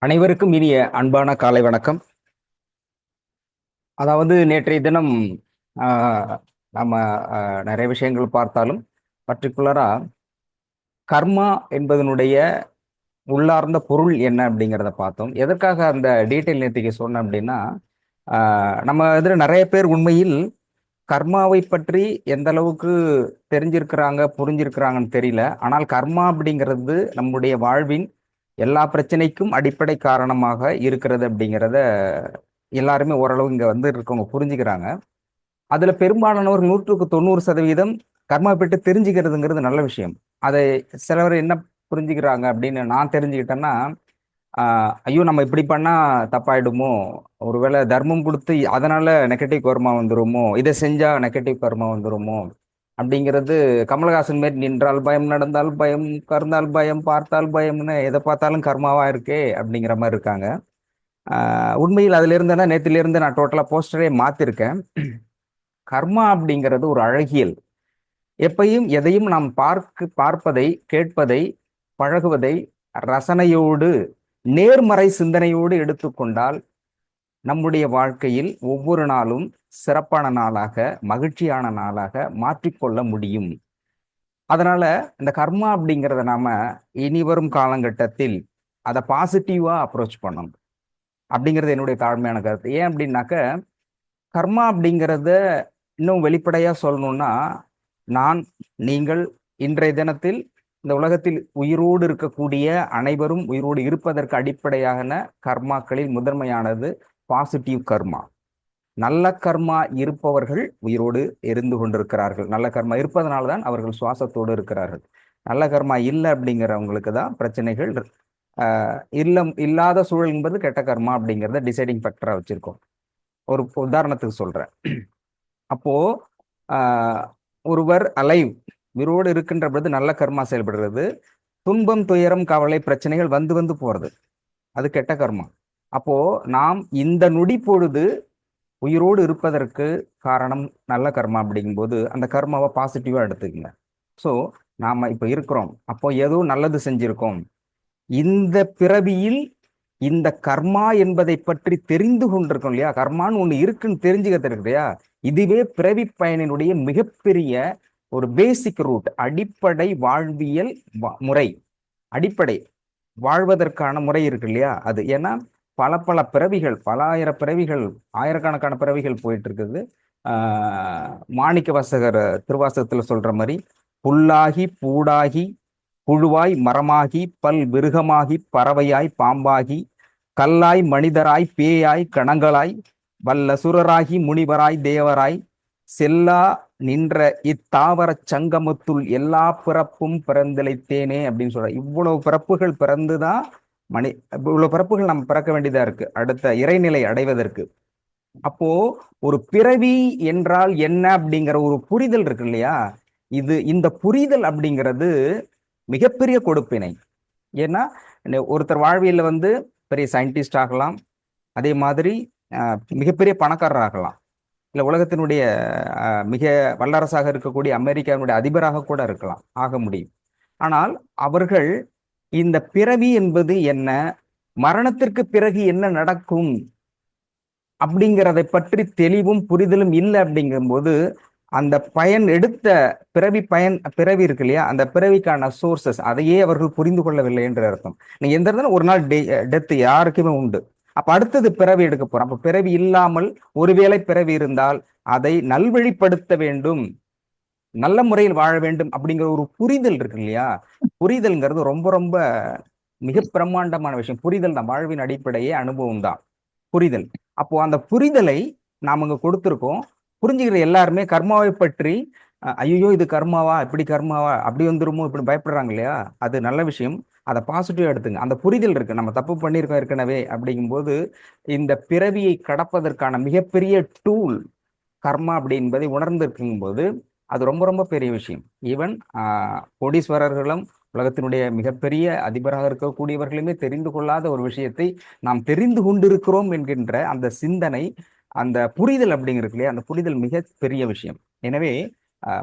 அனைவருக்கும் இனிய அன்பான காலை வணக்கம். அதாவது நேற்றைய தினம் ஆஹ், நம்ம நிறைய விஷயங்கள் பார்த்தாலும் பர்டிகுலரா கர்மா என்பதனுடைய உள்ளார்ந்த பொருள் என்ன அப்படிங்கிறத பார்த்தோம். எதற்காக அந்த டீட்டெயில் நேற்றுக்கு சொன்னேன் அப்படின்னா, நம்ம இதில் நிறைய பேர் உண்மையில் கர்மாவை பற்றி எந்த அளவுக்கு தெரிஞ்சிருக்கிறாங்க புரிஞ்சிருக்கிறாங்கன்னு தெரியல. ஆனால் கர்மா அப்படிங்கிறது நம்முடைய வாழ்வின் எல்லா பிரச்சனைக்கும் அடிப்படை காரணமாக இருக்கிறது அப்படிங்கிறத எல்லாருமே ஓரளவு இங்க வந்து இருக்கவங்க புரிஞ்சுக்கிறாங்க. அதுல பெரும்பாலானவர் 100% கர்மா பற்றி தெரிஞ்சுக்கிறதுங்கிறது நல்ல விஷயம். அதை சிலவர் என்ன புரிஞ்சுக்கிறாங்க அப்படின்னு நான் தெரிஞ்சுக்கிட்டேன்னா, ஐயோ நம்ம இப்படி பண்ணா தப்பாயிடுமோ, ஒருவேளை தர்மம் கொடுத்து அதனால நெகட்டிவ் கர்மா வந்துருமோ, இதை செஞ்சா நெகட்டிவ் கர்மா வந்துருமோ அப்படிங்கிறது. கமலஹாசன் மாரி நின்றால் பயம், நடந்தால் பயம், கறந்தால் பயம், பார்த்தால் பயம்னு எதை பார்த்தாலும் கர்மாவா இருக்கே அப்படிங்கிற மாதிரி இருக்காங்க. உண்மையில் அதுல இருந்து நேத்துல இருந்து நான் டோட்டலா போஸ்டரே மாத்திருக்கேன். கர்மா அப்படிங்கிறது ஒரு அழகியல். எப்பையும் எதையும் நாம் பார்ப்பதை, கேட்பதை, பழகுவதை ரசனையோடு, நேர்மறை சிந்தனையோடு எடுத்துக்கொண்டால் நம்முடைய வாழ்க்கையில் ஒவ்வொரு நாளும் சிறப்பான நாளாக, மகிழ்ச்சியான நாளாக மாற்றிக்கொள்ள முடியும். அதனால இந்த கர்மா அப்படிங்கிறத நாம இனி வரும் காலகட்டத்தில் அதை பாசிட்டிவா அப்ரோச் பண்ணணும் அப்படிங்கிறது என்னுடைய தாழ்மையான கருத்து. ஏன் அப்படின்னாக்க, கர்மா அப்படிங்கிறத இன்னும் வெளிப்படையா சொல்லணும்னா, நான், நீங்கள் இன்றைய தினத்தில் இந்த உலகத்தில் உயிரோடு இருக்கக்கூடிய அனைவரும் உயிரோடு இருப்பதற்கு அடிப்படையான கர்மாக்களில் முதன்மையானது பாசிட்டிவ் கர்மா. நல்ல கர்மா இருப்பவர்கள் உயிரோடு இருந்து கொண்டிருக்கிறார்கள். நல்ல கர்மா இருப்பதனால தான் அவர்கள் சுவாசத்தோடு இருக்கிறார்கள். நல்ல கர்மா இல்லை அப்படிங்கிறவங்களுக்கு தான் பிரச்சனைகள். இல்லாத சூழல் என்பது கெட்ட கர்மா அப்படிங்கிறத டிசைடிங் ஃபேக்டரா வச்சிருக்கோம். ஒரு உதாரணத்துக்கு சொல்றேன். அப்போ ஒருவர் அலைவ் உயிரோடு இருக்கின்ற பொழுது நல்ல கர்மா செயல்படுறது. துன்பம், துயரம், கவலை, பிரச்சனைகள் வந்து வந்து போறது, அது கெட்ட கர்மா. அப்போ நாம் இந்த நொடி பொழுது உயிரோடு இருப்பதற்கு காரணம் நல்ல கர்மா அப்படிங்கும்போது அந்த கர்மாவை பாசிட்டிவா எடுத்துக்கங்க. ஸோ நாம இப்ப இருக்கிறோம், அப்போ ஏதோ நல்லது செஞ்சிருக்கோம். இந்த பிறவியில் இந்த கர்மா என்பதை பற்றி தெரிந்து கொண்டிருக்கோம் இல்லையா, கர்மான்னு ஒண்ணு இருக்குன்னு தெரிஞ்சுக்கிறது இருக்கு இல்லையா, இதுவே பிறவி பயனினுடைய மிகப்பெரிய ஒரு பேசிக் ரூட், அடிப்படை வாழ்வியல் முறை, அடிப்படை வாழ்வதற்கான முறை இருக்கு இல்லையா அது. ஏன்னா பல பல பிறவிகள், பல ஆயிரம் பிறவிகள், ஆயிரக்கணக்கான பிறவிகள் போயிட்டு இருக்குது. மாணிக்க வாசகர் திருவாசகத்துல சொல்ற மாதிரி, புல்லாகி பூடாகி புழுவாய் மரமாகி பல் விருகமாகி பறவையாய் பாம்பாகி கல்லாய் மனிதராய் பேயாய் கணங்களாய் வல்ல சுரராகி முனிவராய் தேவராய் செல்லா நின்ற இத்தாவர சங்கமத்துள் எல்லா பிறப்பும் பிறந்திழைத்தேனே அப்படின்னு சொல்ற. இவ்வளவு பிறப்புகள் பிறந்துதான் இவ்வளவு பிறப்புகள் நம்ம பிறக்க வேண்டியதா இருக்கு அடுத்த இறைநிலை அடைவதற்கு. அப்போ ஒரு பிறவி என்றால் என்ன அப்படிங்கிற ஒரு புரிதல் இருக்கு இல்லையா, இந்த புரிதல் அப்படிங்கிறது மிகப்பெரிய கொடுப்பினை. ஏன்னா ஒருத்தர் வாழ்வியல்ல வந்து பெரிய சயின்டிஸ்ட் ஆகலாம், அதே மாதிரி மிகப்பெரிய பணக்காரர் ஆகலாம், இல்லை உலகத்தினுடைய மிக வல்லரசாக இருக்கக்கூடிய அமெரிக்காவினுடைய அதிபராக கூட இருக்கலாம், ஆக முடியும். ஆனால் அவர்கள் இந்த பிறவி என்பது என்ன, மரணத்திற்கு பிறகு என்ன நடக்கும் அப்படிங்கிறதை பற்றி தெளிவும் புரிதலும் இல்லை. அப்படிங்கும்போது அந்த பயன் எடுத்த பிறவி இருக்கு இல்லையா, அந்த பிறவிக்கான சோர்சஸ் அதையே அவர்கள் புரிந்து கொள்ளவில்லை என்று அர்த்தம். நீங்க எந்த இருந்தாலும் ஒரு நாள் டெத் யாருக்குமே உண்டு. அப்ப அடுத்தது பிறவி எடுக்க போறோம். அப்ப பிறவி இல்லாமல் ஒருவேளை பிறவி இருந்தால் அதை நல்வழிப்படுத்த வேண்டும், நல்ல முறையில் வாழ வேண்டும் அப்படிங்கிற ஒரு புரிதல் இருக்கு இல்லையா. புரிதல்ங்கிறது ரொம்ப ரொம்ப மிக பிரம்மாண்டமான விஷயம். புரிதல் தான் வாழ்வின் அடிப்படையே, அனுபவம் தான் புரிதல். அப்போ அந்த புரிதலை நாம இங்க கொடுத்துருக்கோம். புரிஞ்சுக்கிற எல்லாருமே கர்மாவை பற்றி ஐயோ இது கர்மாவா, இப்படி கர்மாவா, அப்படி வந்துருமோ இப்படி பயப்படுறாங்க இல்லையா, அது நல்ல விஷயம். அதை பாசிட்டிவா எடுத்துங்க. அந்த புரிதல் இருக்கு, நம்ம தப்பு பண்ணியிருக்கோம் ஏற்கனவே அப்படிங்கும்போது இந்த பிறவியை கடப்பதற்கான மிகப்பெரிய டூல் கர்மா அப்படி என்பதை உணர்ந்திருக்கும் போது அது ரொம்ப ரொம்ப பெரிய விஷயம். ஈவன் கோடீஸ்வரர்களும் உலகத்தினுடைய மிகப்பெரிய அதிபராக இருக்கக்கூடியவர்களுமே தெரிந்து கொள்ளாத ஒரு விஷயத்தை நாம் தெரிந்து கொண்டிருக்கிறோம் என்கின்ற அந்த சிந்தனை, அந்த புரிதல் அப்படிங்கிறது இல்லையா, அந்த புரிதல் மிக பெரிய விஷயம். எனவே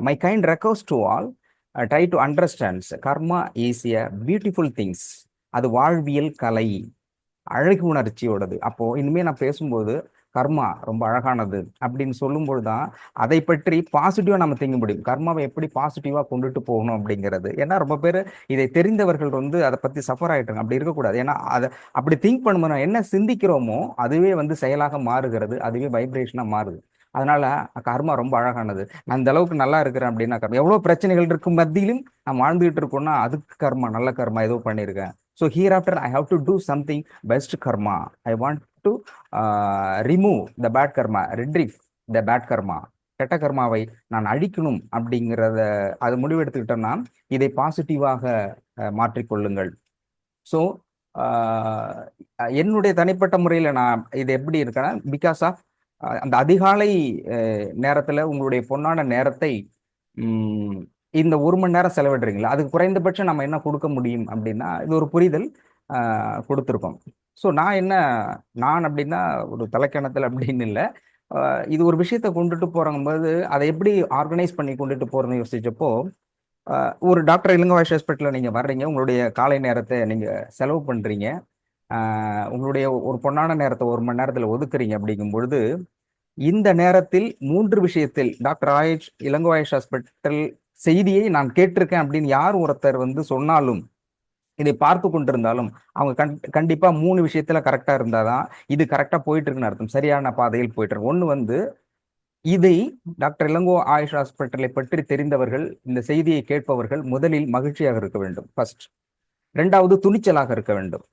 my kind request to all, try to understand karma is a beautiful things. அது வாழ்வியல் கலை. அழகு உணர்ச்சியோடது. அப்போ இனிமே நான் பேசும்போது கர்மா ரொம்ப அழகானது அப்படின்னு சொல்லும்போது தான் அதை பற்றி பாசிட்டிவா நம்ம திங்க முடியும். கர்மாவை எப்படி பாசிட்டிவா கொண்டுட்டு போகணும் அப்படிங்கிறது. ஏன்னா ரொம்ப பேர் இதை தெரிந்தவர்கள் வந்து அதை பத்தி சஃபர் ஆயிட்டாங்க. அப்படி இருக்கக்கூடாது. ஏன்னா அதை அப்படி திங்க் பண்ணும்போது என்ன சிந்திக்கிறோமோ அதுவே வந்து செயலாக மாறுகிறது, அதுவே வைப்ரேஷனா மாறுது. அதனால கர்மா ரொம்ப அழகானது. நான் இந்த அளவுக்கு நல்லா இருக்கிறேன் அப்படின்னா கர்மா. எவ்வளவு பிரச்சனைகள் இருக்கும் மத்தியிலும் நான் வாழ்ந்துகிட்டு இருக்கோம்னா அதுக்கு கர்மா, நல்ல கர்மா ஏதோ பண்ணியிருக்கேன். So here after I have to do something best karma. I want to remove the bad karma, retrieve the bad karma. கெட்ட கர்மாவை நான் அழிக்கணும் அப்படிங்கிறத அது முடிவெடுத்துக்கிட்டோம்னா இதை பாசிட்டிவாக மாற்றிக்கொள்ளுங்கள். ஸோ என்னுடைய தனிப்பட்ட முறையில் நான் இது எப்படி இருக்கேன்னா, பிகாஸ் ஆஃப் அந்த அதிகாலை நேரத்தில் உங்களுடைய பொன்னான நேரத்தை இந்த 1 மணி நேரம் செலவிடுறீங்களா, அதுக்கு குறைந்தபட்சம் நம்ம என்ன கொடுக்க முடியும் அப்படின்னா இது ஒரு புரிதல் கொடுத்துருக்கோம். ஸோ நான் அப்படின்னா ஒரு தலைக்கணத்தில் அப்படின்னு இல்லை, இது ஒரு விஷயத்தை கொண்டுட்டு போறங்கும்போது அதை எப்படி ஆர்கனைஸ் பண்ணி கொண்டுட்டு போறதுன்னு யோசிச்சப்போ, ஒரு டாக்டர் இளங்கோவாய்ஸ் ஹாஸ்பிட்டலில் நீங்கள் வர்றீங்க, உங்களுடைய காலை நேரத்தை நீங்கள் செலவு பண்ணுறீங்க, உங்களுடைய ஒரு பொன்னான நேரத்தை 1 மணி நேரத்தில் ஒதுக்குறீங்க. அப்படிங்கும் பொழுது இந்த நேரத்தில் 3 விஷயத்தில் டாக்டர் இளங்கோவாய்ஸ் ஹாஸ்பிட்டல் செய்தியை நான் கேட்டிருக்கேன் அப்படின்னு யார் ஒருத்தர் வந்து சொன்னாலும், இதை பார்த்து கொண்டிருந்தாலும் அவங்க கண்டிப்பா 3 விஷயத்துல கரெக்டா இருந்தாதான் இது கரெக்டா போயிட்டு இருக்குன்னு அர்த்தம், சரியான பாதையில் போயிட்டு இருக்கு. ஒண்ணு வந்து இதை டாக்டர் இளங்கோ ஆயுஷ் ஹாஸ்பிட்டலை பற்றி தெரிந்தவர்கள், இந்த செய்தியை கேட்பவர்கள் முதலில் மகிழ்ச்சியாக இருக்க வேண்டும், ஃபர்ஸ்ட். 2வது துணிச்சலாக இருக்க வேண்டும்.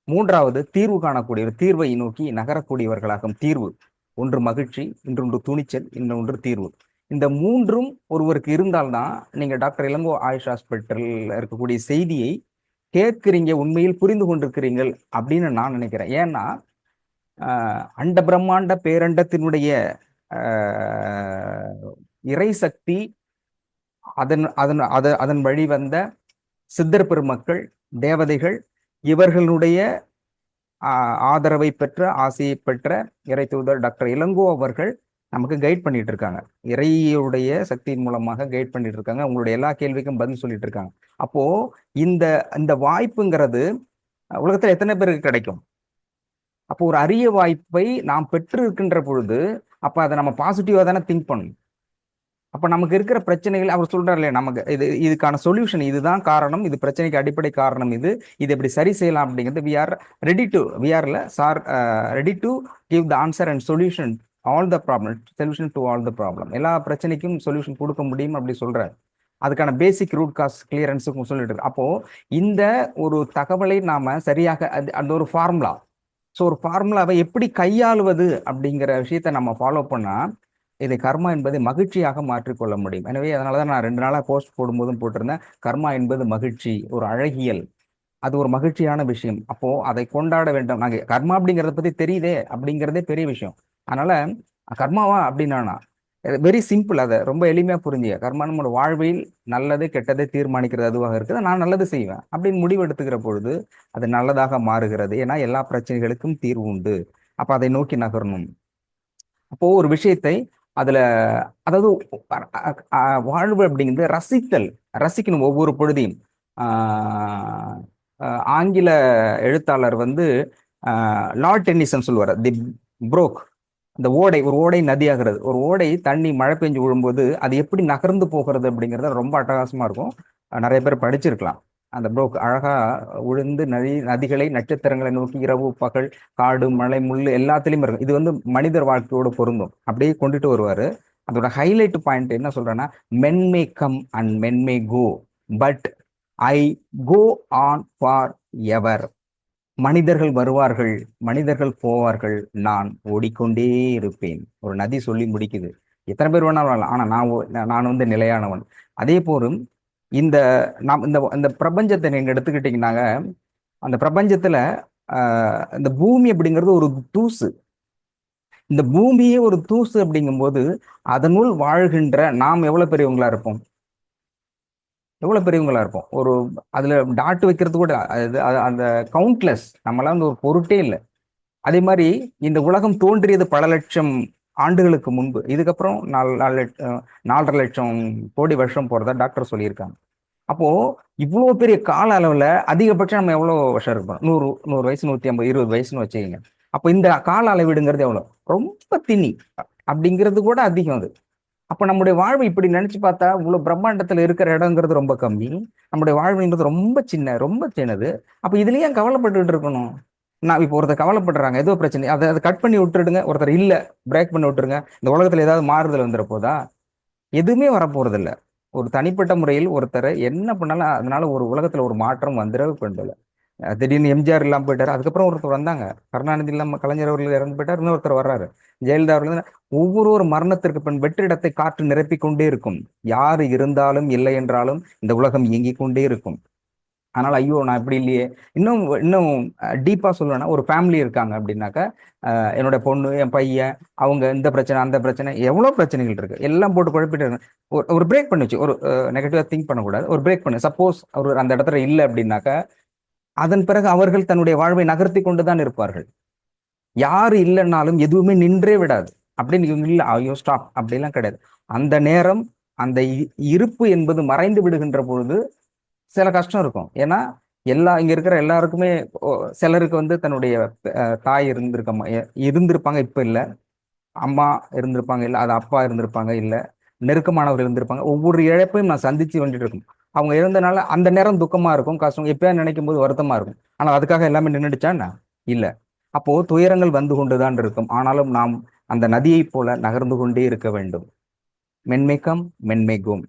3வது தீர்வு காணக்கூடிய ஒரு தீர்வை நோக்கி நகரக்கூடியவர்களாகும். தீர்வு ஒன்று மகிழ்ச்சி, இன்னொன்று துணிச்சல், இன்னொன்று தீர்வு. இந்த 3ம் ஒருவருக்கு இருந்தால்தான் நீங்க டாக்டர் இளங்கோ ஆயுஷ் ஹாஸ்பிட்டல்ல இருக்கக்கூடிய செய்தியை கேட்கிறீங்க, உண்மையில் புரிந்து கொண்டிருக்கிறீர்கள் அப்படின்னு நான் நினைக்கிறேன். ஏன்னா அண்ட பிரம்மாண்ட பேரண்டத்தினுடைய இறை சக்தி, அதன் அதன் அதன் வழி வந்த சித்தர் பெருமக்கள், தேவதைகள், இவர்களுடைய ஆதரவை பெற்ற, ஆசையை பெற்ற இறை தூதர் டாக்டர் இளங்கோ அவர்கள் நமக்கு கைட் பண்ணிட்டு இருக்காங்க. இறையுடைய சக்தியின் மூலமாக கைட் பண்ணிட்டு இருக்காங்க. உங்களுடைய எல்லா கேள்விக்கும் பதில் சொல்லிட்டு இருக்காங்க. அப்போ இந்த இந்த வாய்ப்புங்கிறது உலகத்துல எத்தனை பேருக்கு கிடைக்கும்? அப்போ ஒரு அரிய வாய்ப்பை நாம் பெற்று இருக்கின்ற பொழுது அப்ப அதை நம்ம பாசிட்டிவா தானே திங்க் பண்ணணும். அப்ப நமக்கு இருக்கிற பிரச்சனைகள் அவர் சொல்றாரு இல்லையா, நமக்கு இதுக்கான சொல்யூஷன் இதுதான் காரணம், இது பிரச்சனைக்கு அடிப்படை காரணம் இது எப்படி சரி செய்யலாம் அப்படிங்கிறது we are ready to give the answer and solution all the problem, solution to all the problem. எல்லா பிரச்சனைக்கும் சொல்யூஷன் கொடுக்க முடியும் அப்படி சொல்றாரு. அதுக்கான பேசிக் ரூட் காஸ் கிளியரன்ஸுக்கும் சொல்லிட்டு இருக்கு. அப்போ இந்த ஒரு தகவலை நாம சரியாக அந்த ஒரு ஃபார்முலா, ஸோ ஒரு ஃபார்முலாவை எப்படி கையாளுவது அப்படிங்கிற விஷயத்த நம்ம ஃபாலோ பண்ணா இதை கர்மா என்பதை மகிழ்ச்சியாக மாற்றிக்கொள்ள முடியும். எனவே அதனாலதான் நான் 2 நாளா போஸ்ட் போடும்போதும் போட்டிருந்தேன், கர்மா என்பது மகிழ்ச்சி, ஒரு அழகியல், அது ஒரு மகிழ்ச்சியான விஷயம். அப்போ அதை கொண்டாட வேண்டும். நாங்க கர்மா அப்படிங்கிறத பத்தி தெரியுதே அப்படிங்கிறதே பெரிய விஷயம். அதனால கர்மாவா அப்படின்னா வெரி சிம்பிள், அதை ரொம்ப எளிமையா புரிஞ்சுக்க. கர்மா நம்மளோட வாழ்வில் நல்லது கெட்டதை தீர்மானிக்கிறது அதுவாக இருக்குது. நான் நல்லது செய்வேன் அப்படின்னு முடிவு எடுத்துக்கிற பொழுது அது நல்லதாக மாறுகிறது. ஏன்னா எல்லா பிரச்சனைகளுக்கும் தீர்வு உண்டு. அப்ப அதை நோக்கி நகரணும். அப்போ ஒரு விஷயத்தை அதுல, அதாவது வாழ்வு அப்படிங்கிறது ரசிக்கணும் ஒவ்வொரு பொழுதையும். ஆங்கில எழுத்தாளர் வந்து லார்ட் டென்னிசன் சொல்லுவார், தி புரோக், இந்த ஒரு ஓடை நதியாகிறது. ஒரு ஓடை தண்ணி மழை பெஞ்சு விழும்போது அது எப்படி நகர்ந்து போகிறது அப்படிங்கிறது ரொம்ப அட்டகாசமா இருக்கும். நிறைய பேர் படிச்சிருக்கலாம். அந்த புரோக் அழகா உழுந்து நதிகளை நட்சத்திரங்களை நோக்கி இரவு பகல் காடு மலை முள் எல்லாத்துலயும் இருக்கும். இது வந்து மனிதர் வாழ்க்கையோடு பொருந்தும். அப்படியே கொண்டுட்டு வருவாரு. அதோட ஹைலைட் பாயிண்ட் என்ன சொல்றேன்னா, men may come and men may go, but I go on for ever. மனிதர்கள் வருவார்கள், மனிதர்கள் போவார்கள், நான் ஓடிக்கொண்டே இருப்பேன். ஒரு நதி சொல்லி முடிக்குது. எத்தனை பேர் வேணாலும் வரலாம், ஆனா நான் வந்து நிலையானவன். அதே போலும் இந்த நாம் இந்த பிரபஞ்சத்தை நீங்க எடுத்துக்கிட்டீங்கன்னாங்க, அந்த பிரபஞ்சத்துல இந்த பூமி அப்படிங்கிறது ஒரு தூசு. இந்த பூமியே ஒரு தூசு அப்படிங்கும்போது அதனுள் வாழ்கின்ற நாம் எவ்வளவு பெரியவங்களா இருப்போம், எவ்வளவு பெரியவங்களா இருப்போம். ஒரு அதுல டாட் வைக்கிறது கூட அந்த கவுண்ட்லெஸ், நம்மளாம் வந்து ஒரு பொருட்டே இல்லை. அதே மாதிரி இந்த உலகம் தோன்றியது பல லட்சம் ஆண்டுகளுக்கு முன்பு. இதுக்கப்புறம் 4.5 லட்சம் கோடி வருஷம் போறதா டாக்டர் சொல்லியிருக்காங்க. அப்போ இவ்வளவு பெரிய கால அளவுல அதிகபட்சம் நம்ம எவ்வளவு வருஷம் இருப்போம்? 100 வயசு, 150, 20 வயசுன்னு வச்சுக்கோங்க. அப்போ இந்த கால அளவீடுங்கிறது எவ்வளவு? ரொம்ப திணி. அப்படிங்கிறது கூட அதிகம் அது. அப்ப நம்முடைய வாழ்வு இப்படி நினைச்சு பார்த்தா இவ்வளவு பிரம்மாண்டத்துல இருக்கிற இடங்கிறது ரொம்ப கம்மி. நம்முடைய வாழ்வுங்கிறது ரொம்ப சின்ன, ரொம்ப சின்னது. அப்ப இதுலயே ஏன் கவலைப்பட்டுட்டு இருக்கணும்? நான் இப்போ ஒருத்தர் கவலைப்படுறாங்க, ஏதோ பிரச்சனை, அதை கட் பண்ணி விட்டுடுங்க. ஒருத்தர் இல்ல, பிரேக் பண்ணி விட்டுருங்க. இந்த உலகத்துல ஏதாவது மாறுதல் வந்துட போதா? எதுவுமே வரப்போறது இல்ல. ஒரு தனிப்பட்ட முறையில் ஒருத்தரை என்ன பண்ணாலும் அதனால ஒரு உலகத்துல ஒரு மாற்றம் வந்துடவே கொண்டல. திடீர்னு எம்ஜிஆர் இல்லாம போயிட்டாரு. அதுக்கப்புறம் ஒருத்தர் வந்தாங்க. கருணாநிதி இல்லாம கலைஞர் அவர்கள் இறந்து போயிட்டார். இன்னொருத்தர் வர்றாரு, ஜெயலலிதா அவர்கள். ஒவ்வொரு மரணத்திற்கு பின் வெற்றிடத்தை காற்று நிரப்பிக் கொண்டே இருக்கும். யாரு இருந்தாலும் இல்லை என்றாலும் இந்த உலகம் இயங்கிக் கொண்டே இருக்கும். ஆனால் ஐயோ நான் இப்படி இல்லையே. இன்னும் இன்னும் டீப்பா சொல்லணும்னா, ஒரு ஃபேமிலி இருக்காங்க அப்படின்னாக்கா, என்னோட பொண்ணு, என் பையன், அவங்க இந்த பிரச்சனை அந்த பிரச்சனை, எவ்வளவு பிரச்சனைகள் இருக்கு. எல்லாம் போட்டு குழப்பிட்டு இருக்கு. ஒரு பிரேக் பண்ணுச்சு. ஒரு நெகட்டிவா திங்க் பண்ணக்கூடாது. ஒரு பிரேக் பண்ணு. சப்போஸ் அவர் அந்த இடத்துல இல்லை அப்படின்னாக்கா, அதன் பிறகு அவர்கள் தன்னுடைய வாழ்வை நகர்த்தி கொண்டுதான் இருப்பார்கள். யாரு இல்லைன்னாலும் எதுவுமே நின்றே விடாது. அப்படின்னு இவங்க இல்லை, ஐயோ ஸ்டாப் அப்படிலாம் கிடையாது. அந்த நேரம், அந்த இருப்பு என்பது மறைந்து விடுகின்ற பொழுது சில கஷ்டம் இருக்கும். ஏன்னா இங்க இருக்கிற எல்லாருக்குமே சிலருக்கு வந்து தன்னுடைய தாய் இருந்திருப்பாங்க, இப்ப இல்ல. அம்மா இருந்திருப்பாங்க, இல்ல. அது அப்பா இருந்திருப்பாங்க, இல்ல. நெருக்கமானவர் இருந்திருப்பாங்க. ஒவ்வொரு இழப்பையும் நான் சந்திச்சு வந்துட்டு இருக்கும். அவங்க இருந்தனால அந்த நேரம் துக்கமா இருக்கும், கஷ்டம். எப்பயா நினைக்கும் போது வருத்தமா இருக்கும். ஆனால் அதுக்காக எல்லாமே நின்றுடுச்சான்னா இல்ல. அப்போ துயரங்கள் வந்து கொண்டுதான் இருக்கும். ஆனாலும் நாம் அந்த நதியை போல நகர்ந்து கொண்டே இருக்க வேண்டும். மென்மை கம், மென்மை கோம்.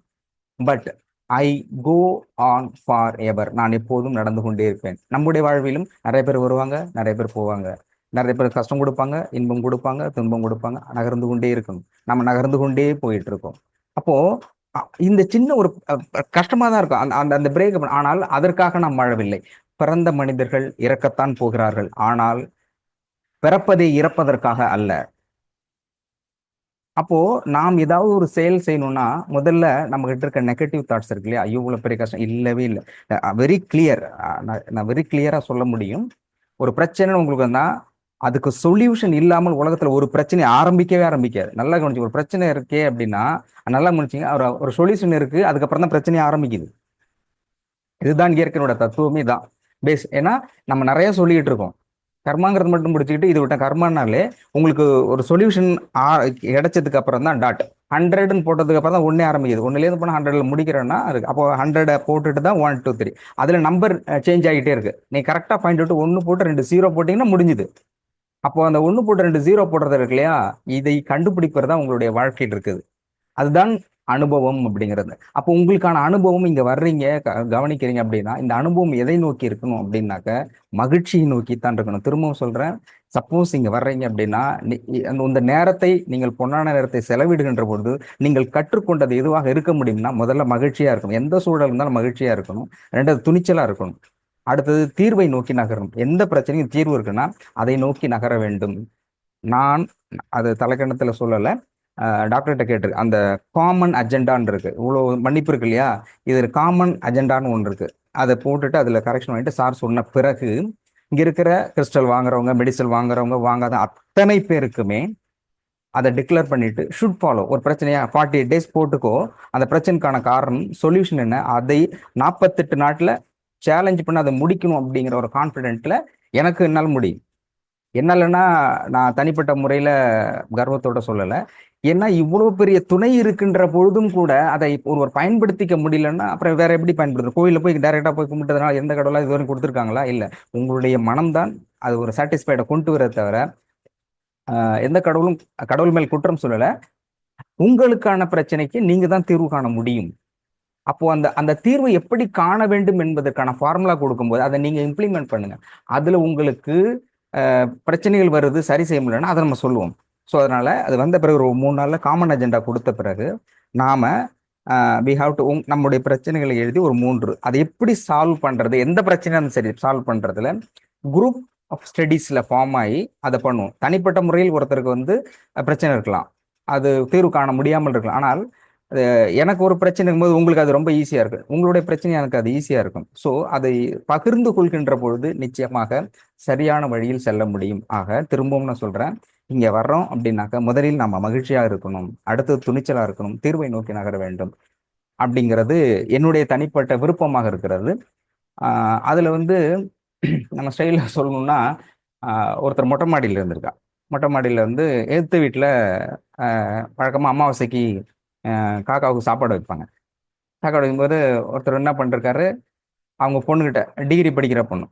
But I go on for ever. நான் எப்போதும் நடந்து கொண்டே இருப்பேன். நம்முடைய வாழ்விலும் நிறைய பேர் வருவாங்க, நிறைய பேர் போவாங்க. நிறைய பேர் கஷ்டம் கொடுப்பாங்க, இன்பம் கொடுப்பாங்க, துன்பம் கொடுப்பாங்க. நகர்ந்து கொண்டே இருக்கணும். நம்ம நகர்ந்து கொண்டே போயிட்டு இருக்கோம். அப்போ இந்த சின்ன ஒரு கஷ்டமா தான் இருக்கும் அந்த அந்த அந்த பிரேக். ஆனால் அதற்காக நாம் வாழவில்லை. பிறந்த மனிதர்கள் இறக்கத்தான் போகிறார்கள். ஆனால் பிறப்பதை இறப்பதற்காக அல்ல. அப்போ நாம் ஏதாவது ஒரு செயல் செய்யணும்னா முதல்ல நம்ம கிட்ட இருக்க நெகட்டிவ் தாட்ஸ் இருக்கு இல்லையா? ஐயோ இவ்வளவு பெரிய கஷ்டம், இல்லவே இல்லை. Very clear. நான் வெரி கிளியரா சொல்ல முடியும். ஒரு பிரச்சனை உங்களுக்கு வந்தா அதுக்கு சொல்யூஷன் இல்லாமல் உலகத்துல ஒரு பிரச்சனை ஆரம்பிக்கவே ஆரம்பிக்காது. நல்லா கவனிச்சு, ஒரு பிரச்சனை இருக்கே அப்படின்னா நல்லா கவனிச்சிங்க, ஒரு சொல்யூஷன் இருக்கு, அதுக்கப்புறம் தான் பிரச்சனையே ஆரம்பிக்குது. இதுதான் இயற்கையோட தத்துவமே தான் பேஸ். ஏன்னா நம்ம நிறைய சொல்லிட்டு இருக்கோம். கர்மாங்கிறது மட்டும் முடிச்சுக்கிட்டு இது விட்ட கர்மானாலே உங்களுக்கு ஒரு சொல்யூஷன் கிடைச்சதுக்கு அப்புறம் தான் டாட். 100 போட்டதுக்கு அப்புறம் தான் ஒன்னே ஆரம்பிக்குது. ஒன்னுலேருந்து போனால் 100 முடிக்கிறேன்னா இருக்கு. அப்போ 100 போட்டுட்டு தான் 1 2 3 அதுல நம்பர் சேஞ்ச் ஆகிட்டே இருக்கு. நீ கரெக்டா பாயிண்ட் விட்டு 1 போட்டு 2 0 போட்டீங்கன்னா முடிஞ்சுது. அப்போ அந்த 1 போட்டு 2 0 போடுறது இருக்கு இல்லையா? இதை கண்டுபிடிப்பது தான் உங்களுடைய வாழ்க்கையில் இருக்குது. அதுதான் அனுபவம் அப்படிங்கிறது. அப்போ உங்களுக்கான அனுபவம் இங்க வர்றீங்க, கவனிக்கிறீங்க அப்படின்னா இந்த அனுபவம் எதை நோக்கி இருக்கணும் அப்படின்னாக்க மகிழ்ச்சியை நோக்கி தான் இருக்கணும். திரும்பவும் சொல்றேன், சப்போஸ் இங்க வர்றீங்க அப்படின்னா அந்த நேரத்தை, நீங்கள் பொன்னான நேரத்தை செலவிடுகின்ற பொழுது நீங்கள் கற்றுக்கொண்டது எதுவாக இருக்க முடியும்னா முதல்ல மகிழ்ச்சியா இருக்கணும். எந்த சூழல் இருந்தாலும் மகிழ்ச்சியா இருக்கணும். ரெண்டாவது துணிச்சலா இருக்கணும். அடுத்தது தீர்வை நோக்கி நகரணும். எந்த பிரச்சனையும் தீர்வு இருக்குன்னா அதை நோக்கி நகர வேண்டும். நான் அது தலைக்கணத்துல சொல்லலை, டாக்டர்கிட்ட கேட்டிருக்கு. அந்த காமன் அஜெண்டான்னு இருக்கு, இவ்வளோ மன்னிப்பு இருக்கு இல்லையா? இது காமன் அஜெண்டான்னு ஒன்று இருக்கு. அதை போட்டுட்டு அதில் கரெக்ஷன் பண்ணிட்டு சார் சொன்ன பிறகு இங்க இருக்கிற கிறிஸ்டல் வாங்குறவங்க, மெடிசல் வாங்குறவங்க, வாங்காத அத்தனை பேருக்குமே அதை டிக்ளேர் பண்ணிட்டு ஷுட் ஃபாலோ. ஒரு பிரச்சனையா 48 days போட்டுக்கோ, அந்த பிரச்சனைக்கான காரணம் சொல்யூஷன் என்ன, அதை 48 நாட்டில் சேலஞ்ச் பண்ணி அதை முடிக்கணும் அப்படிங்கிற ஒரு கான்ஃபிடென்ட்ல எனக்கு என்னால் முடியும். என்னாலன்னா நான் தனிப்பட்ட முறையில கர்வத்தோட சொல்லலை. ஏன்னா இவ்வளவு பெரிய துணை இருக்கின்ற பொழுதும் கூட அதை ஒருவர் பயன்படுத்திக்க முடியலன்னா அப்புறம் வேற எப்படி பயன்படுத்தும்? கோயிலில் போய் டைரக்டா போய் கும்பிட்டதுனால எந்த கடவுளா இது வரைக்கும் கொடுத்துருக்காங்களா? இல்லை. உங்களுடைய மனம்தான் அது ஒரு சாட்டிஸ்ஃபைடை கொண்டு வர தவிர எந்த கடவுளும் கடவுள் மேல் குற்றம் சொல்லலை. உங்களுக்கான பிரச்சனைக்கு நீங்க தான் தீர்வு காண முடியும். அப்போ அந்த அந்த தீர்வை எப்படி காண வேண்டும் என்பதற்கான ஃபார்முலா கொடுக்கும்போது அதை நீங்க இம்ப்ளிமெண்ட் பண்ணுங்க. அதுல உங்களுக்கு பிரச்சனைகள் வருது, சரி செய்ய முடியலன்னா அதை நம்ம சொல்லுவோம். ஸோ அதனால அது வந்த பிறகு ஒரு 3 நாள்ல காமன் அஜெண்டா கொடுத்த பிறகு நாம வி ஹாவ் டு நம்முடைய பிரச்சனைகளை எழுதி ஒரு 3 அதை எப்படி சால்வ் பண்றது, எந்த பிரச்சனையும் சரி சால்வ் பண்றதுல குரூப் ஆஃப் ஸ்டடீஸ்ல ஃபார்ம் ஆகி அதை பண்ணுவோம். தனிப்பட்ட முறையில் ஒருத்தருக்கு வந்து பிரச்சனை இருக்கலாம், அது தீர்வு காண முடியாமல் இருக்கலாம். ஆனால் எனக்கு ஒரு பிரச்சனை இருக்கும்போது உங்களுக்கு அது ரொம்ப ஈஸியா இருக்கு, உங்களுடைய பிரச்சனை எனக்கு அது ஈஸியா இருக்கும். ஸோ அதை பகிர்ந்து கொள்கின்ற பொழுது நிச்சயமாக சரியான வழியில் செல்ல முடியும். ஆக திரும்பவும் நான் சொல்றேன், இங்க வர்றோம் அப்படின்னாக்க முதலில் நம்ம மகிழ்ச்சியா இருக்கணும், அடுத்து துணிச்சலா இருக்கணும், தீர்வை நோக்கி நகர வேண்டும். அப்படிங்கிறது என்னுடைய தனிப்பட்ட விருப்பமாக இருக்கிறது. அதுல வந்து நம்ம ஸ்டைல்ல சொல்லணும்னா, ஒருத்தர் மொட்டை மாடியில இருந்திருக்கா. மொட்டை மாடியில வந்து எதிர்த்த வீட்ல வழக்கமா அமாவாசைக்கு காக்காவுக்கு சாப்பாடு வைப்பாங்க. சாப்பாடு வைக்கும்போது ஒருத்தர் என்ன பண்ணிருக்காரு, அவங்க பொண்ணுகிட்ட, டிகிரி படிக்கிற பொண்ணு,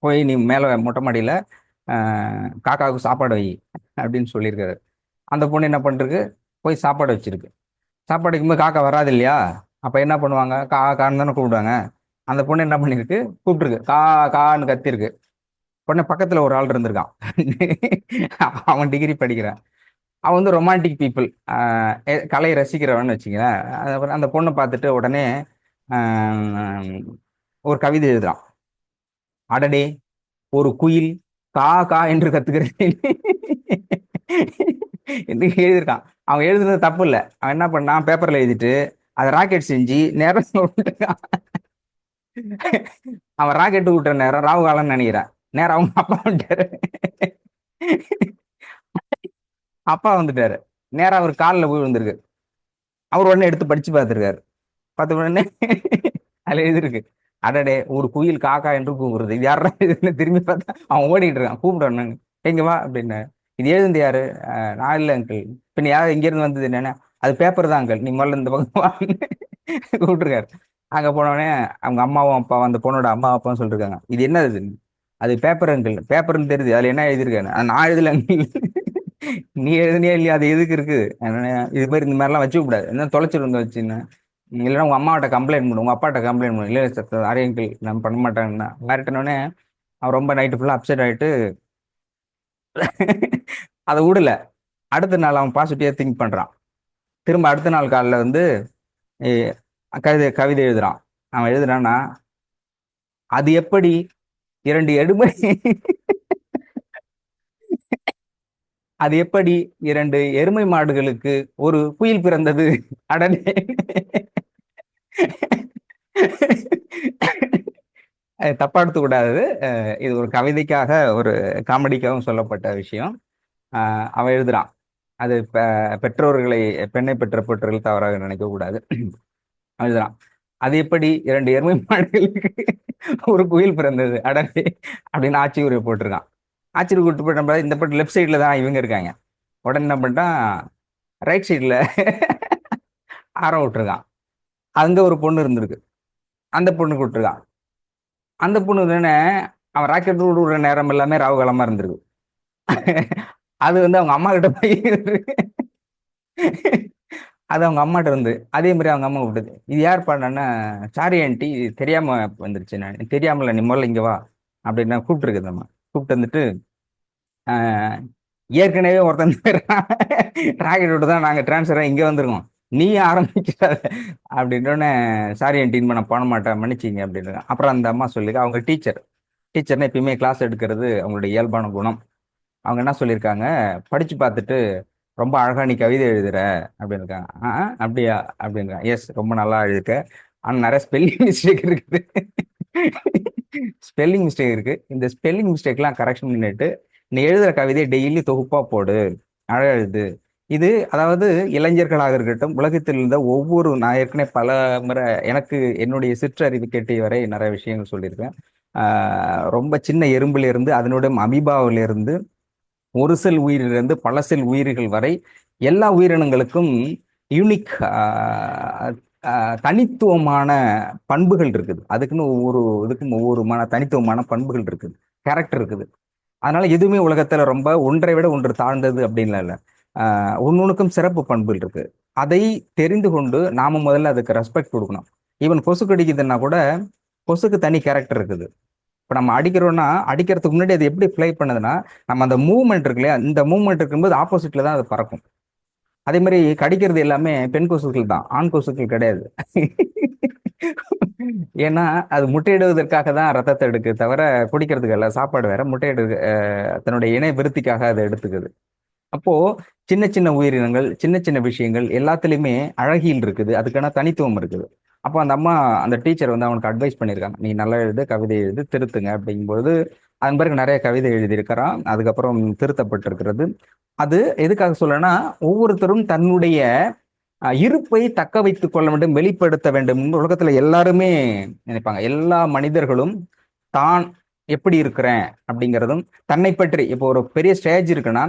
போய் நீ மேல மொட்டை மாடியில காக்காவுக்கு சாப்பாடு வை அப்படின்னு சொல்லியிருக்காரு. அந்த பொண்ணு என்ன பண்ணிருக்கு, போய் சாப்பாடு வச்சிருக்கு. சாப்பாடு வைக்கும்போது காக்கா வராது இல்லையா? அப்ப என்ன பண்ணுவாங்க, கா கான்னு தானே கூப்பிடுவாங்க. அந்த பொண்ணு என்ன பண்ணிருக்கு, கூப்பிட்டுருக்கு, கா கான்னு கத்திருக்கு. உடனே பக்கத்துல ஒரு ஆள் இருந்திருக்கான். அவன் டிகிரி படிக்கிறான். அவன் வந்து ரொமான்டிக் பீப்புள், கலையை ரசிக்கிறவன்னு வச்சுக்கிறேன். அந்த பொண்ணை பார்த்துட்டு உடனே ஆஹ், ஒரு கவிதை எழுதுறான். அடடே, ஒரு குயில் கா கா என்று கத்துக்கிறேன் என்று எழுதியிருக்கான். அவன் எழுதுனது தப்பு இல்லை. அவன் என்ன பண்ணான், பேப்பர்ல எழுதிட்டு அதை ராக்கெட் செஞ்சு நேரம் விட்டுருக்கான். அவன் ராக்கெட்டு விட்டுற நேரம் ராகு காலம்னு நினைக்கிறேன். நேரம் அவங்க அப்பா வந்துட்டாரு. அப்பா வந்துட்டாரு. நேரம் அவர் காலில் போய் விழுந்திருக்கு. அவர் உடனே எடுத்து படிச்சு பார்த்துருக்காரு. பார்த்த உடனே அதுல எழுதிருக்கு, அடடே, ஒரு குயில் காக்கா என்று கூப்பிடுறது, இது யாரா இதுன்னு திரும்பி பார்த்தா அவன் ஓடிட்டு இருக்கான். கூப்பிடணும், எங்க வா அப்படின்னு. இது எழுதுந்து யாரு? நான் இல்லை அங்கிள். பின்ன யார் எங்க இருந்து வந்தது என்னன்னா, அது பேப்பர் தான் அங்கிள், நீ முதல்ல இந்த பக்கம் வான்னு கூப்பிட்டுருக்காரு. அங்க போனோடனே அவங்க அம்மாவும் அப்பாவும், அந்த பொண்ணோட அம்மா அப்பாவும் சொல்லிருக்காங்க, இது என்ன இது? அது பேப்பர் அங்கிள், பேப்பர்னு தெரியுது, அதுல என்ன எழுதியிருக்காரு? நான் எழுதல அங்கிள். நீ எழுதுனியா இல்லையா, அது எதுக்கு இருக்கு? இது மாதிரி இந்த மாதிரிலாம் வச்சுக்க கூடாது, என்ன தொலைச்சிருந்து வச்சுன்னு. இல்லைன்னா உங்க அம்மாட்ட கம்ப்ளைண்ட் பண்ணு, உங்க அப்பாட்ட கம்ப்ளைண்ட் பண்ணு. இல்லை சார், அரே அங்கிள், நான் பண்ண மாட்டேன்னா மிரட்டினோடனே அவன் ரொம்ப நைட்டு ஃபுல்லா அப்செட் ஆயிட்டு அதை விடல. அடுத்த நாள் அவன் பாசிட்டிவா திங்க் பண்றான். திரும்ப அடுத்த நாள் காலைல வந்து ஏ, கவிதை கவிதை எழுதுறான். அவன் எழுதுறான்னா, அது எப்படி இரண்டு எருமை அது எப்படி இரண்டு எருமை மாடுகளுக்கு ஒரு குயில் பிறந்தது? அடனே, தப்பா எடுத்துக் கூடாது. இது ஒரு கவிதைக்காக, ஒரு காமெடிக்காகவும் சொல்லப்பட்ட விஷயம். அவன் எழுதுறான், அது பெற்றோர்களை, பெண்ணை பெற்ற பெற்றோர்கள் தவறாக நினைக்க கூடாது. எழுதுறான், அது எப்படி இரண்டு எருமை மாடுகளுக்கு ஒரு குயில் பிறந்தது? அடனே அப்படின்னு ஆச்சரிய போட்டிருக்கான். ஆச்சரிய கூட்டு போய் நம்ம இந்த பக்கம் லெஃப்ட் சைட்ல தான் இவங்க இருக்காங்க. உடனே என்ன பண்ணிட்டான், ரைட் சைட்ல ஆரம் விட்டுருக்கான். அங்க ஒரு பொண்ணு இருந்திருக்கு. அந்த பொண்ணு விட்டுருக்கான். அந்த பொண்ணு தானே, அவன் ராக்கெட் விடுற நேரம் எல்லாமே ராவு காலமா இருந்திருக்கு. அது வந்து அவங்க அம்மா கிட்ட போய் அது அவங்க அம்மாட்ட வந்து அதே மாதிரி அவங்க அம்மா விட்டது. இது யார் பாடினா, சாரி ஆண்டி, தெரியாம வந்துருச்சு, நான் தெரியாமல, நீ முதல்ல இங்க வா அப்படின்னு கூப்பிட்டுருக்கு அம்மா. கூப்பிட்டு வந்துட்டு, ஏற்கனவே ஒருத்தன் ராக்கெட் விட்டு தான் நாங்க டிரான்ஸ்ஃபர் இங்க வந்திருக்கோம், நீ ஆரம்பிக்காத அப்படின்னோடனே, சாரி ஆண்டின்னு நான் பண்ண மாட்டேன், மன்னிச்சிங்க அப்படின்னு. அப்புறம் அந்த அம்மா சொல்லி, அவங்க டீச்சர், டீச்சர்னா எப்பயுமே கிளாஸ் எடுக்கிறது அவங்களுடைய இயல்பான குணம். அவங்க என்ன சொல்லியிருக்காங்க, படிச்சு பார்த்துட்டு, ரொம்ப அழகா நீ கவிதை எழுதுற அப்படின்னு இருக்காங்க. அப்படியா அப்படின்றாங்க. எஸ், ரொம்ப நல்லா எழுதிருக்க, ஆனா நிறைய ஸ்பெல்லிங் மிஸ்டேக் இருக்குது. ஸ்பெல்லிங் மிஸ்டேக் இருக்கு. இந்த ஸ்பெல்லிங் மிஸ்டேக்லாம் கரெக்ஷன் பண்ணிட்டு நீ எழுதுற கவிதையை டெய்லி தொகுப்பா போடு, அழகா எழுது. இது அதாவது இளைஞர்களாக இருக்கட்டும், உலகத்தில் இருந்த ஒவ்வொரு, நான் ஏற்கனவே பல முறை எனக்கு என்னுடைய சிற்றறிவு கேட்டிய வரை நிறைய விஷயங்கள் சொல்லியிருக்கேன். ரொம்ப சின்ன எறும்புல இருந்து, அதனுடைய அமீபாவில இருந்து, ஒரு செல் உயிரிலிருந்து பல செல் உயிர்கள் வரை, எல்லா உயிரினங்களுக்கும் யூனிக், தனித்துவமான பண்புகள் இருக்குது. அதுக்குன்னு ஒவ்வொரு இதுக்கும் ஒவ்வொரு தனித்துவமான பண்புகள் இருக்குது, கேரக்டர் இருக்குது. அதனால எதுவுமே உலகத்துல ரொம்ப ஒன்றை விட ஒன்று தாழ்ந்தது அப்படின்லாம் இல்லை. ஒன்னொன்னுக்கும் சிறப்பு பண்புகள் இருக்கு. அதை தெரிந்து கொண்டு நாம முதல்ல அதுக்கு ரெஸ்பெக்ட் கொடுக்கணும். ஈவன் கொசு கடிக்குதுன்னா கூட கொசுக்கு தனி கேரக்டர் இருக்குது. இப்போ நம்ம அடிக்கிறோம்னா, அடிக்கிறதுக்கு முன்னாடி அது எப்படி ஃப்ளை பண்ணுதுன்னா, நம்ம அந்த மூவ்மெண்ட் இருக்கு இல்லையா, இந்த மூவ்மெண்ட் இருக்கும்போது ஆப்போசிட்ல தான் அது பறக்கும். அதே மாதிரி கடிக்கிறது எல்லாமே பெண் கொசுக்கள் தான், ஆண் கொசுக்கள் கிடையாது. ஏன்னா அது முட்டையிடுவதற்காக தான் ரத்தத்தை எடுக்கு தவிர குடிக்கிறதுக்கு அல்ல. சாப்பாடு வேற, முட்டையிடு தன்னுடைய இணை விருத்திக்காக அதை எடுத்துக்குது. அப்போ சின்ன சின்ன உயிரினங்கள், சின்ன சின்ன விஷயங்கள் எல்லாத்துலயுமே அழகியல் இருக்குது, அதுக்கான தனித்துவம் இருக்குது. அப்போ அந்த அம்மா, அந்த டீச்சர் வந்து அவனுக்கு அட்வைஸ் பண்ணியிருக்காங்க, நீ நல்லா எழுது, கவிதை எழுது, திருத்துங்க அப்படிங்கும்போது அதன் பிறகு நிறைய கவிதை எழுதியிருக்கிறான். அதுக்கப்புறம் திருத்தப்பட்டிருக்கிறது. அது எதுக்காக சொல்லனா, ஒவ்வொருத்தரும் தன்னுடைய இருப்பை தக்க வைத்துக் கொள்ள வேண்டும், வெளிப்படுத்த வேண்டும். இந்த உலகத்துல எல்லாருமே நினைப்பாங்க. எல்லா மனிதர்களும் தான் எப்படி இருக்கிறேன் அப்படிங்கிறதும், தன்னை பற்றி இப்போ ஒரு பெரிய ஸ்டேஜ் இருக்குன்னா,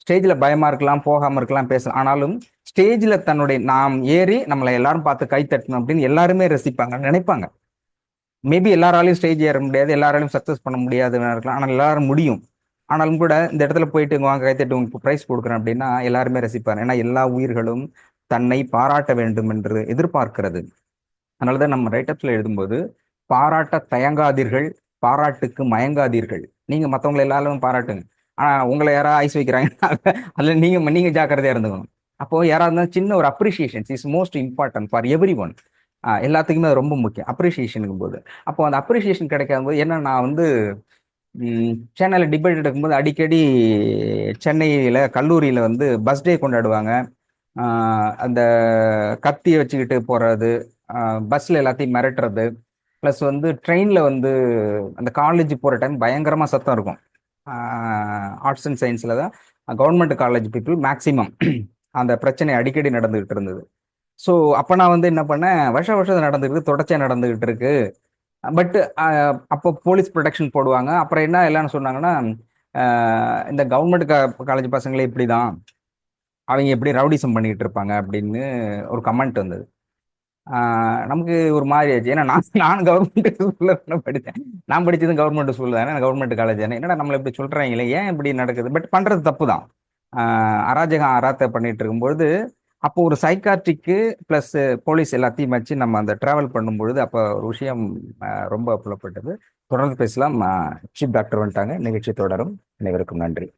ஸ்டேஜ்ல பயமா இருக்கலாம், போகாம இருக்கலாம், பேசலாம். ஆனாலும் ஸ்டேஜ்ல தன்னுடைய நாம் ஏறி நம்மளை எல்லாரும் பார்த்து கை தட்டணும் அப்படின்னு எல்லாருமே ரசிப்பாங்க, நினைப்பாங்க. மேபி எல்லாராலையும் ஸ்டேஜ் ஏற முடியாது, எல்லாராலையும் சக்சஸ் பண்ண முடியாதுன்னு இருக்கலாம், ஆனால் எல்லாரும் முடியும். ஆனாலும் கூட இந்த இடத்துல போயிட்டு இங்க வாங்க கைத்தட்டி உங்களுக்கு ப்ரைஸ் கொடுக்குறேன் அப்படின்னா எல்லாருமே ரசிப்பாங்க. ஏன்னா எல்லா உயிர்களும் தன்னை பாராட்ட வேண்டும் என்று எதிர்பார்க்கிறது. அதனாலதான் நம்ம ரைட்டப்ஸ்ல எழுதும்போது, பாராட்ட தயங்காதீர்கள், பாராட்டுக்கு மயங்காதீர்கள். நீங்க மத்தவங்களை எல்லாரும் பாராட்டுங்க. ஆனா உங்களை யாராவது ஐஸ் வைக்கிறாங்க அதுல நீங்க நீங்க ஜாக்கிரதையா இருந்துக்கணும். அப்போ யாராவது இருந்தாலும் சின்ன ஒரு appreciation is most important for every one. எல்லாத்துக்குமே அது ரொம்ப முக்கியம் அப்ரிசியேஷனுக்கும் போது. அப்போ அந்த அப்ரிசியேஷன் கிடைக்காத போது, ஏன்னா நான் வந்து சென்னையில் டிபேட் எடுக்கும்போது அடிக்கடி சென்னையில் கல்லூரியில் வந்து பஸ் டே கொண்டாடுவாங்க. அந்த கத்தியை வச்சுக்கிட்டு போகிறது, பஸ்ஸில் எல்லாத்தையும் மிரட்டுறது, ப்ளஸ் வந்து ட்ரெயினில் வந்து அந்த காலேஜ் போகிற டைம் பயங்கரமாக சத்தம் இருக்கும். ஆர்ட்ஸ் அண்ட் சயின்ஸில் தான் கவர்மெண்ட் காலேஜ் பீப்புள் மேக்ஸிமம் அந்த பிரச்சனை அடிக்கடி நடந்துகிட்டு இருந்தது. ஸோ அப்போ நான் வந்து என்ன பண்ணேன், வருஷம் வருஷம் இது நடந்துகிட்டு இருக்கு, தொடர்ச்சியாக நடந்துகிட்டு இருக்கு. பட் அப்போ போலீஸ் ப்ரொடெக்ஷன் போடுவாங்க. அப்புறம் என்ன எல்லாம் சொன்னாங்கன்னா, இந்த கவர்மெண்ட் காலேஜ் பசங்களே இப்படி தான், அவங்க எப்படி ரவுடிசம் பண்ணிட்டு இருப்பாங்க அப்படின்னு ஒரு கமெண்ட் வந்தது. நமக்கு ஒரு மாதிரி ஆச்சு. ஏன்னா நான் கவர்மெண்ட் ஸ்கூல்ல படித்தேன். நான் படிச்சதும் கவர்மெண்ட் ஸ்கூல் தானே, கவர்மெண்ட் காலேஜ் தானே. என்னடா நம்மளை இப்படி சொல்றாங்களே, ஏன் இப்படி நடக்குது? பட் பண்றது தப்பு தான். அராஜகம் அராத்த பண்ணிட்டு இருக்கும்பொழுது, அப்போ ஒரு சைக்காட்ரிக்கு பிளஸ் போலீஸ் எல்லாத்தையும் வச்சு நம்ம அந்த டிராவல் பண்ணும்பொழுது அப்போ ஒரு விஷயம் ரொம்ப புலப்பட்டது. தொடர்ந்து பேசலாம். சீஃப் டாக்டர் வந்துட்டாங்க. நிகழ்ச்சி தொடரும். அனைவருக்கும் நன்றி.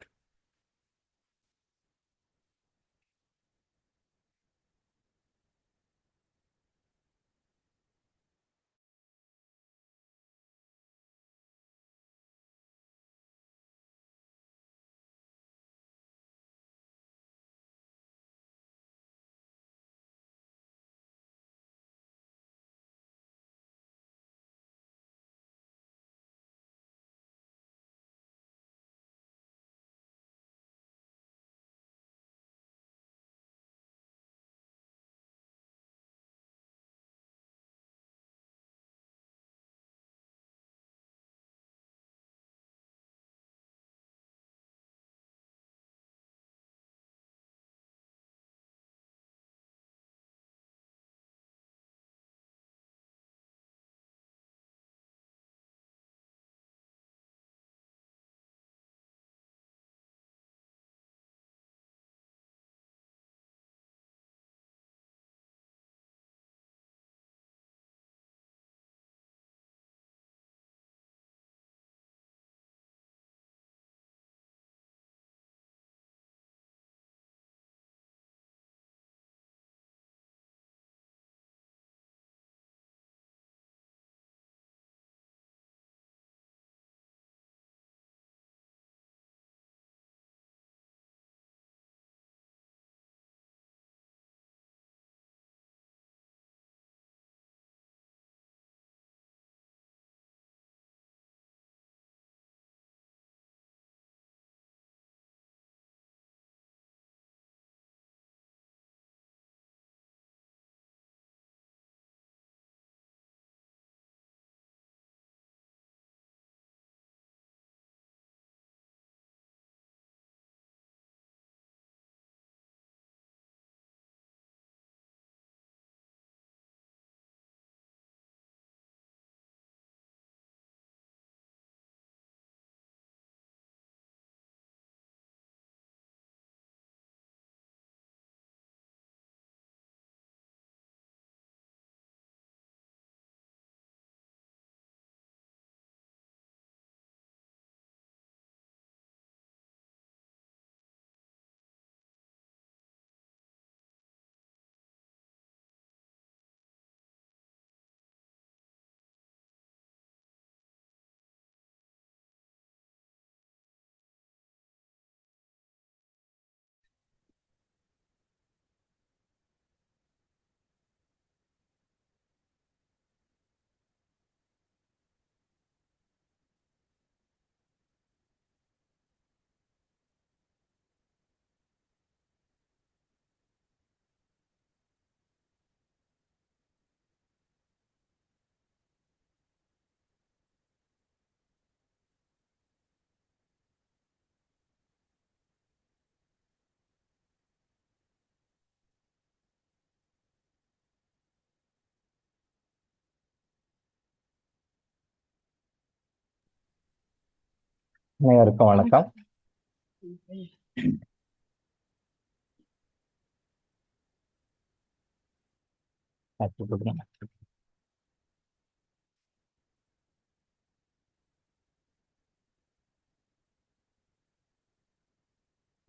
அனைவருக்கும் வணக்கம்.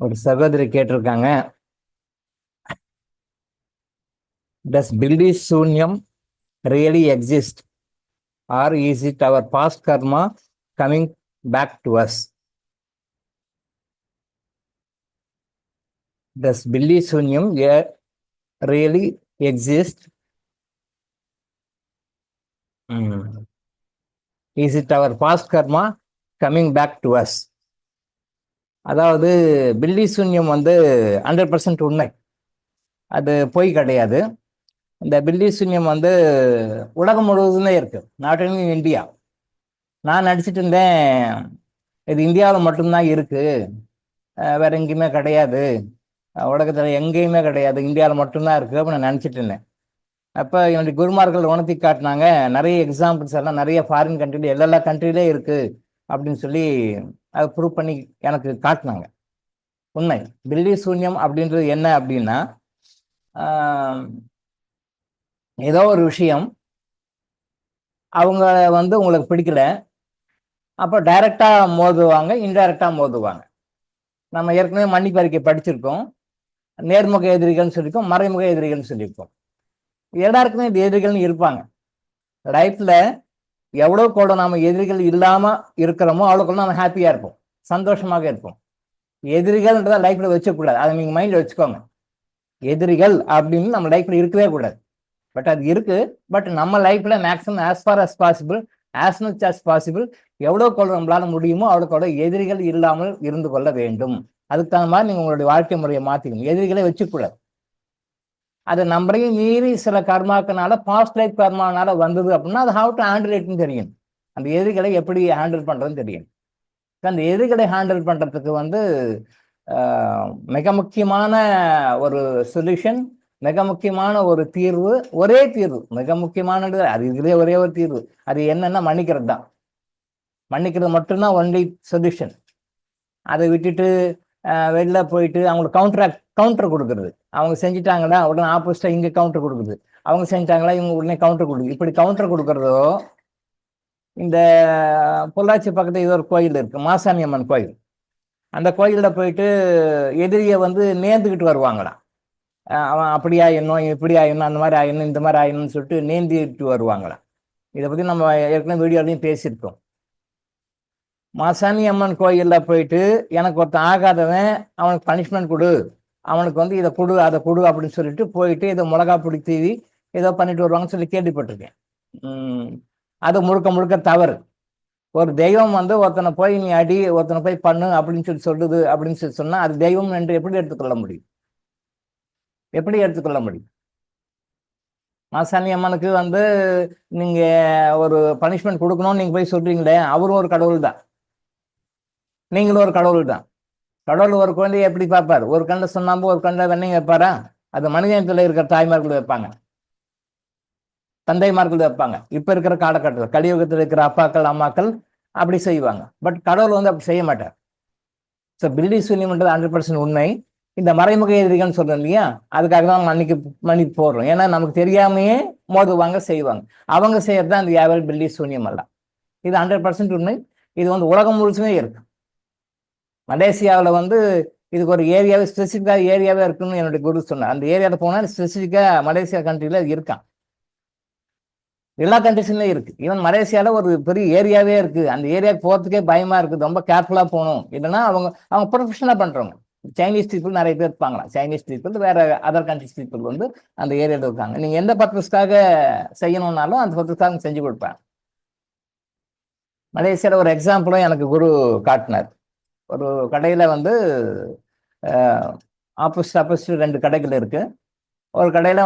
ஒரு சகோதரி கேட்டிருக்காங்க, does பில்லி சூன்யம் really exist or is it our past karma coming back to us? Does பில்லி சூன்யம் really exist? Is it our past karma coming back to us? அதாவது பில்லி சூன்யம் 100% உண்மை, அது பொய் கிடையாது. இந்த பில்லி சூன்யம் உலகம் முழுவதுமே இருக்கு, நாட் ஒன்லி இந்தியா. நான் நடிச்சிட்டு இருந்தேன் இது இந்தியாவில் மட்டும்தான் இருக்கு, வேற எங்கேயுமே கிடையாது, உலகத்தில் எங்கேயுமே கிடையாது, இந்தியாவில் மட்டும்தான் இருக்கு அப்படின்னு நான் நினச்சிட்டு இருந்தேன். அப்போ என்னுடைய குருமார்கள் உணர்த்தி காட்டினாங்க, நிறைய எக்ஸாம்பிள்ஸ் எல்லாம் நிறைய ஃபாரின் கண்ட்ரில எல்லா கண்ட்ரிலே இருக்கு அப்படின்னு சொல்லி அதை ப்ரூவ் பண்ணி எனக்கு காட்டினாங்க. உண்மை பில்லி சூன்யம் அப்படின்றது என்ன அப்படின்னா, ஏதோ ஒரு விஷயம் அவங்க உங்களுக்கு பிடிக்கல, அப்போ டைரக்டா மோதுவாங்க, இன்டைரக்டா மோதுவாங்க. நம்ம ஏற்கனவே மன்னிப்பு அறிக்கை படிச்சிருக்கோம், நேர்முக எதிரிகள்னு சொல்லியிருக்கோம், மறைமுக எதிரிகள்னு சொல்லியிருக்கோம். எல்லாருக்குமே இந்த எதிரிகள்னு இருப்பாங்க. லைஃப்ல எவ்வளவு கூட நாம எதிரிகள் இல்லாம இருக்கிறோமோ அவ்வளோக்குள்ள நம்ம ஹாப்பியா இருப்போம், சந்தோஷமாக இருப்போம். எதிரிகள்ன்றத லைஃப்ல வச்சுக்கூடாது, அதை நீங்க மைண்ட்ல வச்சுக்கோங்க. எதிரிகள் அப்படின்னு நம்ம லைஃப்ல இருக்கவே கூடாது. பட் அது இருக்கு. பட் நம்ம லைஃப்ல maximum as for us possible, as much as possible எவ்வளவு நம்மளால முடியுமோ அவ்வளோ எதிரிகள் இல்லாமல் இருந்து கொள்ள வேண்டும். அதுக்கு தகுந்த மாதிரி நீங்க உங்களுடைய வாழ்க்கை முறையை மாத்திக்கணும். எதிரிகளை வச்சுக்கூடாது. அதை நம்மளையும் மீறி சில கர்மாக்கனால, பாஸ்ட் லைஃப் கர்மானால வந்தது அப்படின்னா அது ஹவு டு ஹேண்டில் இட்னு தெரியும். அந்த எதிரிகளை எப்படி ஹேண்டில் பண்றதுன்னு தெரியும். அந்த எதிரிகளை ஹேண்டில் பண்றதுக்கு மிக முக்கியமான ஒரு சொல்யூஷன், மிக முக்கியமான ஒரு தீர்வு, ஒரே தீர்வு, மிக முக்கியமானது அது, இதுலேயே ஒரே ஒரு தீர்வு. அது என்னன்னா மன்னிக்கிறது தான். மன்னிக்கிறது மட்டும்தான் ஒன்லி சொல்யூஷன். அதை விட்டுட்டு வெளில போயிட்டு அவங்களுக்கு கவுண்டர் கொடுக்குறது. அவங்க செஞ்சுட்டாங்களா உடனே ஆப்போசிட்டா இங்க கவுண்டர் கொடுக்குது, அவங்க செஞ்சுட்டாங்களா இவங்க உடனே கவுண்டர் கொடுக்குது. இப்படி கவுண்டர் கொடுக்கறதோ, இந்த பொள்ளாச்சி பக்கத்துல இது ஒரு கோயில் இருக்கு, மாசாணி அம்மன் கோயில். அந்த கோயிலில் போயிட்டு எதிரியை நேர்ந்துக்கிட்டு வருவாங்களாம். அவன் அப்படி ஆயிடணும், இப்படி ஆயிடணும், அந்த மாதிரி ஆயிடணும், இந்த மாதிரி ஆயிடணும்னு சொல்லிட்டு நேர்ந்திட்டு வருவாங்களாம். இதை பற்றி நம்ம ஏற்கனவே வீடியோலையும் பேசியிருக்கோம். மாசாணி அம்மன் கோயிலில் போயிட்டு எனக்கு ஒருத்தன் ஆகாதவன், அவனுக்கு பனிஷ்மெண்ட் கொடு, அவனுக்கு இதை கொடு அதை கொடு அப்படின்னு சொல்லிட்டு போயிட்டு இதை மிளகா பொடி தீவி ஏதோ பண்ணிட்டு வருவாங்கன்னு சொல்லி கேள்விப்பட்டிருக்கேன். அது முழுக்க முழுக்க தவறு. ஒரு தெய்வம் ஒருத்தனை போய் நீ அடி, ஒருத்தனை போய் பண்ணு அப்படின்னு சொல்லி சொல்லுது அப்படின்னு சொல்லி சொன்னா அது தெய்வம் என்று எப்படி எடுத்துக்கொள்ள முடியும்? எப்படி எடுத்துக்கொள்ள முடியும்? மாசாணி அம்மனுக்கு நீங்க ஒரு பனிஷ்மெண்ட் கொடுக்கணும்னு நீங்க போய் சொல்றீங்களே, அவரும் ஒரு கடவுள் தான், நீங்களும் ஒரு கடவுள் தான். கடவுள் ஒரு குழந்தைய எப்படி பார்ப்பார்? ஒரு கண்ணில் சொன்னாம்போ ஒரு கண்ணில் வெண்ணைங்க வைப்பாரா? அது மனிதனத்துல இருக்கிற தாய்மார்கள் வைப்பாங்க, தந்தைமார்கள் வைப்பாங்க. இப்ப இருக்கிற காலகட்டத்தில் கலியுகத்தில் இருக்கிற அப்பாக்கள் அம்மாக்கள் அப்படி செய்வாங்க. பட் கடவுள் அப்படி செய்ய மாட்டார். ஸோ பில்லி சூன்யம்ன்றது 100% உண்மை. இந்த மறைமுக எதிரிகள்னு சொல்றோம் இல்லையா, அதுக்காக தான் மன்னிப்பு போடுறோம். ஏன்னா நமக்கு தெரியாமையே மோதுவாங்க, செய்வாங்க. அவங்க செய்யறது தான் அந்த யாவல் பில்லி சூன்யம் அல்ல. இது 100% உண்மை. இது உலகம் முழுசுமே இருக்கு. மலேசியாவில் இதுக்கு ஒரு ஏரியாவே, ஸ்பெசிஃபிக்காக ஏரியாவே இருக்குன்னு என்னுடைய குரு சொன்னார். அந்த ஏரியாவில் போனால் ஸ்பெசிஃபிக்காக மலேசியா கண்ட்ரியில் இருக்கான். எல்லா கண்ட்ரிஸ்லையும் இருக்கு. ஈவன் மலேசியாவில் ஒரு பெரிய ஏரியாவே இருக்கு. அந்த ஏரியாவுக்கு போகிறதுக்கே பயமா இருக்குது, ரொம்ப கேர்ஃபுல்லாக போகணும். இல்லைன்னா அவங்க ப்ரொஃபஷனலாக பண்றவங்க. சைனீஸ் பீப்புள் நிறைய பேர் இருப்பாங்களா, சைனீஸ் பீப்புள், வேற அதர் கண்ட்ரிஸ் பீப்புள் அந்த ஏரியாவில் இருக்காங்க. நீங்க எந்த பர்பஸ்க்காக செய்யணும்னாலும் அந்த பர்பஸ்க்காக செஞ்சு கொடுப்பாங்க. மலேசியாவில் ஒரு எக்ஸாம்பிளும் எனக்கு குரு காட்டினார். ஒரு கடையில் ஆப்போசிட் 2 கடைகள் இருக்கு. ஒரு கடையில்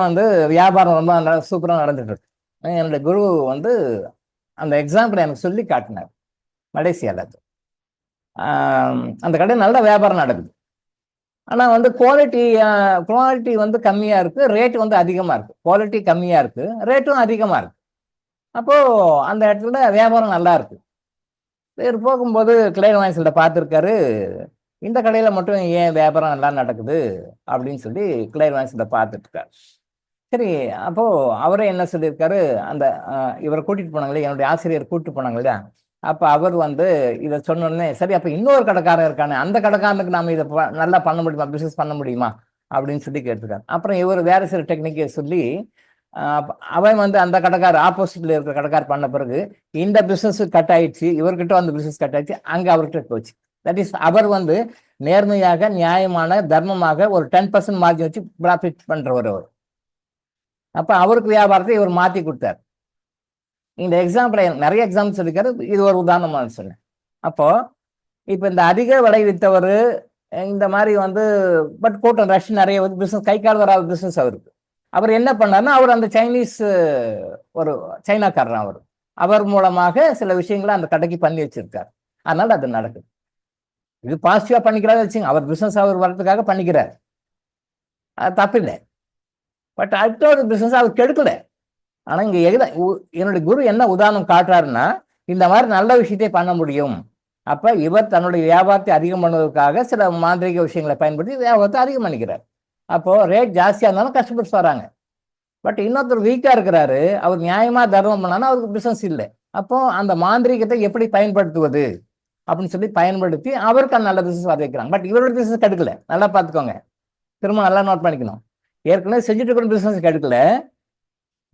வியாபாரம் ரொம்ப சூப்பராக நடந்துட்டு இருக்கு. என்னுடைய குரு அந்த எக்ஸாம்பிள் எனக்கு சொல்லி காட்டினார். மலேசியாவில் அந்த கடை நல்ல வியாபாரம் நடக்குது. ஆனால் குவாலிட்டி கம்மியாக இருக்கு, ரேட்டு அதிகமாக இருக்கு. குவாலிட்டி கம்மியாக இருக்கு, ரேட்டும் அதிகமாக இருக்கு. அப்போ அந்த இடத்துல வியாபாரம் நல்லா இருக்கு. இவர் போகும்போது கிளைன் வாய்ஸில் பார்த்துருக்காரு, இந்த கடையில் மட்டும் ஏன் வியாபாரம் நல்லா நடக்குது அப்படின்னு சொல்லி கிளைன் வாய்ஸில் பார்த்துட்டு இருக்காரு. சரி, அப்போ அவரே என்ன சொல்லியிருக்காரு, அந்த இவரை கூட்டிட்டு போனாங்களே, என்னுடைய ஆசிரியர் கூட்டிட்டு போனாங்க இல்லையா, அப்ப அவர் வந்து இதை சொன்னோடனே, சரி அப்ப இன்னொரு கடைக்காரன் இருக்கானே, அந்த கடைக்காரனுக்கு நாம இதை நல்லா பண்ண முடியுமா, பிசினஸ் பண்ண முடியுமா அப்படின்னு சொல்லி கேட்டிருக்காரு. அப்புறம் இவர் வேற சில டெக்னிக்கை சொல்லி அவன் வந்து அந்த கடைக்கார் ஆப்போசிட்ல இருக்கிற கடைக்கார் பண்ண பிறகு இந்த பிசினஸ் கட் ஆயிடுச்சு, இவர்கிட்ட வந்து பிசினஸ் கட் ஆயிடுச்சு, அங்க அவர்கிட்ட போச்சு. தட் இஸ் அவர் வந்து நேர்மையாக நியாயமான தர்மமாக ஒரு 10% மார்ஜின் வச்சு ப்ராஃபிட் பண்றவர் அவர். அப்ப அவருக்கு வியாபாரத்தை இவர் மாத்தி கொடுத்தார். இந்த எக்ஸாம்பிள் நிறைய எக்ஸாம்பிள் சொல்லிருக்காரு, இது ஒரு உதாரணமா சொன்னேன். அப்போ இப்ப இந்த அதிக விலை வித்தவர் இந்த மாதிரி வந்து பட் கூட்டம் ரஷ் நிறைய வந்து பிசினஸ் கை கால் வராத பிசினஸ் அவருக்கு. அவர் என்ன பண்ணாருன்னா, அவர் அந்த சைனீஸ் ஒரு சைனாக்காரர் அவர் மூலமாக சில விஷயங்களை அந்த கடைக்கு பண்ணி வச்சிருக்காரு. அதனால அது நடக்குது. இது பாசிட்டிவா பண்ணிக்கிறாரு வச்சுங்க, அவர் பிசினஸ் அவர் வர்றதுக்காக பண்ணிக்கிறார், அது தப்பில்லை. பட் அடுத்த பிசினஸ் அவர் கெடுக்கல. ஆனா இங்க என்னுடைய குரு என்ன உதாரணம் காட்டுறாருன்னா, இந்த மாதிரி நல்ல விஷயத்தை பண்ண முடியும். அப்ப இவர் தன்னுடைய வியாபாரத்தை அதிகம் பண்ணுவதற்காக சில மாந்திரிக விஷயங்களை பயன்படுத்தி வியாபாரத்தை அதிகம் பண்ணிக்கிறார். அப்போ ரேட் ஜாஸ்தியா இருந்தாலும் கஸ்டமர்ஸ் வராங்க. பட் இன்னொருத்தர் வீக்கா இருக்கிறாரு, அவர் நியாயமா தர்மம் பண்ணாலும் அவருக்கு பிசினஸ் இல்லை. அப்போ அந்த மாந்திரிகத்தை எப்படி பயன்படுத்துவது அப்படின்னு சொல்லி பயன்படுத்தி அவருக்கு நல்ல பிசினஸ் வர வைக்கிறாங்க. பட் இவரோட பிசினஸ் கெடுக்கல, நல்லா பார்த்துக்கோங்க, திரும்ப நல்லா நோட் பண்ணிக்கணும். ஏற்கனவே செஞ்சுட்டு இருக்கிற பிசினஸ் கெடுக்கல,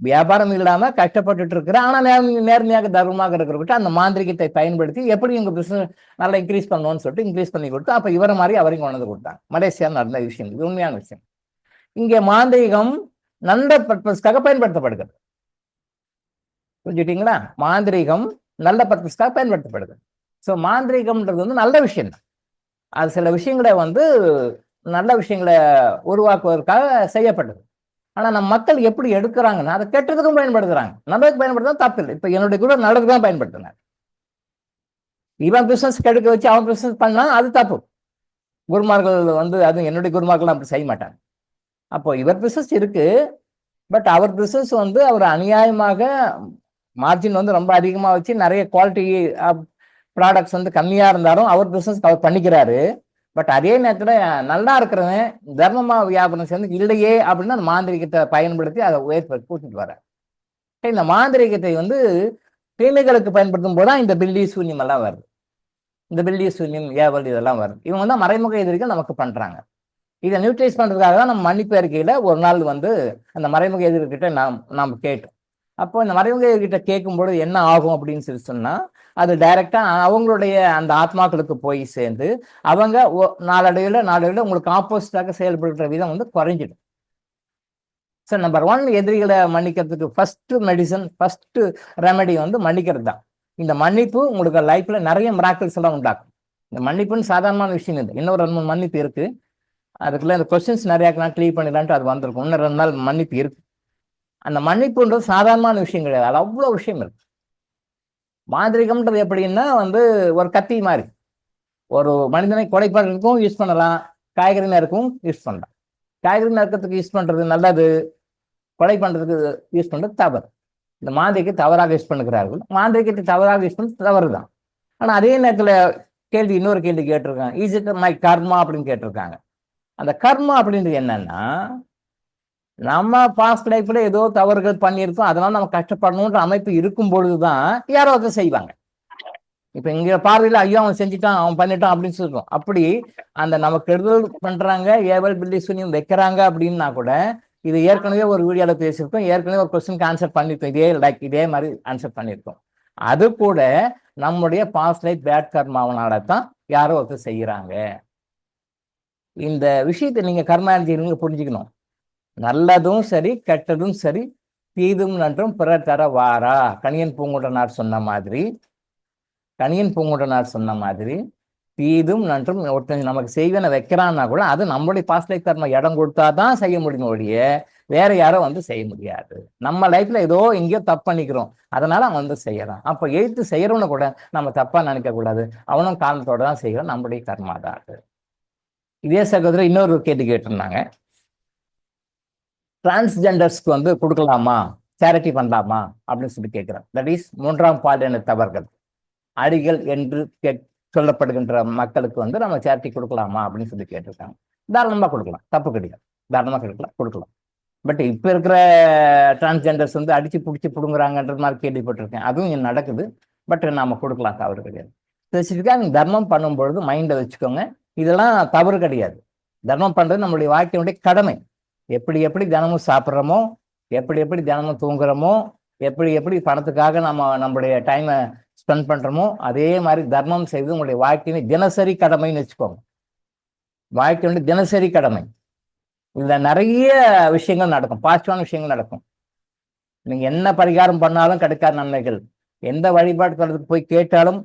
வியாபாரம் இல்லாம கஷ்டப்பட்டுட்டு இருக்கிற, ஆனா நேர்மையாக தர்மமாக இருக்கிறவங்க அந்த மாந்திரிகத்தை பயன்படுத்தி எப்படி உங்க பிசினஸ் நல்லா இன்க்ரீஸ் பண்ணணும்னு சொல்லிட்டு இன்க்ரீஸ் பண்ணி கொடுத்து அப்ப இவரை மாதிரி அவரையும் கொண்டு வந்து கொடுத்தாங்க. மலேசியா நடந்த விஷயம், இது உண்மையான விஷயம். இங்கே மாந்திரிகம் நல்ல பர்பஸ்க்காக பயன்படுத்தப்படுகிறது. புரிஞ்சுட்டீங்களா? மாந்திரிகம் நல்ல பர்பஸ்க்காக பயன்படுத்தப்படுது. ஸோ மாந்திரிகம்ன்றது வந்து நல்ல விஷயம் தான். அது சில விஷயங்களை வந்து நல்ல விஷயங்களை உருவாக்குவதற்காக செய்யப்பட்டது. ஆனா நம்ம மக்கள் எப்படி எடுக்கிறாங்கன்னா, அதை கெட்டதுக்கும் பயன்படுத்துறாங்க, நல்லதுக்கு பயன்படுத்தா தப்பு இல்லை. இப்ப என்னுடைய கூட நல்லதுக்கு தான் பயன்படுத்தினார். இவன் பிசினஸ் கெடுக்க வச்சு அவன் பிசினஸ் பண்ணா அது தப்பு. குருமார்கள் வந்து அது என்னுடைய குருமார்கள் அப்படி செய்ய மாட்டாங்க. அப்போ இவர் பிசினஸ் இருக்கு, பட் அவர் பிசினஸ் வந்து அவர் அநியாயமாக மார்ஜின் வந்து ரொம்ப அதிகமா வச்சு நிறைய குவாலிட்டி ப்ராடக்ட்ஸ் வந்து கம்மியா இருந்தாலும் அவர் பிசினஸ் அவர் பண்ணிக்கிறாரு. பட் அதே நேரத்துல நல்லா இருக்கிறவன் தர்மமா வியாபாரம் சேர்ந்து இல்லையே அப்படின்னு அந்த மாந்திரிகத்தை பயன்படுத்தி அதை கூட்டிட்டு வர. இந்த மாந்திரிகத்தை வந்து தீமைகளுக்கு பயன்படுத்தும் போதுதான் இந்த பில்லி சூன்யம் எல்லாம் வருது. இந்த பில்லி சூன்யம் ஏவல் இதெல்லாம் வருது. இவங்க வந்து மறைமுக எதிரிகள் நமக்கு பண்றாங்க. இதை நியூட்ரலைஸ் பண்றதுக்காக தான் நம்ம மன்னிப்பு அறிக்கையில ஒரு நாள் வந்து அந்த மறைமுக எதிர்கிட்ட நாம் கேட்டோம். அப்போ இந்த மறைமுக எதிர்கிட்ட கேட்கும்போது என்ன ஆகும் அப்படின்னு சொல்லி சொன்னா, அது டைரக்டா அவங்களுடைய அந்த ஆத்மாக்களுக்கு போய் சேர்ந்து அவங்க நாளடைவில் உங்களுக்கு ஆப்போசிட்டாக செயல்படுற விதம் வந்து குறைஞ்சிடும். சார் நம்பர் 1 எதிரிகளை மன்னிக்கிறதுக்கு ஃபர்ஸ்ட் மெடிசன், ஃபர்ஸ்ட் ரெமெடி வந்து மன்னிக்கிறது தான். இந்த மன்னிப்பு உங்களுக்கு லைஃப்ல நிறைய மிராக்கிள்ஸ் எல்லாம் உண்டாக்கும். இந்த மன்னிப்புன்னு சாதாரணமான விஷயம் இல்லை. இன்னொரு 2-3 மன்னிப்பு இருக்கு, அதுக்குள்ள இந்த கொஸ்டின்ஸ் நிறைய கிளியர் பண்ணிடலான்ட்டு அது வந்திருக்கும். இன்னும் 2 நாள் மன்னிப்பு இருக்கு. அந்த மன்னிப்புன்றது சாதாரணமான விஷயம் கிடையாது, அது அவ்வளோ விஷயம் இருக்கு. மாந்திரிகம்ன்றது எப்படின்னா வந்து ஒரு கத்தி மாதிரி, ஒரு மனிதனை கொலை பண்ணுறதுக்கும் யூஸ் பண்ணலாம், காய்கறி நறுக்கும் யூஸ் பண்ணலாம். காய்கறி நறுக்கிறதுக்கு யூஸ் பண்றது நல்லது, கொலை பண்றதுக்கு யூஸ் பண்றது தவறு. இந்த மாந்திரிகத்தை தவறாக யூஸ் பண்ணுகிறார்கள். மாந்திரிகத்தை தவறாக யூஸ் பண்ணது தவறு தான். ஆனா அதே நேரத்துல இன்னொரு கேள்வி கேட்டிருக்காங்க, இஸ் இட் மை கர்மா அப்படின்னு கேட்டிருக்காங்க. அந்த கர்மா அப்படின்றது என்னன்னா, நம்ம பாஸ்ட் லைஃப்ல ஏதோ தவறுகள் பண்ணியிருக்கோம், அதனால நம்ம கஷ்டப்படணுன்ற அமைப்பு இருக்கும் பொழுதுதான் யாரோ அதை செய்வாங்க. இப்ப இங்க பார்வையில ஐயோ அவன் செஞ்சுட்டான், அவன் பண்ணிட்டான் அப்படின்னு சொல்றோம். அப்படி அந்த நமக்கு கெடுதல் பண்றாங்க, ஏவல் பில்லி சூன்யம் வைக்கிறாங்க அப்படின்னா கூட, இது ஏற்கனவே ஒரு வீடியோல பேசியிருக்கோம், ஏற்கனவே ஒரு கொஸ்டினுக்கு ஆன்சர் பண்ணிருக்கோம், இதே மாதிரி ஆன்சர் பண்ணியிருக்கோம். அது கூட நம்முடைய பாஸ்ட் லைஃப் பேட் கர்மாவனால தான் யாரோ ஒருத்தர் செய்யறாங்க. இந்த விஷயத்தை நீங்க கர்மாந்திரிங்க புரிஞ்சுக்கணும். நல்லதும் சரி கெட்டதும் சரி, தீதும் நன்றும் பிறர் தர வாரா, கணியன் பூங்குன்றனார் சொன்ன மாதிரி தீதும் நன்றும் ஒருத்தன் நமக்கு செய்வன வைக்கிறான்னா கூட அது நம்மளுடைய பாஸ்ட் லைஃப் கர்மா இடம் கொடுத்தாதான் செய்ய முடியும் ஒழிய வேற யாரும் வந்து செய்ய முடியாது. நம்ம லைஃப்ல ஏதோ எங்கேயோ தப்பு பண்ணிக்கிறோம், அதனால அவன் வந்து செய்யறான். அப்ப எழுத்து செய்யறவன கூட நம்ம தப்பா நினைக்க கூடாது, அவனும் காரணத்தோட தான் செய்யறான், நம்முடைய கர்மா தான் அது. இதே சகோதரர் இன்னொரு கேள்வி கேட்டிருந்தாங்க, டிரான்ஸ்ஜெண்டர்ஸ்க்கு வந்து கொடுக்கலாமா, சேரிட்டி பண்ணலாமா அப்படின்னு சொல்லி கேட்கிறேன். தட் இஸ் 3ஆம் பாலின தவறுகள். அடிகள் என்று சொல்லப்படுகின்ற மக்களுக்கு வந்து நம்ம சேரிட்டி கொடுக்கலாமா அப்படின்னு சொல்லி கேட்டிருக்காங்க. தாராளமாக கொடுக்கலாம், தப்பு கிடையாது, தாராளமாக கொடுக்கலாம். பட் இப்போ இருக்கிற டிரான்ஸ்ஜெண்டர்ஸ் வந்து அடிச்சு பிடிச்சி பிடுங்குறாங்கன்ற மாதிரி கேள்விப்பட்டிருக்கேன். அதுவும் இங்க நடக்குது. பட் நாம கொடுக்கலாம், தவறு கிடையாது. ஸ்பெசிஃபிக்காக நீங்கள் தர்மம் பண்ணும்பொழுது மைண்டை வச்சுக்கோங்க, இதெல்லாம் தவறு கிடையாது. தர்மம் பண்ணுறது நம்மளுடைய வாழ்க்கையினுடைய கடமை. எப்படி எப்படி தினமும் சாப்பிட்றோமோ, எப்படி எப்படி தினமும் தூங்குறோமோ, எப்படி எப்படி பணத்துக்காக நம்மளுடைய டைமை ஸ்பெண்ட் பண்ணுறோமோ, அதே மாதிரி தர்மம் செய்து உங்களுடைய வாழ்க்கையின் தினசரி கடமைன்னு வச்சுக்கோங்க. வாழ்க்கையினுடைய தினசரி கடமை. இதுல நிறைய விஷயங்கள் நடக்கும், பாசிட்டிவான விஷயங்கள் நடக்கும். நீங்க என்ன பரிகாரம் பண்ணாலும் கிடைக்காத நன்மைகள், எந்த வழிபாட்டுக்கு போய் கேட்டாலும்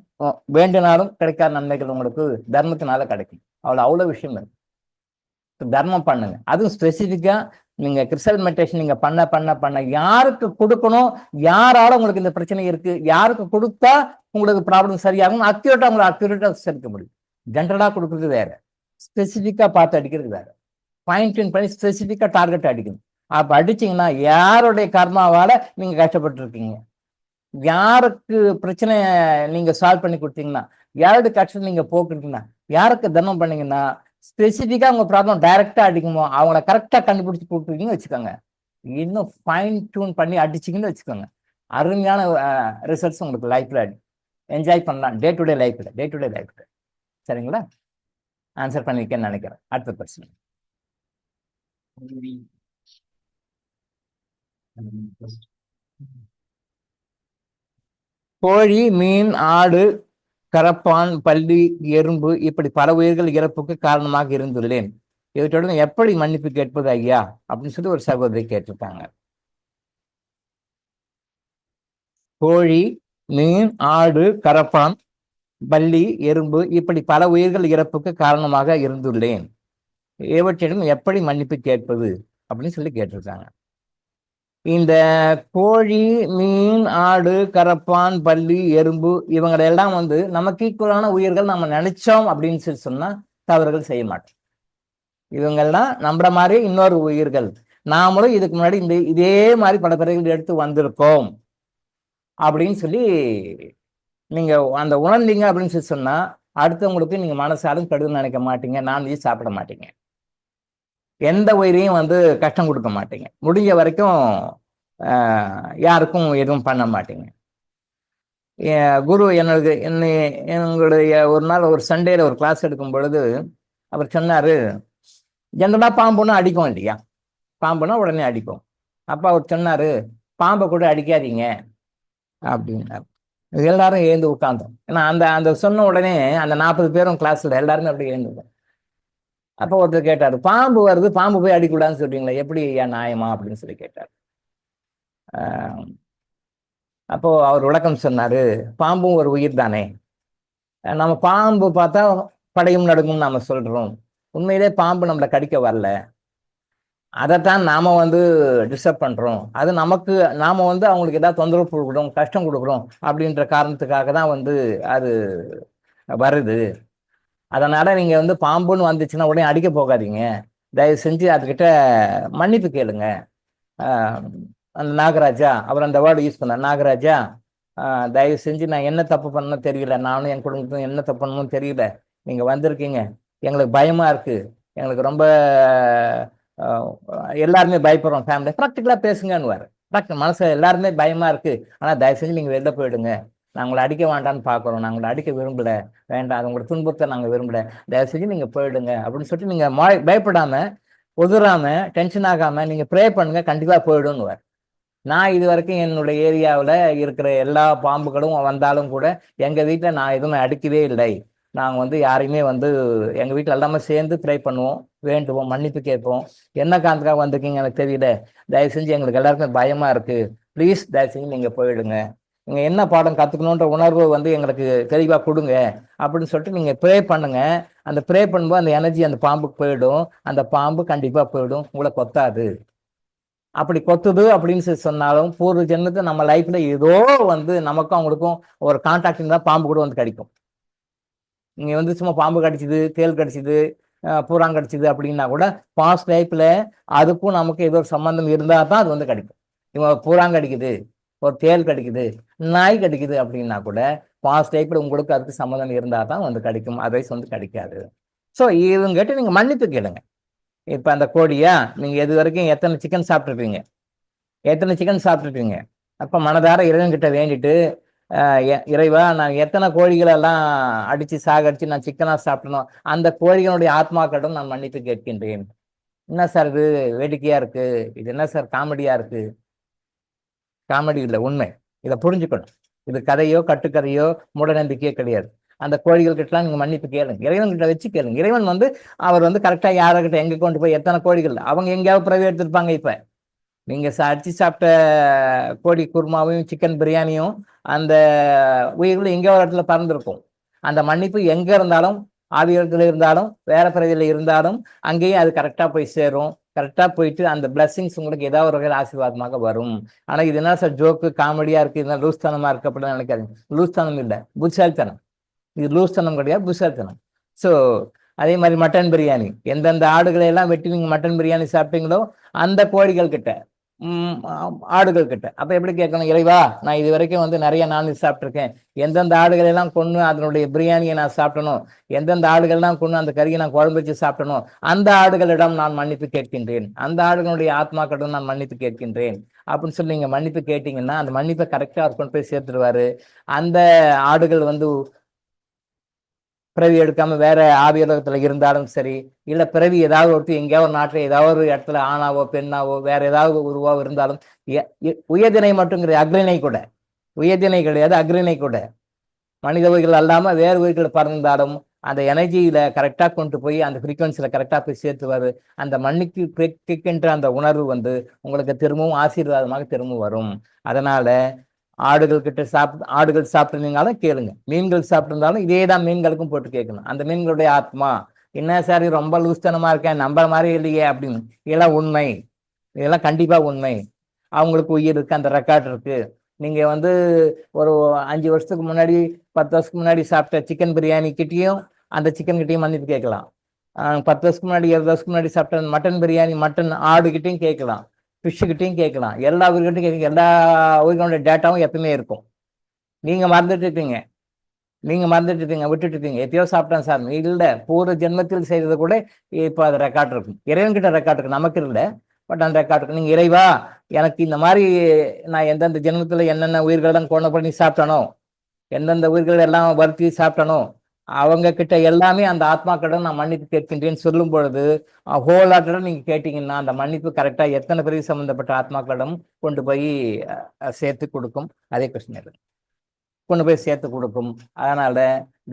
வேண்டினாலும் கிடைக்காத நன்மைகள் உங்களுக்கு தர்மத்தினால கிடைக்கும். அவ்வளோ விஷயம் இருக்கு. தர்மம் பண்ணுங்க. அதுவும் ஸ்பெசிஃபிக்கா நீங்க கிறிஸ்டல் மெடிடேஷன் நீங்க பண்ண பண்ண பண்ண யாருக்கு கொடுக்கணும், யாரால உங்களுக்கு இந்த பிரச்சனை இருக்கு, யாருக்கு கொடுத்தா உங்களுக்கு ப்ராப்ளம் சரியாகும், அக்யூரேட்டா சேர்க்க முடியும். ஜென்ரலா கொடுக்குறது வேற, ஸ்பெசிஃபிக்கா பார்த்து அடிக்கிறது வேற. பாயிண்ட் பண்ணி ஸ்பெசிஃபிக்கா டார்கெட் அடிக்கணும். அப்ப அடிச்சீங்கன்னா யாருடைய கர்மாவால நீங்க கஷ்டப்பட்டு இருக்கீங்க, யாருக்கு பிரச்சனை நீங்க சால்வ் பண்ணி கொடுத்தீங்கன்னா, யாருடைய கஷ்டம் நீங்க போக்குறீங்கன்னா, யாருக்கு தர்மம் பண்ணீங்கன்னா ஸ்பெசிஃபிக்கா உங்க ப்ராப்ளம் டைரக்டா அடிக்குமோ அவங்கள கரெக்டா கண்டுபிடிச்சு கொடுத்துருக்கீங்கன்னு வச்சுக்கோங்க. இன்னும் ஃபைன் டியூன் பண்ணி அடிச்சிங்கன்னு வச்சுக்கோங்க, அருமையான ரிசல்ட்ஸ் உங்களுக்கு லைஃப்ல என்ஜாய் பண்ணலாம். டே டு டே லைஃப்ல. சரிங்களா? ஆன்சர் பண்ணிருக்கேன்னு நினைக்கிறேன். அடுத்த பிரச்சனை. கோழி, மீன், ஆடு, கரப்பான், பல்லி, எறும்பு இப்படி பல உயிர்கள் இறப்புக்கு காரணமாக இருந்துள்ளேன். இவற்றுடன் எப்படி மன்னிப்பு கேட்பது ஐயா அப்படின்னு சொல்லி ஒரு சகோதரி கேட்டிருக்காங்க. கோழி, மீன், ஆடு, கரப்பான், பல்லி, எறும்பு இப்படி பல உயிர்கள் இறப்புக்கு காரணமாக இருந்துள்ளேன். இவற்றிடம் எப்படி மன்னிப்பு கேட்பது அப்படின்னு சொல்லி கேட்டிருக்காங்க. இந்த கோழி, மீன், ஆடு, கரப்பான், பல்லி, எறும்பு இவங்களெல்லாம் வந்து நமக்கு ஈக்குவலான உயிர்கள் நம்ம நினைச்சோம் அப்படின்னு சொல்லி சொன்னா தவறுகள் செய்ய மாட்டோம். இவங்கெல்லாம் நம்மள மாதிரி இன்னொரு உயிர்கள், நாமளும் இதுக்கு முன்னாடி இதே மாதிரி பல பிறகுகள் எடுத்து வந்திருக்கோம் அப்படின்னு சொல்லி நீங்க அந்த உணர்ந்தீங்க அப்படின்னு சொல்லி சொன்னா அடுத்தவங்களுக்கு நீங்க மனசாலும் கெடுதல் நினைக்க மாட்டீங்க, நான் சாப்பிட மாட்டீங்க, எந்த உயிரையும் வந்து கஷ்டம் கொடுக்க மாட்டீங்க, முடிஞ்ச வரைக்கும் யாருக்கும் எதுவும் பண்ண மாட்டீங்க. குரு எங்களுடைய ஒரு நாள் ஒரு சண்டேல ஒரு கிளாஸ் எடுக்கும் பொழுது அவர் சொன்னாரு, ஜென்ரலா பாம்புன்னா அடிக்கும் இல்லையா, பாம்புனா உடனே அடிக்கும். அப்ப அவர் சொன்னாரு, பாம்பை கூட அடிக்காதீங்க அப்படின்னாரு. எல்லாரும் எழுந்து உட்கார்ந்தோம். ஏன்னா அந்த சொன்ன உடனே அந்த 40 பேரும் கிளாஸ்ல எல்லாருமே அப்படி எழுந்துட்டோம். அப்போ ஒருத்தர் கேட்டாரு, பாம்பு வருது, பாம்பு போய் அடிக்கூடாதுன்னு சொல்றீங்களா, எப்படி ஐயா நியாயமா அப்படின்னு சொல்லி கேட்டார். அப்போ அவர் விளக்கம் சொன்னாரு, பாம்பும் ஒரு உயிர் தானே, நம்ம பாம்பு பார்த்தா படையும் நடுங்கும் நாம சொல்றோம், உண்மையிலே பாம்பு நம்மளை கடிக்க வரல, அதைத்தான் நாம வந்து டிஸ்டர்ப் பண்றோம், அது நமக்கு நாம வந்து அவங்களுக்கு ஏதாவது தொந்தரவு கொடுக்குறோம், கஷ்டம் கொடுக்குறோம் அப்படின்ற காரணத்துக்காக தான் வந்து அது வருது. அதனால நீங்க வந்து பாம்புன்னு வந்துச்சுன்னா உடனே அடிக்க போகாதீங்க, தயவு செஞ்சு அதுக்கிட்ட மன்னிப்பு கேளுங்க. அந்த நாகராஜா, அவர் அந்த வேர்டு யூஸ் பண்ணார், நாகராஜா தயவு செஞ்சு நான் என்ன தப்பு பண்ணணும் தெரியல, நானும் என் குடும்பத்துக்கும் என்ன தப்பு பண்ணணும்னு தெரியல, நீங்க வந்திருக்கீங்க, எங்களுக்கு பயமா இருக்கு, எங்களுக்கு ரொம்ப எல்லாருமே பயப்படுறோம், ஃபேமிலி ப்ராக்டிக்கலா பேசுங்கன்னு டாக்டர் மனசு எல்லாருமே பயமா இருக்கு, ஆனா தயவு செஞ்சு நீங்க வெளில போயிடுங்க, நான் உங்களை அடிக்க வேண்டான்னு பாக்குறோம், நான் உங்களை அடிக்க விரும்பல, வேண்டாம், அது உங்களை துன்பத்தை நாங்க விரும்பல, தயவு செஞ்சு நீங்க போயிடுங்க அப்படின்னு சொல்லிட்டு நீங்க பயப்படாம உதறாம டென்ஷன் ஆகாம நீங்க ப்ரே பண்ணுங்க, கண்டிப்பா போயிடும்னு. நான் இது வரைக்கும் என்னுடைய ஏரியாவில் இருக்கிற எல்லா பாம்புகளும் வந்தாலும் கூட எங்கள் வீட்டில் நான் எதுவுமே அடிக்கவே இல்லை, நாங்கள் வந்து யாரையுமே வந்து எங்கள் வீட்டில் எல்லாமே சேர்ந்து ப்ரே பண்ணுவோம், வேண்டுவோம், மன்னிப்பு கேட்போம், என்ன காரணத்துக்காக வந்திருக்கீங்க எனக்கு தெரியல, தயவு செஞ்சு எங்களுக்கு எல்லாருக்குமே பயமா இருக்கு, ப்ளீஸ் தயவு செஞ்சு நீங்கள் போயிடுங்க, நீங்கள் என்ன பாடம் கற்றுக்கணுன்ற உணர்வு வந்து எங்களுக்கு தெளிவாக கொடுங்க அப்படின்னு சொல்லிட்டு நீங்கள் ப்ரே பண்ணுங்க. அந்த ப்ரே பண்ணும்போது அந்த எனர்ஜி அந்த பாம்புக்கு போயிடும், அந்த பாம்பு கண்டிப்பாக போயிடும், உங்களை கொத்தாது. அப்படி கொத்துது அப்படின்னு சொல்லி சொன்னாலும் பூர்வ ஜென்மத்தை நம்ம லைஃப்ல ஏதோ வந்து நமக்கும் அவங்களுக்கும் ஒரு கான்டாக்ட் இருந்தால் பாம்பு கூட வந்து கடிக்கும். நீங்க வந்து சும்மா பாம்பு கடிச்சுது, தேல் கடிச்சுது, பூராங் கடிச்சுது அப்படின்னா கூட பாஸ்ட் லைஃப்ல அதுக்கும் நமக்கு ஏதோ ஒரு சம்பந்தம் இருந்தால் தான் அது வந்து கடிக்கும். இவங்க பூராங்க அடிக்குது, ஒரு தேள் கடிக்குது, நாய் கடிக்குது அப்படின்னா கூட பாஸ்ட் லைஃப்ல உங்களுக்கு அதுக்கு சம்மந்தம் இருந்தால் தான் வந்து கிடைக்கும், அதர்வைஸ் வந்து கிடைக்காது. ஸோ இவங்ககிட்ட நீங்கள் மன்னிப்பு கேளுங்க. இப்போ அந்த கோழியா நீங்கள் இது வரைக்கும் எத்தனை சிக்கன் சாப்பிட்ருப்பீங்க, எத்தனை சிக்கன் சாப்பிட்ருப்பீங்க. அப்போ மனதார இறைவன்கிட்ட வேண்டிட்டு இறைவா நான் எத்தனை கோழிகளெல்லாம் அடித்து சாகடிச்சு நான் சிக்கனாக சாப்பிடணும், அந்த கோழிகளுடைய ஆத்மாக்களிடம் நான் மன்னிப்பு கேட்கின்றேன். என்ன சார் இது வேடிக்கையா இருக்கு, இது என்ன சார் காமெடியா இருக்கு? காமெடி இல்லை, உண்மை. இதை புரிஞ்சுக்கணும். இது கதையோ கட்டுக்கதையோ மூட நம்பிக்கையோ கிடையாது. அந்த கோழிகள் கிட்டலாம் நீங்க மன்னிப்பு கேளுங்க, இறைவன் கிட்ட வச்சு கேளுங்க. இறைவன் வந்து அவர் வந்து கரெக்டா யாருக்கிட்ட எங்க கொண்டு போய் எத்தனை கோழிகள் அவங்க எங்கேயாவது பிறவி எடுத்திருப்பாங்க. இப்ப நீங்க அடிச்சு சாப்பிட்ட கோழி குருமாவையும் சிக்கன் பிரியாணியும் அந்த உயிர்கள் எங்கேயோ ஒரு இடத்துல பறந்துருக்கும். அந்த மன்னிப்பு எங்க இருந்தாலும், ஆவியத்தில் இருந்தாலும் வேற பிறவியில் இருந்தாலும் அங்கேயும் அது கரெக்டா போய் சேரும். கரெக்டா போயிட்டு அந்த பிளஸிங்ஸ் உங்களுக்கு ஏதாவது ஒரு வகையில் ஆசீர்வாதமாக வரும். ஆனா இது என்ன சார் ஜோக்கு காமெடியா இருக்கு, இதெல்லாம் லூஸ்தனமா இருக்கு அப்படின்னு நினைக்காதீங்க. லூஸ்தனம் இல்லை, புத்திசாலித்தனம். இது லூஸ்தனம் கிடையாது, புத்திசாலித்தனம். ஸோ அதே மாதிரி மட்டன் பிரியாணி, எந்தெந்த ஆடுகளை எல்லாம் வெட்டி நீங்க மட்டன் பிரியாணி சாப்பிட்டீங்களோ அந்த கோழிகள் கிட்ட ஆடுகள் கிட்ட அப்ப எப்படி கேட்கணும், இறைவா நான் இது வரைக்கும் வந்து நிறைய நான்வெஜ் சாப்பிட்ருக்கேன், எந்தெந்த ஆடுகள் எல்லாம் கொண்டு அதனுடைய பிரியாணியை நான் சாப்பிடணும், எந்தெந்த ஆடுகள்லாம் கொண்டு அந்த கறியை நான் குழம்பு வச்சு சாப்பிடணும், அந்த ஆடுகளிடம் நான் மன்னிப்பு கேட்கின்றேன், அந்த ஆடுகளுடைய ஆத்மாக்களிடம் நான் மன்னிப்பு கேட்கின்றேன் அப்படின்னு சொல்லி நீங்க மன்னிப்பு கேட்டீங்கன்னா அந்த மன்னிப்பை கரெக்டா அவர் கொண்டு போய் சேர்த்துருவாரு. அந்த ஆடுகள் வந்து பிறவி எடுக்காம வேற ஆவியுலகத்துல இருந்தாலும் சரி, இல்ல பிறவி ஏதாவது ஒருத்தர் எங்கேயாவது ஒரு நாட்டுல ஏதாவது ஒரு இடத்துல ஆணாவோ பெண்ணாவோ வேற ஏதாவது உருவாவோ இருந்தாலும் உயர்திணை மட்டும் கிடையாது, அக்ரிணை கூட. உயர்திணை கிடையாது, அக்ரிணை கூட. மனித உயிர்கள் அல்லாம வேறு உயிர்கள் பறந்தாலும் அந்த எனர்ஜியில கரெக்டா கொண்டு போய் அந்த ஃப்ரீக்வன்சியில கரெக்டா போய் சேர்த்துவாரு. அந்த மண்ணுக்கு அந்த உணர்வு வந்து உங்களுக்கு திரும்பவும் ஆசீர்வாதமாக திரும்பவும் வரும். அதனால ஆடுகள் கிட்ட ஆடுகள் சாப்பிட்டுருந்தாலும் கேளுங்க, மீன்கள் சாப்பிட்டிருந்தாலும் இதே தான் மீன்களுக்கும் போட்டு கேட்கணும். அந்த மீன்களுடைய ஆத்மா என்ன சார் ரொம்ப லூஸ்தனமா இருக்கேன் நம்புற மாதிரி இல்லையே அப்படின்னு, இதெல்லாம் உண்மை, இதெல்லாம் கண்டிப்பா உண்மை. அவங்களுக்கு உயிர் இருக்கு, அந்த ரெக்கார்ட் இருக்கு. நீங்க வந்து ஒரு 5 வருஷத்துக்கு முன்னாடி 10 வருஷத்துக்கு முன்னாடி சாப்பிட்ட சிக்கன் பிரியாணி கிட்டேயும் அந்த சிக்கன் கிட்டையும் மன்னிப்பு கேட்கலாம். 10 வருஷத்துக்கு முன்னாடி 20 வருஷத்துக்கு முன்னாடி சாப்பிட்ட மட்டன் பிரியாணி மட்டன் ஆடுகிட்டையும் கேட்கலாம், ஃபிஷ்ஷுக்கிட்டையும் கேட்கலாம், எல்லா உயிர்கிட்டையும் கேட்க, எல்லா உயிர்களுடைய டேட்டாவும் எப்பவுமே இருக்கும். நீங்க மறந்துட்டு இருப்பீங்க, விட்டுட்டு இருப்பீங்க, எப்பயோ சாப்பிட்டேன் சார் இல்லை, பூர்வ ஜென்மத்தில் செய்தது கூட இப்போ அது ரெக்கார்ட் இருக்கும். இறைவன்கிட்ட ரெக்கார்ட் இருக்கு, நமக்கு இல்லை, பட் அந்த ரெக்கார்ட் இருக்கு. நீங்க இறைவா எனக்கு இந்த மாதிரி நான் எந்தெந்த ஜென்மத்துல என்னென்ன உயிர்கள் எல்லாம் கொண்டு பண்ணி சாப்பிட்டனோ, எந்தெந்த உயிர்கள் எல்லாம் வருத்தி சாப்பிட்டனோ அவங்க கிட்ட எல்லாமே அந்த ஆத்மாக்களிடம் நான் மன்னிப்பு கேட்கின்றேன்னு சொல்லும் பொழுது ஹோல் ஆர்டர் நீங்க கேட்டீங்கன்னா அந்த மன்னிப்பு கரெக்டா எத்தனை பிரிவு சம்பந்தப்பட்ட ஆத்மாக்களிடம் கொண்டு போய் சேர்த்து கொடுக்கும். அதே பிரச்சனை கொண்டு போய் சேர்த்து கொடுக்கும். அதனால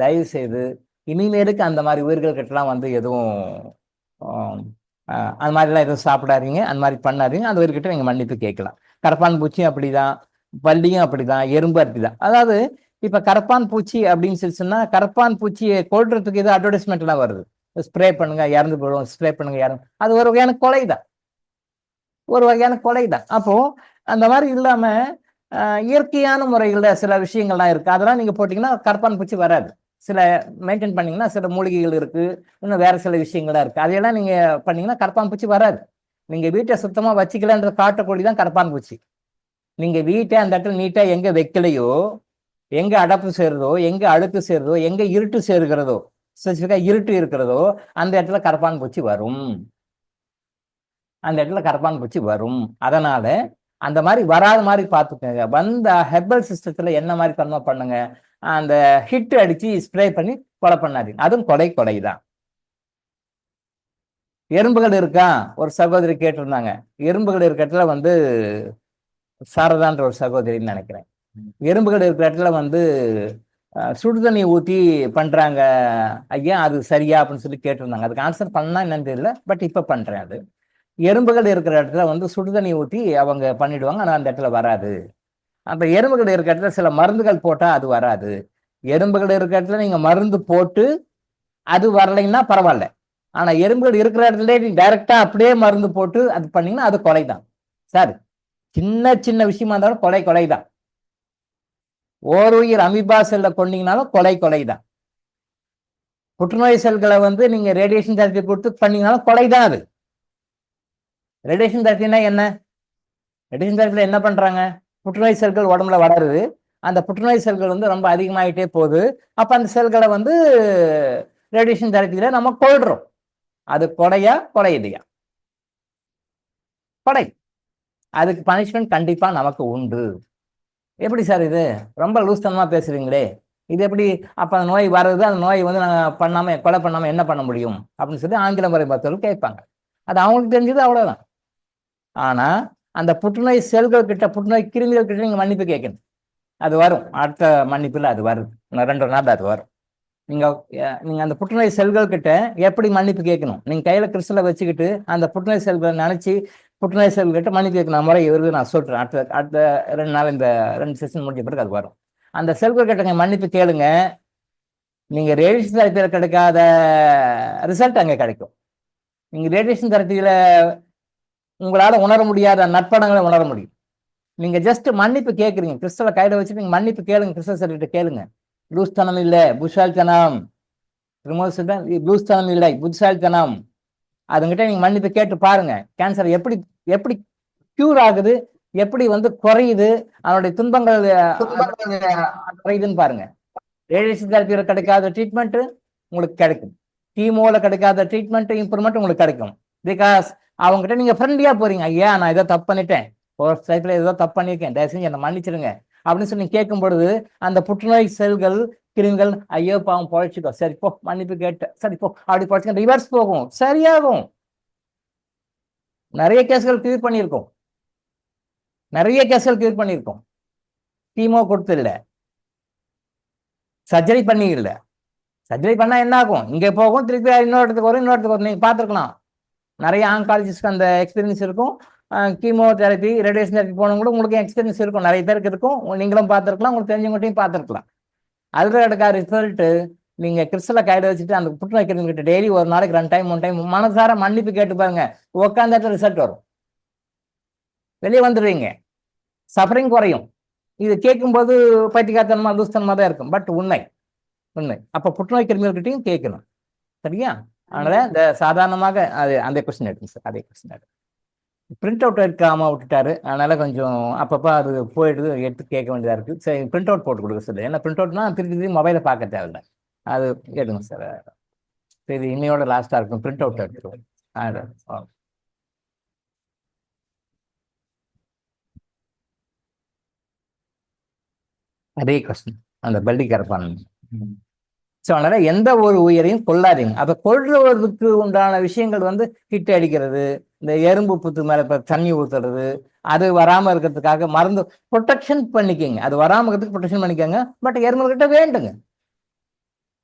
தயவு செய்து இனிமேலுக்கு அந்த மாதிரி உயிர்கள் கிட்டலாம் வந்து எதுவும் அந்த மாதிரிலாம் எதுவும் சாப்பிடாதீங்க, அந்த மாதிரி பண்ணாதீங்க. அந்த உயிர்கிட்ட நீங்க மன்னிப்பு கேட்கலாம். கரப்பான் பூச்சியும் அப்படிதான், பல்லியும் அப்படிதான், எறும்பு அப்படிதான். அதாவது இப்ப கரப்பான் பூச்சி அப்படின்னு சொல்லி சொன்னா கரப்பான் பூச்சியை கொல்றதுக்கு ஏதோ அட்வர்டைஸ்மெண்ட் எல்லாம் வருது, ஸ்ப்ரே பண்ணுங்க இறந்து போயிடும், ஸ்ப்ரே பண்ணுங்க இறந்து, அது ஒரு வகையான கொலை தான், அப்போ அந்த மாதிரி இல்லாம இயற்கையான முறைகள்ல சில விஷயங்கள்லாம் இருக்கு, அதெல்லாம் நீங்க போட்டீங்கன்னா கரப்பான் பூச்சி வராது. சில மெயின்டைன் பண்ணீங்கன்னா சில மூலிகைகள் இருக்கு, இன்னும் வேற சில விஷயங்கள்லாம் இருக்கு, அதையெல்லாம் நீங்க பண்ணீங்கன்னா கரப்பான் பூச்சி வராது. நீங்க வீட்டை சுத்தமா வச்சுக்கலன்ற காட்டக்கூடியதான் கரப்பான் பூச்சி. நீங்க வீட்டை அந்த இடத்துல நீட்டா எங்க வைக்கலையோ, எங்க அடப்பு சேருதோ, எங்க அழுக்கு சேருதோ, எங்க இருட்டு சேருகிறதோ, ஸ்பெசிஃபிக்கா இருட்டு இருக்கிறதோ அந்த இடத்துல கரப்பான் பூச்சி வரும். அதனால அந்த மாதிரி வராத மாதிரி பார்த்துக்கோங்க. வந்த ஹெர்பல் சிஸ்டத்துல என்ன மாதிரி பண்ணுங்க, அந்த ஹிட் அடிச்சு ஸ்ப்ரே பண்ணி கொலை பண்ணாதீங்க, அதுவும் கொலை தான். எறும்புகள் இருக்கா, ஒரு சகோதரி கேட்டிருந்தாங்க. எறும்புகள் இருக்கிற இடத்துல வந்து சாரதான்ற ஒரு சகோதரின்னு நினைக்கிறேன், எறும்புகள் இருக்கிற இடத்துல வந்து சுடுதண்ணி ஊற்றி பண்றாங்க ஐயா, அது சரியா அப்படின்னு சொல்லி கேட்டிருந்தாங்க. அதுக்கு ஆன்சர் பண்ணா என்னன்னு தெரியல, பட் இப்ப பண்றேன். அது எறும்புகள் இருக்கிற இடத்துல வந்து சுடுதண்ணி ஊற்றி அவங்க பண்ணிடுவாங்க, ஆனால் அந்த இடத்துல வராது. அப்ப எறும்புகள் இருக்கிற இடத்துல சில மருந்துகள் போட்டா அது வராது. எறும்புகள் இருக்கிற இடத்துல நீங்க மருந்து போட்டு அது வரலைன்னா பரவாயில்ல, ஆனா எறும்புகள் இருக்கிற இடத்துல நீங்க டைரக்டா அப்படியே மருந்து போட்டு அது பண்ணீங்கன்னா அது கொலை தான் சார். சின்ன விஷயமா இருந்தாலும் கொலை தான். ஓர் உயிர் அமீபா செல்ல கொண்டீங்கனாலும் கொலை தான். புற்றுநோய் செல்களை வந்து நீங்க ரேடியேஷன் தெரப்பி கொடுத்து பண்ணீங்கனாலும் கொலை தான் அது. ரேடியேஷன் தெரப்பினா என்ன? ரேடியேஷன் தெரப்பில என்ன பண்றாங்க? புற்றுநோய் செல்கள் உடம்புல வளருது. அந்த புற்றுநோய் செல்கள் வந்து ரொம்ப அதிகமாயிட்டே போகுது. அப்ப அந்த செல்களை வந்து ரேடியேஷன் தெரப்பியில நம்ம கொள்றோம். அது கொடையா கொடையுதையா? கொடை. அதுக்கு பனிஷ்மெண்ட் கண்டிப்பா நமக்கு உண்டு. எப்படி சார் இது? ரொம்ப லூஸ்தனமா பேசுறீங்களே, இது எப்படி? அப்ப அந்த நோய் வருது, அந்த நோய் வந்து நாங்கள் பண்ணாம கொலை பண்ணாம என்ன பண்ண முடியும் அப்படின்னு சொல்லி ஆங்கில முறை மருத்துவர்கள் கேட்பாங்க. அது அவங்களுக்கு தெரிஞ்சது அவ்வளவுதான். ஆனா அந்த புற்றுநோய் செல்கள் கிட்ட, புற்றுநோய் கிருமிகள் கிட்ட நீங்க மன்னிப்பு கேட்கணும். அது வரும், அடுத்த மன்னிப்புல அது வருது, 2 நாள் அது வரும். நீங்க நீங்க அந்த புற்றுநோய் செல்கள் கிட்ட எப்படி மன்னிப்பு கேட்கணும்? நீங்க கையில கிறிஸ்டலை வச்சுக்கிட்டு அந்த புற்றுநோய் செல்களை நினைச்சு புற்றுநோய் செல்கள் கிட்ட மன்னிப்பு கேட்கணும். முறை இவருக்கு நான் சொல்றேன். அடுத்த 2 நாள், இந்த 2 செஷன் முடிஞ்ச பிறகு அது வரும். அந்த செல்கள் கிட்ட மன்னிப்பு கேளுங்க. நீங்க ரேடியேஷன் தெரப்பியில கிடைக்காத ரிசல்ட் அங்க கிடைக்கும். நீங்க ரேடியேஷன் தெரப்பியில உங்களால உணர முடியாத நற்படங்களை உணர முடியும். நீங்க ஜஸ்ட் மன்னிப்பு கேட்குறீங்க, கிறிஸ்டலை கையில வச்சுட்டு நீங்க மன்னிப்பு கேளுங்க, கிறிஸ்டல் செல்கிட்ட கேளுங்க. லூஸ்தனம் இல்லை, புத்திசாலித்தனம். லூஸ்தனம் இல்லை, புத்திசாலித்தனம். அதுங்கிட்ட நீங்க மன்னிப்பு கேட்டு பாருங்க. கேன்சர் எப்படி எப்படி கியூர் ஆகுது, எப்படி வந்து குறையுது, அதனுடைய துன்பங்கள் குறையுதுன்னு பாருங்க. ரேடியேஷன் தெரப்பியில கிடைக்காத ட்ரீட்மெண்ட் உங்களுக்கு கிடைக்கும். கீமோல கிடைக்காத ட்ரீட்மெண்ட் இம்ப்ரூவ்மெண்ட் உங்களுக்கு கிடைக்கும். பிகாஸ் அவங்ககிட்ட நீங்க ஃப்ரெண்ட்லியா போறீங்க. ஐயா, நான் ஏதோ தப்பு பண்ணிட்டேன், ஒரு சைட்ல ஏதோ தப்பு பண்ணியிருக்கேன், தயவு செஞ்சு என்னை மன்னிச்சிருங்க அப்படின்னு சொல்லி கேட்கும் பொழுது அந்த புற்றுநோய் செல்கள் கிருமிகள் ஐயோ பாவம் பொழைச்சிக்கோ, சரி போ, மன்னிப்பு கேட்ட, சரி போ, அப்படி பொழைச்சிக்க, ரிவர்ஸ் போகும், சரியாகும். நிறைய கேஸ்கள் கிளியர் பண்ணியிருக்கோம், நிறைய கேஸ்கள் கிளியர் பண்ணியிருக்கோம். கீமோ கொடுத்து இல்லை, சர்ஜரி பண்ணி இல்லை. சர்ஜரி பண்ணா என்ன ஆகும்? இங்கே போகும், திருப்பி இன்னொருத்துக்கு வரும், இன்னொருத்துக்கு வரும். நீங்க பார்த்துருக்கலாம், நிறைய ஆங்காலஜிஸ்ட்க்கு அந்த எக்ஸ்பீரியன்ஸ் இருக்கும். கீமோதெரப்பி, ரேடியேஷன் தெரப்பி போனவங்க கூட உங்களுக்கு எக்ஸ்பீரியன்ஸ் இருக்கும், நிறைய பேருக்கு இருக்கும். நீங்களும் பார்த்துருக்கலாம், உங்களுக்கு தெரிஞ்சவங்ககிட்டையும் பார்த்துருக்கலாம். அதில் எடுக்க ரிசல்ட்டு நீங்க கிறிஸ்டலை கையில வச்சுட்டு அந்த புற்றுநோய் கிட்ட டெய்லி ஒரு நாளைக்கு 2 டைம் 1 டைம் மனசார மன்னிப்பு கேட்டு பாருங்க. உட்காந்துட்டு ரிசல்ட் வரும், வெளியே வந்துடுவீங்க, சஃபரிங் குறையும். இது கேட்கும்போது பைத்தியக்காரத்தனமா லூஸ்தனமா தான் இருக்கும், பட் உண்மை உண்மை. அப்ப புற்றுநோய் கிருமிகள்கிட்டையும் கேட்கணும், சரியா? அதனால இந்த சாதாரணமாக அது அந்த கொஸ்டின் எடுங்க சார், அதே கொஸ்டின் எடுங்க. பிரிண்ட் அவுட் எடுக்காம விட்டுட்டாரு, அதனால கொஞ்சம் அப்பப்போ அது போயிட்டு எடுத்து கேட்க வேண்டியதா இருக்கு. சரி, பிரிண்ட் அவுட் போட்டு கொடுக்க சொல்லு. ஏன்னா பிரிண்ட் அவுட்னா திருப்பி மொபைலை பார்க்க தேவையில்லை, அது எடுங்க சார். சரி, இன்னையோட லாஸ்டா இருக்கும், பிரிண்ட் அவுட் எடுத்துருவோம். அதே கொஸ்டின், அந்த பல்டி கரப்பான். ஸோ அதனால எந்த ஒரு உயிரையும் கொள்ளாதீங்க. அதை கொள்றதுக்கு உண்டான விஷயங்கள் வந்து ஹிட் அடிக்கிறது, இந்த எறும்பு புத்து மேல தண்ணி ஊத்துறது, அது வராம இருக்கிறதுக்காக மருந்து ப்ரொடெக்ஷன் பண்ணிக்கோங்க. அது வராம இருக்கிறதுக்கு ப்ரொடெக்ஷன் பண்ணிக்கோங்க. பட் எறும்புகிட்ட வேண்டுங்க.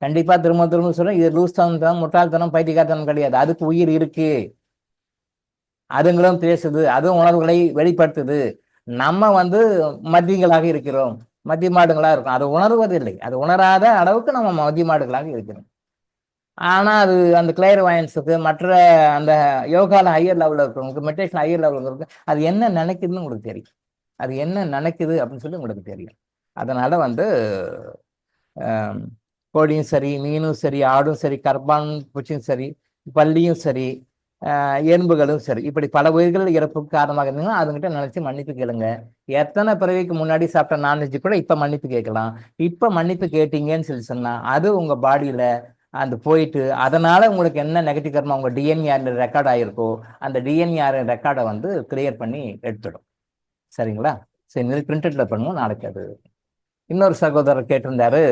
கண்டிப்பா திரும்ப திரும்ப சொல்றேன், இது லூஸ்தனம், முட்டாள்தனம், பைத்தியக்காரத்தனம் கிடையாது. அதுக்கு உயிர் இருக்கு, அதுங்களும் பேசுது, அதுவும் உணர்வுகளை வெளிப்படுத்துது. நம்ம வந்து மத்தியங்களாக இருக்கிறோம், மத்திய மாடுகளா இருக்கும். அது உணர்வதில்லை, அது உணராத அளவுக்கு நம்ம மத்திய மாடுகளாக இருக்கிறோம். ஆனா அது அந்த கிளியர் வாயன்ஸுக்கு, மற்ற அந்த யோகால ஹையர் லெவலில் இருக்கிறவங்களுக்கு, மெடிடேஷன் ஹையர் லெவலில் இருக்கிறவங்களுக்கு அது என்ன நினைக்குதுன்னு உங்களுக்கு தெரியும். அது என்ன நினைக்குது அப்படின்னு சொல்லி உங்களுக்கு தெரியும். அதனால வந்து கோழியும் சரி, மீனும் சரி, ஆடும் சரி, கர்ப்பான் பூச்சியும் சரி, பள்ளியும் சரி, எறும்புகளும் சரி, இப்படி பல உயிர்கள் இறப்புக்கு காரணமாக இருந்தீங்கன்னா அதுங்கிட்ட நினைச்சு மன்னிப்பு கேளுங்க. எத்தனை பிறவிக்கு முன்னாடி சாப்பிட்ட நான்வெஜ் கூட இப்ப மன்னிப்பு கேட்கலாம். இப்ப மன்னிப்பு கேட்டீங்கன்னு சொல்லி சொன்னா அது உங்க பாடியில அந்த போயிட்டு, அதனால உங்களுக்கு என்ன நெகட்டிவ் கர்மா உங்க டிஎன்ஏ ரெக்கார்ட் ஆயிருக்கோ அந்த டிஎன்ஏ ரெக்கார்டை வந்து கிளியர் பண்ணி எடுத்துடும். சரிங்களா? சரி, பிரிண்டட்ல பண்ணுவோம் நாளைக்கு. அது இன்னொரு சகோதரர் கேட்டிருந்தாரு,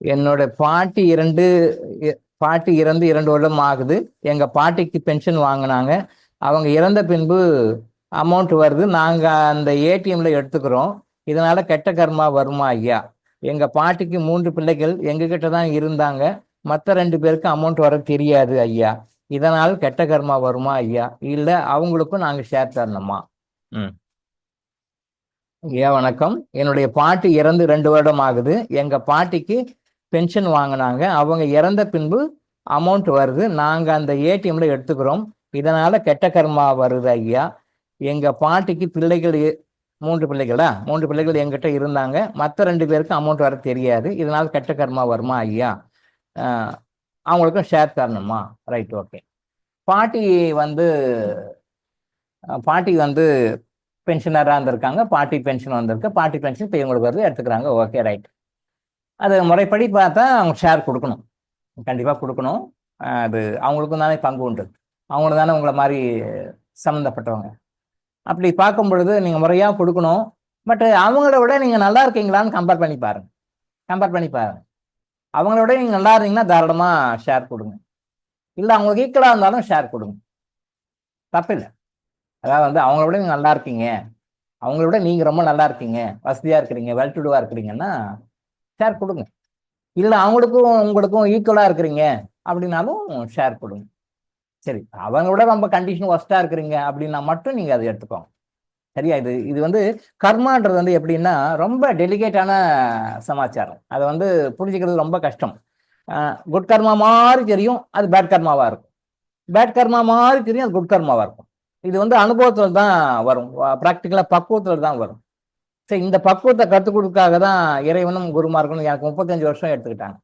என்னோட பாட்டி இறந்து 2 வருடம் ஆகுது. எங்க பாட்டிக்கு பென்ஷன் வாங்கினாங்க, அவங்க இறந்த பின்பு அமௌண்ட் வருது, நாங்க அந்த ஏடிஎம்ல எடுத்துக்கிறோம். இதனால கெட்ட கர்மா வருமா ஐயா? எங்க பாட்டிக்கு 3 பிள்ளைகள் எங்க கிட்ட தான் இருந்தாங்க, மற்ற 2 பேருக்கு அமௌண்ட் வர தெரியாது ஐயா. இதனால் கெட்ட கர்மா வருமா ஐயா? இல்ல அவங்களுக்கும் நாங்க ஷேர் தரணுமா? ஐயா வணக்கம். என்னுடைய பாட்டி இறந்து 2 வருடம் ஆகுது. எங்க பாட்டிக்கு பென்ஷன் வாங்கினாங்க, அவங்க இறந்த பின்பு அமௌண்ட் வருது, நாங்க அந்த ஏடிஎம்ல எடுத்துக்கிறோம். இதனால கெட்ட கர்மா வருது ஐயா. எங்க பாட்டிக்கு பிள்ளைகள் 3 பிள்ளைகளா? 3 பிள்ளைகள் எங்கிட்ட இருந்தாங்க, மற்ற 2 பேருக்கு அமௌண்ட் வர தெரியாது. இதனால கெட்ட கர்மா வருமா ஐயா? அவங்களுக்கும் ஷேர் தரணுமா? Right, okay. பாட்டி வந்து பாட்டி வந்து பென்ஷனராக இருந்திருக்காங்க, பாட்டி பென்ஷன் வந்திருக்கு, பாட்டி பென்ஷன் இப்போ இவங்களுக்கு வருது, எடுத்துக்கிறாங்க. Okay, right. அது முறைப்படி பார்த்தா அவங்க ஷேர் கொடுக்கணும், கண்டிப்பாக கொடுக்கணும். அது அவங்களுக்கும் தானே பங்கு உண்டு, அவங்களும் தானே உங்களை மாதிரி சம்மந்தப்பட்டவங்க. அப்படி பார்க்கும் பொழுது நீங்கள் முறையாக கொடுக்கணும். பட் அவங்கள விட நீங்கள் நல்லா இருக்கீங்களான்னு கம்பேர் பண்ணி பாருங்க. அவங்கள விட நீங்கள் நல்லா இருந்தீங்கன்னா தாராளமாக ஷேர் கொடுங்க. இல்லை அவங்களுக்கு ஈக்குவலாக இருந்தாலும் ஷேர் கொடுங்க, தப்பில்லை. அதாவது வந்து அவங்கள விட நீங்கள் நல்லா இருக்கீங்க, அவங்கள விட நீங்கள் ரொம்ப நல்லா இருக்கீங்க, வசதியாக இருக்கிறீங்க, வெல் டு டூவாக இருக்கிறீங்கன்னா ஷேர் கொடுங்க. இல்லை அவங்களுக்கும் உங்களுக்கும் ஈக்குவலாக இருக்கிறீங்க அப்படின்னாலும் ஷேர் கொடுங்க. சரி, அவங்க விட ரொம்ப கண்டிஷன் ஒஸ்ட்டாக இருக்கிறீங்க அப்படின்னா மட்டும் நீங்கள் அதை எடுத்துக்கோங்க. சரியா? இது வந்து கர்மான்றது வந்து எப்படின்னா ரொம்ப டெலிகேட்டான சமாச்சாரம். அதை வந்து புரிஞ்சுக்கிறது ரொம்ப கஷ்டம். குட் கர்மா மாதிரி தெரியும், அது பேட் கர்மாவாக இருக்கும். பேட் கர்மா மாதிரி தெரியும், அது குட் கர்மாவாக இருக்கும். இது வந்து அனுபவத்தில் தான் வரும், ப்ராக்டிக்கலாக பக்குவத்தில் தான் வரும். சரி, இந்த பக்குவத்தை கற்றுக் கொடுக்காக தான் இறைவனும் குருமார்களும் எனக்கு 35 வருஷம் எடுத்துக்கிட்டாங்க,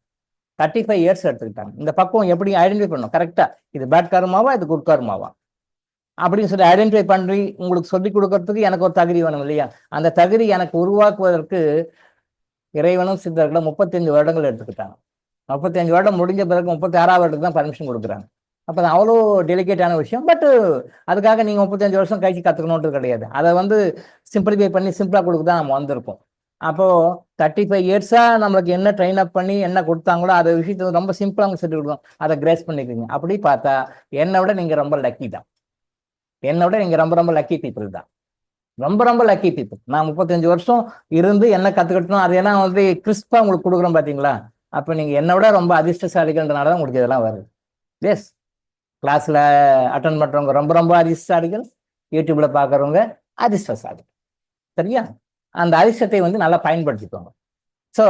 35 இயர்ஸ் எடுத்துக்கிட்டாங்க. இந்த பக்குவம் எப்படி ஐடென்டிஃபை பண்ணணும் கரெக்டாக, இது பேட் கர்மாவா இது குட் கர்மாவா அப்படின்னு சொல்லி ஐடென்டிஃபை பண்ணி உங்களுக்கு சொல்லிக் கொடுக்கறதுக்கு எனக்கு ஒரு தகுதி வேணும் இல்லையா? அந்த தகுதி எனக்கு உருவாக்குவதற்கு இறைவனும் சித்தர்களும் 35 வருடங்கள் எடுத்துக்கிட்டாங்க. 35 வருடம் முடிஞ்ச பிறகு 36ஆவது வருடத்துக்கு தான் பர்மிஷன் கொடுக்குறாங்க. அப்போ அது அவ்வளோ டெலிகேட்டான விஷயம். பட் அதுக்காக நீங்கள் 35 வருஷம் கழிச்சு கற்றுக்கணுன்றது கிடையாது. அதை வந்து சிம்பிளிஃபை பண்ணி சிம்பிளாக கொடுக்க தான் நம்ம வந்திருக்கோம். அப்போது 35 இயர்ஸாக நம்மளுக்கு என்ன ட்ரெயின் அப் பண்ணி என்ன கொடுத்தாங்களோ அதை விஷயத்தை ரொம்ப சிம்பிளாக அவங்க சொல்லி கொடுக்கணும், அதை கிரேஸ் பண்ணிக்கிறீங்க. அப்படி பார்த்தா என்னை விட நீங்கள் ரொம்ப லக்கி தான், என்னை விட நீங்கள் ரொம்ப ரொம்ப லக்கி பீப்புள் தான், ரொம்ப லக்கி பீப்புள். நான் 35 வருஷம் இருந்து என்ன கற்றுக்கிட்டணும் அதையெல்லாம் வந்து கிறிஸ்பாக உங்களுக்கு கொடுக்குறோம் பார்த்தீங்களா? அப்போ நீங்கள் என்னை விட ரொம்ப அதிர்ஷ்டசாலிகள்ன்றனால தான் உங்களுக்கு இதெல்லாம் வருது. எஸ், கிளாஸில் அட்டன் பண்ணுறவங்க ரொம்ப அதிர்ஷ்டசாலிகள், யூடியூப்ல பார்க்குறவங்க அதிர்ஷ்டசாலிகள். சரியா? அந்த அதிர்ஷ்டத்தை வந்து நல்லா பயன்படுத்திக்கோங்க. ஸோ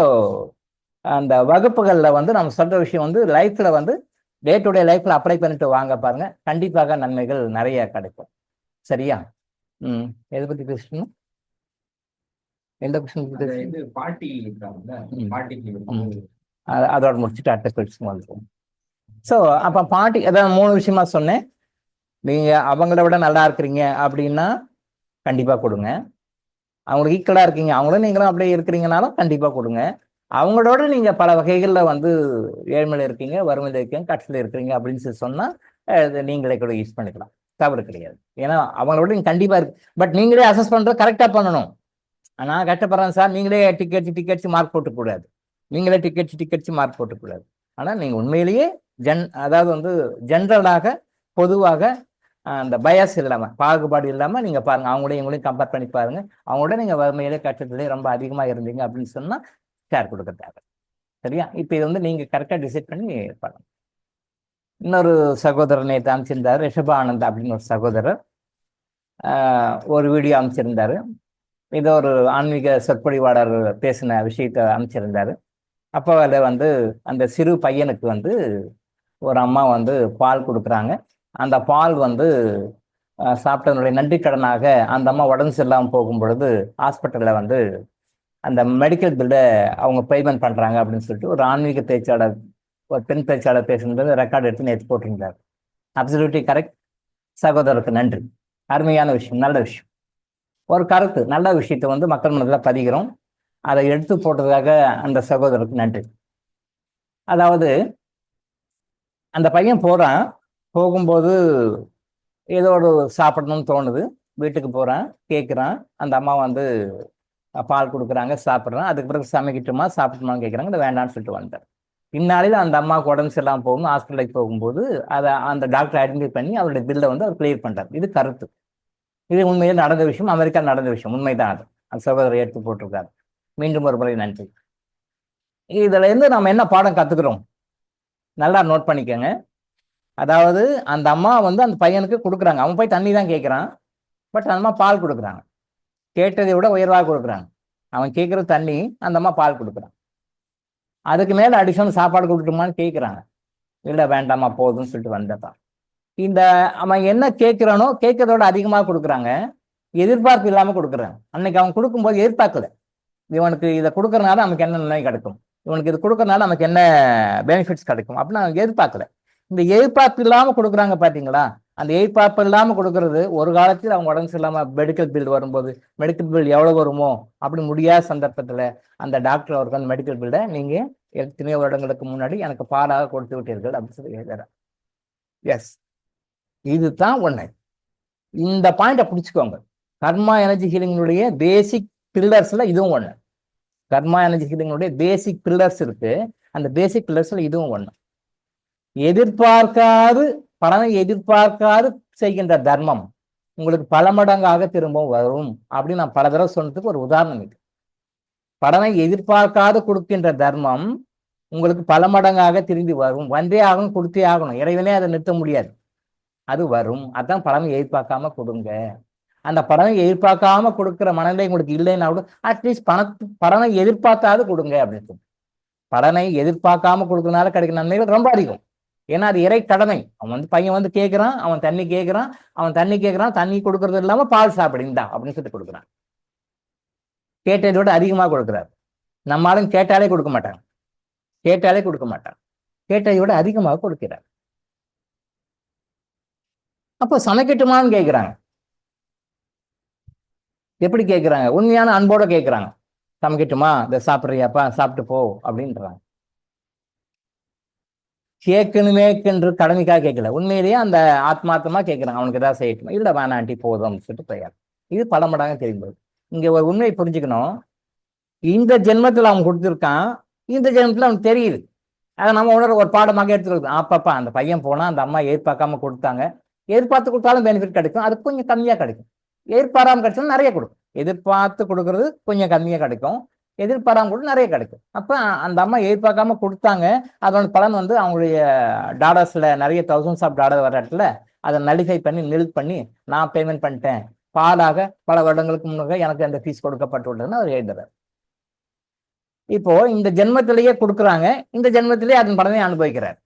அந்த வகுப்புகளில் வந்து நம்ம சொல்கிற விஷயம் வந்து லைஃப்பில் வந்து டே டு டே லைஃப்பில் அப்ளை பண்ணிட்டு வாங்க பாருங்க, கண்டிப்பாக நன்மைகள் நிறைய கிடைக்கும். சரியா? எதை பற்றி பேசணும்? எந்த கொஸ்டின்? பாட்டி இருக்காங்கல்ல, பாட்டிக்கு அதோட முடிச்சுட்டு அடுத்த கொஸ்டின் வந்துடும். ஸோ அப்போ பாட்டி அதான் 3 விஷயமா சொன்னேன். நீங்கள் அவங்கள விட நல்லா இருக்கிறீங்க அப்படின்னா கண்டிப்பாக கொடுங்க. அவங்களுக்கு ஈக்குவலாக இருக்கீங்க, அவங்களும் நீங்களும் அப்படியே இருக்கிறீங்கனாலும் கண்டிப்பாக கொடுங்க. அவங்களோட நீங்கள் பல வகைகளில் வந்து ஏழ்மையில் இருக்கீங்க, வறுமையில் இருக்கீங்க, கஷ்டத்தில் இருக்கிறீங்க அப்படின்னு சொல்லி சொன்னால் நீங்களே கூட யூஸ் பண்ணிக்கலாம், தவறு கிடையாது. ஏன்னா அவங்களோட நீங்கள் கண்டிப்பாக இருக்கு. பட் நீங்களே அசஸ் பண்ணுறது கரெக்டாக பண்ணணும். நான் கஷ்டப்படுறேன் சார், நீங்களே டிக்கெட்ஸ் மார்க் போட்டுக்கூடாது, நீங்களே டிக்கெட்ஸ் மார்க் போட்டுக்கூடாது. ஆனால் நீங்கள் உண்மையிலேயே அதாவது வந்து ஜென்ரலாக பொதுவாக அந்த பயஸ் இல்லாமல், பாகுபாடு இல்லாமல் நீங்கள் பாருங்கள், அவங்களையும் இவங்களையும் கம்பேர் பண்ணி பாருங்கள். அவங்களோட நீங்கள் வறுமையிலே கஷ்டத்துலேயே ரொம்ப அதிகமாக இருந்தீங்க அப்படின்னு சொன்னால் ஷேர் கொடுக்க தேவை. சரியா? இப்போ இது வந்து நீங்கள் கரெக்டாக டிசைட் பண்ணி பண்ணணும். இன்னொரு சகோதரர் நேற்று அமைச்சிருந்தார், ரிஷபானந்த் அப்படின்னு ஒரு சகோதரர் ஒரு வீடியோ அமைச்சிருந்தார். ஏதோ ஒரு ஆன்மீக சொற்பொழிவாளர் பேசின விஷயத்தை அமைச்சிருந்தார். அப்போ அதில் வந்து அந்த சிறு பையனுக்கு வந்து ஒரு அம்மா வந்து பால் கொடுக்குறாங்க. அந்த பால் வந்து சாப்பிட்டதனுடைய நன்றி கடனாக அந்த அம்மா உடம்பு சரியில்லாமல் போகும் பொழுது ஹாஸ்பிட்டலில் வந்து அந்த மெடிக்கல் பில்லை அவங்க பேமெண்ட் பண்ணுறாங்க அப்படின்னு சொல்லிட்டு ஒரு ஆன்மீக பேச்சாளர், ஒரு பெண் பேச்சாளர் பேசுனது ரெக்கார்டு எடுத்து நேற்று போட்டிருந்தார். Absolutely correct. சகோதரருக்கு நன்றி, அருமையான விஷயம், நல்ல விஷயம். ஒரு கருத்து, நல்ல விஷயத்தை வந்து மக்கள் மனதில் பதிகிறோம், அதை எடுத்து போட்டதுக்காக அந்த சகோதரருக்கு நன்றி. அதாவது அந்த பையன் போகும்போது ஏதோ ஒரு சாப்பிடணும்னு தோணுது, வீட்டுக்கு போகிறான், கேட்குறான். அந்த அம்மா வந்து பால் கொடுக்குறாங்க, சாப்பிட்றான். அதுக்கு பிறகு சமைக்கட்டுமா சாப்பிட்டுமான்னு கேட்குறாங்க, அதை வேண்டான்னு சொல்லிட்டு வந்தார். இந்நாளில் அந்த அம்மாவுக்கு உடம்பு சரியில்லாமல் போகணும், ஹாஸ்பிட்டலுக்கு போகும்போது அதை அந்த டாக்டர் ஐடென்டிஃபை பண்ணி அவருடைய பில்லை வந்து அவர் கிளியர் பண்ணுறார். இது கருத்து, இது உண்மையில் நடந்த விஷயம், அமெரிக்காவில் நடந்த விஷயம், உண்மைதான். அது அந்த சகோதரர் எடுத்து போட்டிருக்காரு. மீண்டும் ஒரு முறை நன்றி. இதுல இருந்து நம்ம என்ன பாடம் கத்துக்கிறோம் நல்லா நோட் பண்ணிக்கோங்க. அதாவது அந்த அம்மா வந்து அந்த பையனுக்கு கொடுக்குறாங்க, அவன் போய் தண்ணி தான் கேட்குறான், பட் அந்த அம்மா பால் கொடுக்குறாங்க, கேட்டதை விட உயர்வாக கொடுக்குறாங்க. அவன் கேட்குற தண்ணி, அந்த அம்மா பால் கொடுக்குறான். அதுக்கு மேலே அடிஷனல் சாப்பாடு கொடுக்கணுமான்னு கேட்குறாங்க, இல்லை வேண்டாமா போதும்னு சொல்லிட்டு வந்துட்டான். இந்த அவன் என்ன கேட்குறானோ கேட்கறதோட அதிகமாக கொடுக்குறாங்க, எதிர்பார்ப்பு இல்லாமல் கொடுக்குறாங்க. அன்னைக்கு அவன் கொடுக்கும்போது எதிர்பார்க்கல, இவனுக்கு இதை கொடுக்கறனால நமக்கு என்ன நன்மை கிடைக்கும், இவனுக்கு இது கொடுக்கறனால நமக்கு என்ன பெனிஃபிட்ஸ் கிடைக்கும் அப்படின்னு அவன் எதிர்பார்க்கல. இந்த எதிர்பார்ப்பு இல்லாம கொடுக்குறாங்க பாத்தீங்களா? அந்த எதிர்பார்ப்பு இல்லாம கொடுக்கறது ஒரு காலத்தில் அவங்க உடம்பு சரியில்லாம மெடிக்கல் பில் வரும்போது மெடிக்கல் பில் எவ்வளவு வருமோ அப்படி முடியாத சந்தர்ப்பத்துல அந்த டாக்டர் அவர்கள் அந்த மெடிக்கல் பில்லை நீங்க எத்தனையோ வருடங்களுக்கு முன்னாடி எனக்கு பாலாக கொடுத்து விட்டீர்கள் அப்படின்னு சொல்லி எழுதுறாங்க. எஸ், இதுதான் ஒண்ணு. இந்த பாயிண்ட பிடிச்சுக்கோங்க. கர்மா எனர்ஜி ஹீலிங்களுடைய பேசிக் பில்லர்ஸ்ல இதுவும் ஒண்ணு. கர்மா எனர்ஜி ஹீலிங்களுடைய பேசிக் பில்லர்ஸ் இருக்கு. அந்த பேசிக் பில்லர்ஸ்ல இதுவும் ஒண்ணு. எதிர்பார்க்காது பலனை எதிர்பார்க்காது செய்கின்ற தர்மம் உங்களுக்கு பல மடங்காக திரும்பவும் வரும் அப்படின்னு நான் பல தடவை சொன்னதுக்கு ஒரு உதாரணம் இது. பலனை எதிர்பார்க்காது கொடுக்கின்ற தர்மம் உங்களுக்கு பல மடங்காக திரும்பி வரும். வந்தே ஆகணும், கொடுத்தே ஆகணும். இறைவனே அதை நிறுத்த முடியாது. அது வரும். அதான் பலனை எதிர்பார்க்காம கொடுங்க. அந்த பலனை எதிர்பார்க்காம கொடுக்கிற மனநிலை உங்களுக்கு இல்லைன்னா கூட அட்லீஸ்ட் பலனை எதிர்பார்த்தாது கொடுங்க அப்படின்னு சொல்லி. பலனை எதிர்பார்க்காம கொடுக்கறதுனால கிடைக்கிற நன்மைகள் ரொம்ப அதிகம். ஏன்னா அது இறை கடமை. அவன் பையன் வந்து கேட்கிறான், அவன் தண்ணி கேட்கிறான், தண்ணி கொடுக்கறது இல்லாம பால் சாப்பிடுந்தா அப்படின்னு சொல்லி கொடுக்குறான். கேட்டதை விட அதிகமாக கொடுக்குறாரு. நம்மளும் கேட்டாலே கொடுக்க மாட்டாங்க, கேட்டதை விட அதிகமாக கொடுக்கிறார். அப்போ சமைக்கட்டுமான்னு கேட்கிறாங்க. எப்படி கேட்கிறாங்க? உண்மையான அன்போட கேட்கிறாங்க. சமைக்கட்டுமா, இதை சாப்பிட்றியாப்பா, சாப்பிட்டு போ அப்படின்றாங்க. கேட்கணுமேக்கென்று கடமைக்காக கேட்கல, உண்மையிலேயே அந்த ஆத்மார்த்தமா கேட்கிறாங்க. அவனுக்கு ஏதாவது செய்யட்டுமா, இல்ல வேணாண்டி போதும் அப்படின்னு சொல்லிட்டு பெயர். இது பல மடங்காக தெரியும்போது இங்க ஒரு உண்மையை புரிஞ்சுக்கணும். இந்த ஜென்மத்தில் அவன் கொடுத்துருக்கான், இந்த ஜென்மத்தில் அவனுக்கு தெரியுது. அதை நம்ம உணர ஒரு பாடமாக எடுத்துக்கிறது. அப்பப்பா அந்த பையன் போனா அந்த அம்மா எதிர்பார்க்காம கொடுத்தாங்க, எதிர்பார்த்து கொடுத்தாலும் பெனிஃபிட் கிடைக்கும், அது கொஞ்சம் கம்மியா கிடைக்கும். எதிர்பாராம கிடைச்சாலும் நிறைய கொடுக்கும். எதிர்பார்த்து கொடுக்கறது கொஞ்சம் கம்மியா கிடைக்கும், எதிர்பாராம கூட நிறைய கிடைக்கும். அப்ப அந்த அம்மா எதிர்பார்க்காம கொடுத்தாங்க, அதோட பலன் வந்து அவங்களுடைய டாலர்ஸ்ல நிறைய தௌசண்ட்ஸ் ஆஃப் டாலர் வர இடத்துல அதை நலிஃபை பண்ணி நில் பண்ணி நான் பேமெண்ட் பண்ணிட்டேன், பாலாக பல வருடங்களுக்கு முன்னாக எனக்கு அந்த ஃபீஸ் கொடுக்கப்பட்டுள்ளதுன்னு அவர் எழுதுறாரு. இப்போ இந்த ஜென்மத்திலேயே கொடுக்குறாங்க, இந்த ஜென்மத்திலேயே அதன் பலனை அனுபவிக்கிறார்.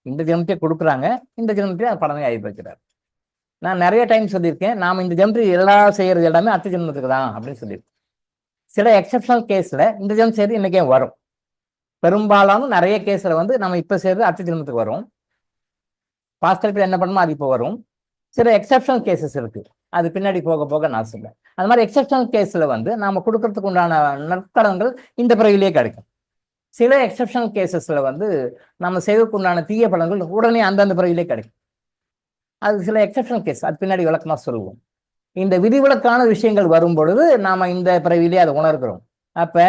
இந்த ஜென்மத்தையே கொடுக்குறாங்க, இந்த ஜென்மத்திலேயே அந்த பலனை அனுபவிக்கிறார். நான் நிறைய டைம் சொல்லியிருக்கேன், நாம இந்த ஜென்மத்துக்கு எல்லாம் செய்யறது எல்லாமே அடுத்த ஜென்மத்துக்கு தான் அப்படின்னு சொல்லியிருக்கேன். சில எக்ஸப்ஷனல் கேஸ்ல இந்த ஜென்மம் செய்யறது இன்னைக்கே வரும். பெரும்பாலான நிறைய கேஸ்ல வந்து நம்ம இப்ப செய்யறது அடுத்த ஜென்மத்துக்கு வரும். பாஸ்ட் லைஃப்ல என்ன பண்ணணுமோ அது இப்போ வரும். சில எக்ஸப்ஷனல் கேசஸ் இருக்கு, அது பின்னாடி போக போக நான் சொல்றேன். அது மாதிரி எக்ஸப்ஷனல் கேஸ்ல வந்து நாம கொடுக்கறதுக்கு உண்டான நற்கடன்கள் இந்த பிறவிலேயே கிடைக்கும். சில எக்ஸப்ஷனல் கேசஸ்ல வந்து நம்ம செய்வதற்கு உண்டான தீய பலன்கள் உடனே அந்தந்த பிறவிலே கிடைக்கும். அது சில எக்ஸப்ஷனல் கேஸ், அது பின்னாடி விளக்கமா சொல்லுவோம். இந்த விதிவிலக்கான விஷயங்கள் வரும் பொழுது நாம இந்த பிறவிலே அதை உணர்கிறோம். அப்ப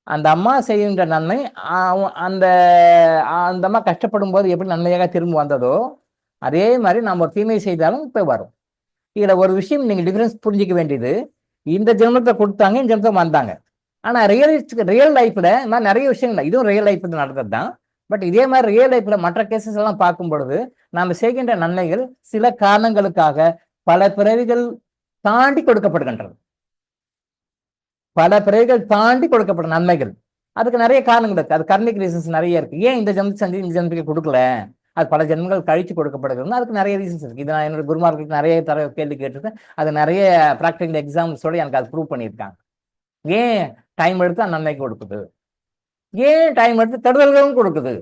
அந்த அம்மா செய்கின்ற நன்மை அந்த அந்த அம்மா கஷ்டப்படும் போது எப்படி நன்மையாக திரும்ப வந்ததோ அதே மாதிரி நம்ம ஒரு தீமை செய்தாலும் இப்ப வரும். இதுல ஒரு விஷயம் நீங்க டிஃபரன்ஸ் புரிஞ்சிக்க வேண்டியது, இந்த ஜென்மத்தை கொடுத்தாங்க, இந்த ஜென்மத்தை வந்தாங்க. ஆனா ரியல் லைஃப்ல நிறைய விஷயங்கள் இதுவும் ரியல் லைஃப்ல நடந்தது தான். பட் இதே மாதிரி ரியல் லைஃப்ல மற்ற கேசஸ் எல்லாம் பார்க்கும் பொழுது நாம செய்கின்ற நன்மைகள் சில காரணங்களுக்காக பல பிறவிகள் தாண்டி கொடுக்கப்படுகின்றது. பல பிறவிகள் தாண்டி கொடுக்கப்பட்ட நன்மைகள், அதுக்கு நிறைய காரணங்கள் இருக்கு. அது கர்மிக் ரீசன்ஸ் நிறைய இருக்கு. ஏன் இந்த ஜென்மத்துக்கு செஞ்சு இந்த ஜென்மத்துக்கு கொடுக்கல, அது பல ஜென்மங்கள் கழிச்சு கொடுக்கப்படுகிறது, அதுக்கு நிறைய ரீசன்ஸ் இருக்கு. இது நான் என்னோட குருமார்களுக்கு நிறைய கேள்வி கேட்டிருக்கேன். அது நிறைய ப்ராக்டிக்கல் எக்ஸாம்பிள்ஸோட எனக்கு அது ப்ரூவ் பண்ணியிருக்காங்க. ஏன் டைம் எடுத்து அந்த நன்மைக்கு கொடுக்குது, ஏன் டைம் எடுத்து தடுதல்களும் கொடுக்குது.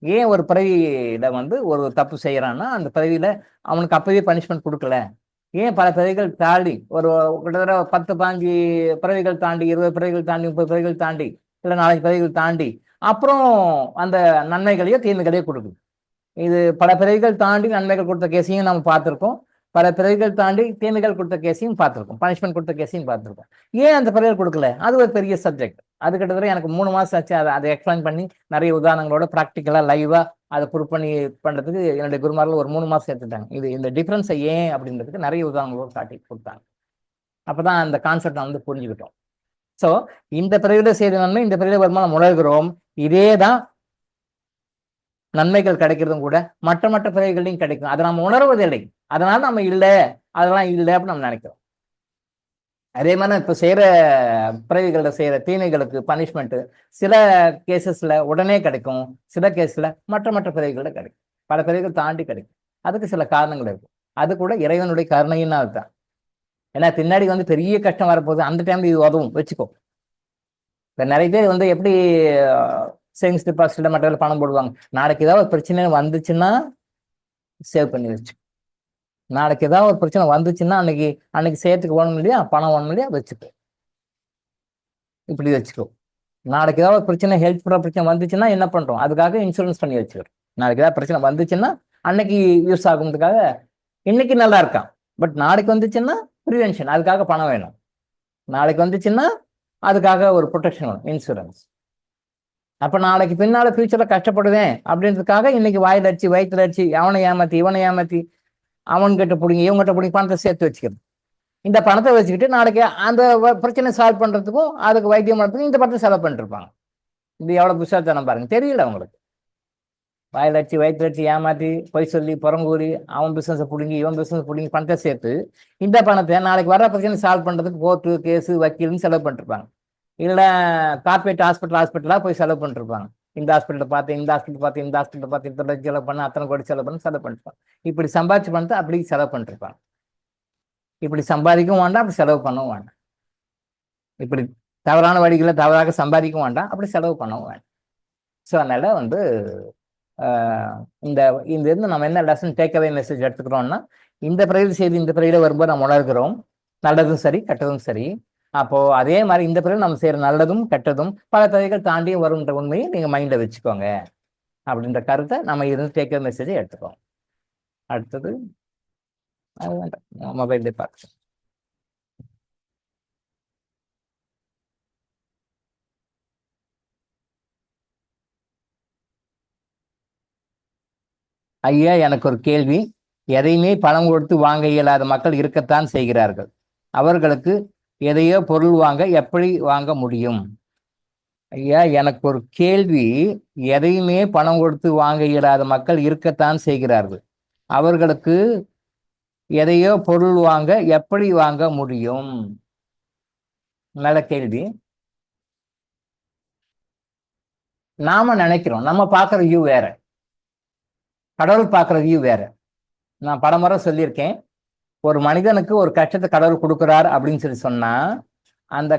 ஏன் ஒரு பிறவியில வந்து ஒரு தப்பு செய்யறான்னா அந்த பிறவியில அவனுக்கு அப்பவே பனிஷ்மெண்ட் கொடுக்கல, ஏன் பல பிறவிகள் தாண்டி ஒரு கிட்டத்தட்ட 10-15 பிறவிகள் தாண்டி 20 பிறவிகள் தாண்டி 30 பிறவிகள் தாண்டி இல்லை 4 பிறவிகள் தாண்டி அப்புறம் அந்த நன்மைகளையோ தீமைகளையோ கொடுக்குது. இது பல பிறவிகள் தாண்டி நன்மைகள் கொடுத்த கேஸையும் நம்ம பார்த்துருக்கோம், பல பிறவிகள் தாண்டி தீமைகள் கொடுத்த கேஸையும் பார்த்துருக்கோம், பனிஷ்மெண்ட் கொடுத்த கேஸையும் பார்த்துருக்கோம். ஏன் அந்த பிறவிகள் கொடுக்கல, அது ஒரு பெரிய சப்ஜெக்ட். அது கிட்டத்தட்ட எனக்கு 3 மாசம் ஆச்சு அதை எக்ஸ்பிளைன் பண்ணி நிறைய உதாரணங்களோட ப்ராக்டிக்கலா லைவா அதை ப்ரூவ் பண்ணி பண்றதுக்கு என்னுடைய குருமார்கள் ஒரு 3 மாசம் எடுத்துட்டாங்க. இது இந்த டிஃபரன்ஸை ஏன் அப்படின்றதுக்கு நிறைய உதாரணங்களோட காட்டி கொடுத்தாங்க. அப்பதான் அந்த கான்செப்ட் நான் வந்து புரிஞ்சுக்கிட்டோம். ஸோ இந்த பிறவில செய்த நன்மை இந்த பிறவில வருமானம் உணர்கிறோம். இதேதான் நன்மைகள் கிடைக்கிறதும் கூட மற்ற பிறவிகளையும் கிடைக்கும். அதை நம்ம உணர்வதில்லை, அதனால நம்ம இல்லை அதெல்லாம் இல்லை அப்படின்னு நம்ம நினைக்கிறோம். அதே மாதிரி இப்ப செய்யற பிறவிகள செய்யற தீமைகளுக்கு பனிஷ்மெண்ட் சில கேசஸ்ல உடனே கிடைக்கும், சில கேஸ்ல மற்ற பிறவிகள கிடைக்கும், பல பிறவிகள் தாண்டி கிடைக்கும். அதுக்கு சில காரணங்கள் இருக்கு. அது கூட இறைவனுடைய கருணையின்னா அதுதான். ஏன்னா பின்னாடி வந்து பெரிய கஷ்டம் வரப்போகுது, அந்த டைம்ல இது உதவும் வச்சுக்கோ. இப்ப நிறைய பேர் வந்து எப்படி சேவிங்ஸ் டெபாசிட்ல மற்ற பணம் போடுவாங்க. நாளைக்கு ஏதாவது ஒரு பிரச்சனை வந்துச்சுன்னா சேவ் பண்ணி வச்சு, நாளைக்கு ஏதாவது ஒரு பிரச்சனை வந்துச்சுன்னா அன்னைக்கு சேர்த்துக்கு வேணும் இல்லையா, பணம் வேணும் இல்லையா, வச்சுக்கோ, இப்படி வச்சுக்கோ. நாளைக்கு ஏதாவது ஒரு பிரச்சனை, ஹெல்த் பிரச்சனை வந்துச்சுன்னா என்ன பண்றோம், அதுக்காக இன்சூரன்ஸ் பண்ணி வச்சுக்கிறோம். நாளைக்கு ஏதாவது பிரச்சனை வந்துச்சுன்னா அன்னைக்கு யூஸ் ஆகுறதுக்காக. இன்னைக்கு நல்லா இருக்கான், பட் நாளைக்கு வந்துச்சுன்னா ப்ரிவென்ஷன், அதுக்காக பணம் வேணும். நாளைக்கு வந்துச்சுன்னா அதுக்காக ஒரு ப்ரொடெக்ஷன் வேணும், இன்சூரன்ஸ். அப்ப நாளைக்கு பின்னால ஃபியூச்சர்ல கஷ்டப்படுவேன் அப்படின்றதுக்காக இன்னைக்கு வாயில் அடிச்சு வயிற்றுல அடிச்சு அவனை ஏமாத்தி இவனை ஏமாத்தி அவன்கிட்ட பிடிங்க இவங்ககிட்ட பிடிங்க பணத்தை சேர்த்து வச்சுக்கிறது. இந்த பணத்தை வச்சுக்கிட்டு நாளைக்கு அந்த பிரச்சனை சால்வ் பண்றதுக்கும் அதுக்கு வைத்தியம் பண்றதுக்கும் இந்த பணத்தை செலவு பண்ணிட்டு இருப்பாங்க. இது எவ்வளவு புஷாத்தனம் பாருங்க, தெரியல அவங்களுக்கு. வாயில் அடிச்சு வயிற்று அடிச்சு ஏமாத்தி பொய் சொல்லி புறங்கூறி அவன் பிசினஸை பிடிங்கி இவன் பிசினஸ் பிடிங்கி பணத்தை சேர்த்து இந்த பணத்தை நாளைக்கு வர பிரச்சனை சால்வ் பண்றதுக்கு கோர்ட்டு கேஸு வக்கீல்னு செலவு பண்ணிருப்பாங்க. இல்லை கார்பரேட் ஹாஸ்பிட்டலாக போய் செலவு பண்ணிருப்பாங்க. இந்த ஹாஸ்பிட்டலை பார்த்து இந்த ஹாஸ்பிட்டல் பார்த்து இந்த ஹாஸ்பிட்டல் பார்த்து இத்தனை செலவு பண்ண அத்தனை கோடி செலவு பண்ணிருப்பாங்க. இப்படி சம்பாதிச்சு பண்ணிட்டு அப்படி செலவு பண்ணிருப்பாங்க. இப்படி சம்பாதிக்கவும் வேண்டாம், அப்படி செலவு பண்ணவும் வேண்டாம். இப்படி தவறான வழிகளில் தவறாக சம்பாதிக்கவும் வேண்டாம், அப்படி செலவு பண்ணவும் வேண்டாம். ஸோ அதனால இந்த இருந்து நம்ம என்ன லெசன் டேக்அவே மெசேஜ் எடுத்துக்கிறோம்னா, இந்த பிறகு செய்தி இந்த பிறகு வரும்போது நம்ம உணர்கிறோம், நல்லதும் சரி கெட்டதும் சரி. அப்போ அதே மாதிரி இந்த பிறகு நம்ம செய்யற நல்லதும் கெட்டதும் பல தடைகள் தாண்டியும் வரும்ன்ற உண்மையை நீங்க மைண்ட்ல வச்சுக்கோங்க அப்படின்ற கருத்தை நம்ம இருந்து டேக்அவே மெசேஜை எடுத்துக்கோங்க. அடுத்தது மொபைல்ல பார்த்து ஐயா, எனக்கு ஒரு கேள்வி. எதையுமே பணம் கொடுத்து வாங்க இயலாத மக்கள் இருக்கத்தான் செய்கிறார்கள். அவர்களுக்கு எதையோ பொருள் வாங்க எப்படி வாங்க முடியும்? ஐயா, எனக்கு ஒரு கேள்வி. எதையுமே பணம் கொடுத்து வாங்க இயலாத மக்கள் இருக்கத்தான் செய்கிறார்கள். அவர்களுக்கு எதையோ பொருள் வாங்க எப்படி வாங்க முடியும்? நல்ல கேள்வி. நாம நினைக்கிறோம், நம்ம பார்க்குற வியூ வேற, கடவுள் பார்க்குற வியூ வேற. நான் பலமுறை சொல்லியிருக்கேன், ஒரு மனிதனுக்கு ஒரு கஷ்டத்தை கடவுள் கொடுக்குறார் அப்படின்னு சொன்னா அந்த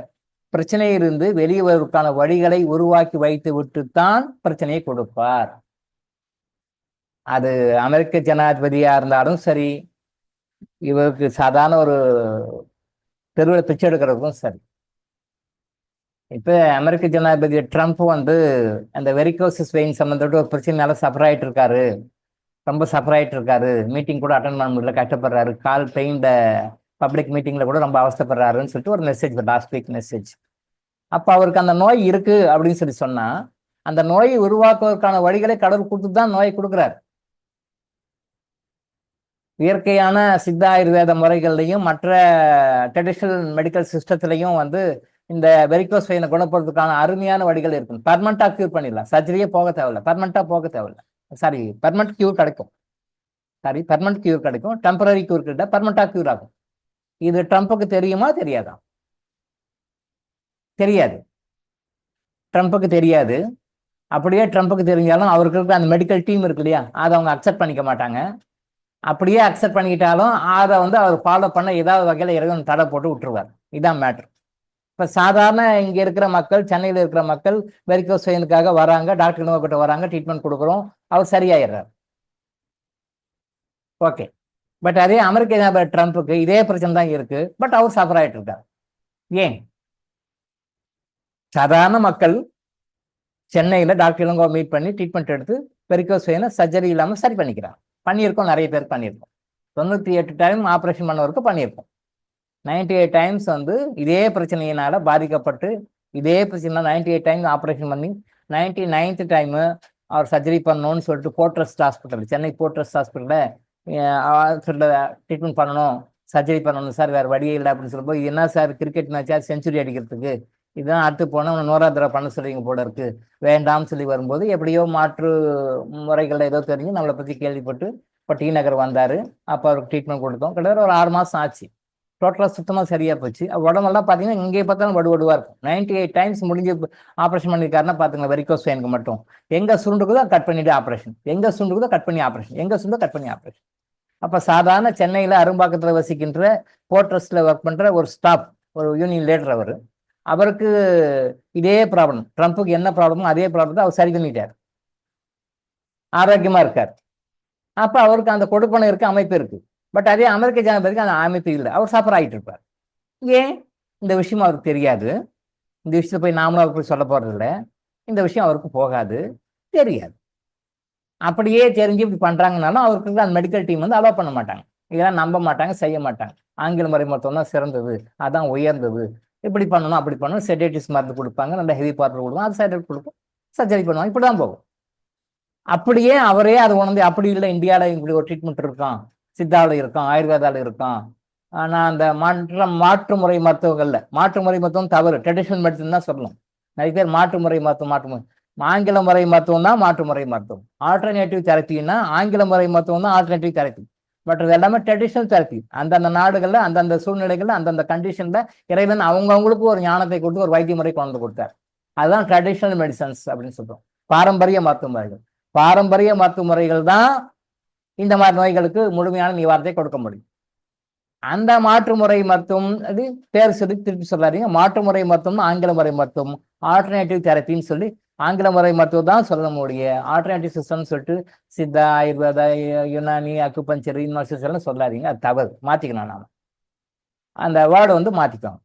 பிரச்சனையிலிருந்து வெளியே வருவதற்கான வழிகளை உருவாக்கி வைத்து விட்டுத்தான் பிரச்சனையை கொடுப்பார். அது அமெரிக்க ஜனாதிபதியா இருந்தாலும் சரி, இவருக்கு சாதாரண ஒரு தெருவில் பிச்சை எடுக்கிறதுக்கும் சரி. இப்ப அமெரிக்க ஜனாதிபதி ட்ரம்ப் அந்த வெரிகோசிஸ் வெயின் சம்பந்தப்பட்ட ஒரு பிரச்சனையால சஃபர் ஆயிட்டு இருக்காரு, ரொம்ப சஃபர் ஆயிட்டு இருக்காரு. மீட்டிங் கூட அட்டன் பண்ண முடியல, கஷ்டப்படுறாரு. கால் பெயின்ல பப்ளிக் மீட்டிங்ல கூட ரொம்ப அவஸ்தப்படுறாருன்னு சொல்லிட்டு ஒரு மெசேஜ், லாஸ்ட் வீக் மெசேஜ். அப்ப அவருக்கு அந்த நோய் இருக்கு அப்படின்னு சொன்னா அந்த நோயை உருவாக்குவதற்கான வழிகளை கடவுள் கொடுத்து தான் நோயை கொடுக்குறாரு. இயற்கையான சித்த ஆயுர்வேத முறைகள்லையும் மற்ற ட்ரெடிஷனல் மெடிக்கல் சிஸ்டத்திலையும் இந்த வெரிகோஸ் வெயினை குணப்படுறதுக்கான அருமையான வழிகள் இருக்கு. பர்மனண்டா கியூர் பண்ணிடலாம், சர்ஜரியே போக தேவையில்ல, பர்மனண்டா போக தேவையில்ல. சாரி, பர்மனன்ட் கியூர் கிடைக்கும். பர்மனன்ட் கியூர் கிடைக்கும். டெம்பரரி கியூர் கிட்ட பர்மனண்டா கியூர் ஆகும். இது ட்ரம்ப்புக்கு தெரியுமா தெரியாதா? தெரியாது, ட்ரம்ப்புக்கு தெரியாது. அப்படியே ட்ரம்ப்புக்கு தெரிஞ்சாலும் அவருக்கு இருக்க அந்த மெடிக்கல் டீம் இருக்கு இல்லையா, அதை அவங்க அக்செப்ட் பண்ணிக்க மாட்டாங்க. அப்படியே அக்செப்ட் பண்ணிக்கிட்டாலும் அதை அவர் ஃபாலோ பண்ண ஏதாவது வகையில் இறைவன் தடை போட்டு விட்டுருவார். இதான் மேட்ரு. இப்போ சாதாரண இங்கே இருக்கிற மக்கள், சென்னையில் இருக்கிற மக்கள் வெரிகோஸ் வெயினுக்காக வராங்க, டாக்டர் கிட்ட வராங்க, ட்ரீட்மெண்ட் கொடுக்குறோம், அவர் சரியாயிடுறார். ஓகே. பட் அதே அமெரிக்க ஜனாதிபதி ட்ரம்ப்புக்கு இதே பிரச்சனை தான் இருக்கு, பட் அவர் சஃபர் ஆயிட்டு இருக்கார். ஏன்? சாதாரண மக்கள் சென்னையில் டாக்டர் இளங்கோ மீட் பண்ணி ட்ரீட்மெண்ட் எடுத்து வெரிகோஸ் வெயினை சர்ஜரி இல்லாமல் சரி பண்ணிக்கிறாங்க. பண்ணியிருக்கோம், நிறைய பேர் பண்ணியிருக்கோம். 98 டைம் ஆப்ரேஷன் பண்ணவருக்கு பண்ணியிருக்கோம். 98 டைம்ஸ் இதே பிரச்சனையினால பாதிக்கப்பட்டு இதே பிரச்சனை 98 டைம் ஆப்ரேஷன் பண்ணி 99th டைமு அவர் சர்ஜரி பண்ணணும்னு சொல்லிட்டு போர்ட்ரஸ்ட் ஹாஸ்பிட்டல், சென்னை போர்ட்ரஸ்ட் ஹாஸ்பிட்டலில் ட்ரீட்மெண்ட் பண்ணணும், சர்ஜரி பண்ணணும் சார், வேறு வழியே இல்லை அப்படின்னு சொல்லும்போது, என்ன சார் கிரிக்கெட் மேட்சா செஞ்சுரி அடிக்கிறதுக்கு, இதுதான் அடுத்து போனால் நோராதரா பண்ண சொல்லிங்க போல இருக்கு, வேண்டாம்னு சொல்லி வரும்போது எப்படியோ மாற்று முறைகளில் ஏதோ தெரிஞ்சு நம்மளை பற்றி கேள்விப்பட்டு இப்போ டி நகர் வந்தார். அப்போ அவருக்கு ட்ரீட்மெண்ட் கொடுத்தோம். கிட்டத்தட்ட ஒரு 6 மாதம் ஆச்சு. டோட்டலாக சுத்தமாக சரியாக போச்சு. உடம்பெல்லாம் பார்த்தீங்கன்னா இங்கே பார்த்தாலும் வடுவடுவாக இருக்கும். 98 டைம்ஸ் முடிஞ்சு ஆப்ரேஷன் பண்ணியிருக்காருன்னா பார்த்துங்க. வெரிகோஸ் வெயினுக்கு மட்டும் எங்கே சுருண்டுக்குதோ கட் பண்ணிட்டு ஆப்ரேஷன், எங்கே சுருண்டுக்குதோ கட் பண்ணி ஆப்ரேஷன், எங்கே சுருண்டோ கட் பண்ணி ஆப்ரேஷன். அப்போ சாதாரண சென்னையில் அரும்பாக்கத்தில் வசிக்கின்ற போர்ட்ரஸ்டில் ஒர்க் பண்ணுற ஒரு ஸ்டாஃப், ஒரு யூனியன் லீடர் அவர். அவருக்கு இதே ப்ராப்ளம், ட்ரம்ப்புக்கு என்ன ப்ராப்ளமோ அதே ப்ராப்ளத்தை அவர் சரி பண்ணிட்டார், ஆரோக்கியமா இருக்கார். அப்ப அவருக்கு அந்த கொடுப்பனை இருக்கு, அமைப்பு இருக்கு. பட் அதே அமெரிக்க ஜனாதிபதிக்கு அந்த அமைப்பு இல்லை, அவர் சஃபர் ஆகிட்டு இருப்பார். ஏன்? இந்த விஷயம் அவருக்கு தெரியாது, இந்த விஷயத்தை போய் நாமளும் அவருக்கு போய் சொல்ல போறது இல்லை, இந்த விஷயம் அவருக்கு போகாது, தெரியாது. அப்படியே தெரிஞ்சு இப்படி பண்றாங்கனாலும் அவருக்கு அந்த மெடிக்கல் டீம் வந்து அலோவ் பண்ண மாட்டாங்க, இதெல்லாம் நம்ப மாட்டாங்க, செய்ய மாட்டாங்க. ஆங்கில முறை மருத்துவம் தான் சிறந்தது, அதான் உயர்ந்தது, இப்படி பண்ணணும் அப்படி பண்ணணும், செடேட்டிவ்ஸ் மருந்து கொடுப்பாங்க, நல்ல ஹெவி பார்த்து கொடுப்பாங்க, அது சைடு கொடுக்கும், சர்ஜரி பண்ணுவாங்க, இப்படிதான் போகும். அப்படியே அவரே அதை உணர்ந்து, அப்படி இல்லை இந்தியாவில் இப்படி ஒரு ட்ரீட்மெண்ட் இருக்கான், சித்தாவில் இருக்கான், ஆயுர்வேதாவில் இருக்கான், ஆனால் அந்த மாற்று முறை மருத்துவங்கள்ல, மாற்று முறை மருத்துவம் தவறு, ட்ரெடிஷனல் மெடிசன் தான் சொல்லணும். நிறைய பேர் மாற்று முறை மருத்துவம், ஆங்கில முறை மருத்துவம் தான் மாற்று முறை மருத்துவம், ஆல்டர்னேட்டிவ் தெரப்பின்னா ஆங்கில முறை மருத்துவம் தான் ஆல்டர்னேட்டிவ் தெரப்பி. பட் இது எல்லாமே ட்ரெடிஷனல் தெரப்பி. அந்தந்த நாடுகளில் அந்தந்த சூழ்நிலைகளில் அந்தந்த கண்டிஷன்ல இறைவன் அவங்கவுங்களுக்கு ஒரு ஞானத்தை கொடுத்து ஒரு வைத்திய முறை கொண்டு கொடுத்தார். அதுதான் ட்ரெடிஷனல் மெடிசன்ஸ் அப்படின்னு சொல்றோம், பாரம்பரிய மருத்துவ முறைகள். பாரம்பரிய மருத்துவ முறைகள் தான் இந்த மாதிரி நோய்களுக்கு முழுமையான நிவாரணத்தை கொடுக்க முடியும். அந்த மாற்று முறை மருத்துவம் அது பேர் சொல்லி திருப்பி சொல்லாதீங்க, மாற்று முறை மருத்துவம் ஆங்கில முறை மருத்துவம், ஆல்டர்னேட்டிவ் தெரப்பின்னு சொல்லி ஆங்கில முறை மருத்துவம் தான் சொல்ல முடியும். ஆல்டர்னேட்டிவ் சிஸ்டம்னு சொல்லிட்டு சித்தா, ஆயுர்வேதா, யுனானி, அக்குபஞ்சர், யூனிவர்சிட்டி சொல்லாதீங்க, அது தவறு, மாத்திக்கணும். நாம அந்த வேர்டை வந்து மாத்திக்கணும்.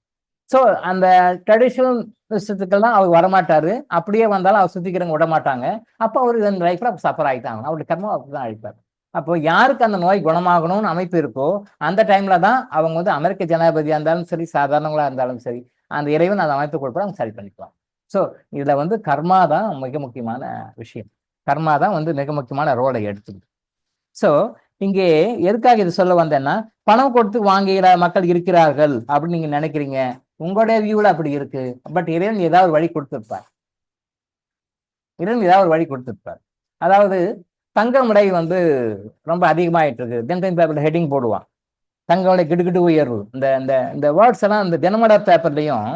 ஸோ அந்த ட்ரெடிஷனல் விஷயத்துக்கெல்லாம் அவர் வரமாட்டாரு, அப்படியே வந்தாலும் அவர் சுத்திக்கிறவங்க விட மாட்டாங்க. அப்போ அவர் இந்த லைஃப்ல சஃபர் ஆகிட்டாங்க, அவருடைய கர்மம் அப்படி தான் அழிப்பார். அப்போ யாருக்கு அந்த நோய் குணமாகணும்னு அமைப்பு இருக்கோ அந்த டைம்ல தான் அவங்க வந்து அமெரிக்க ஜனாதிபதியா இருந்தாலும் சரி, சாதாரணங்களா இருந்தாலும் சரி, அந்த இறைவன் அந்த அமைப்பு கொடுப்பா அவங்க சரி பண்ணிக்கலாம். ஸோ இதுல வந்து கர்மா தான் மிக முக்கியமான விஷயம், கர்மா தான் வந்து மிக முக்கியமான ரோலை எடுத்துக்குது. ஸோ இங்கே எதுக்காக இது சொல்ல வந்தேன்னா, பணம் கொடுத்து வாங்குகிற மக்கள் இருக்கிறார்கள் அப்படின்னு நீங்க நினைக்கிறீங்க, உங்களுடைய வியூல அப்படி இருக்கு. பட் இறைவன் ஏதாவது ஒரு வழி கொடுத்திருப்பார், இறைவன் ஏதாவது ஒரு வழி கொடுத்திருப்பார். அதாவது தங்கம் விலை வந்து ரொம்ப அதிகமாயிட்டு இருக்கு, தினத்தந்தி பேப்பர்ல ஹெட்டிங் போடுவான், தங்கம் விலை கிடுகிடு உயர்வு. இந்த இந்த இந்த வேர்ட்ஸ் எல்லாம் இந்த தினமலர் பேப்பர்லையும்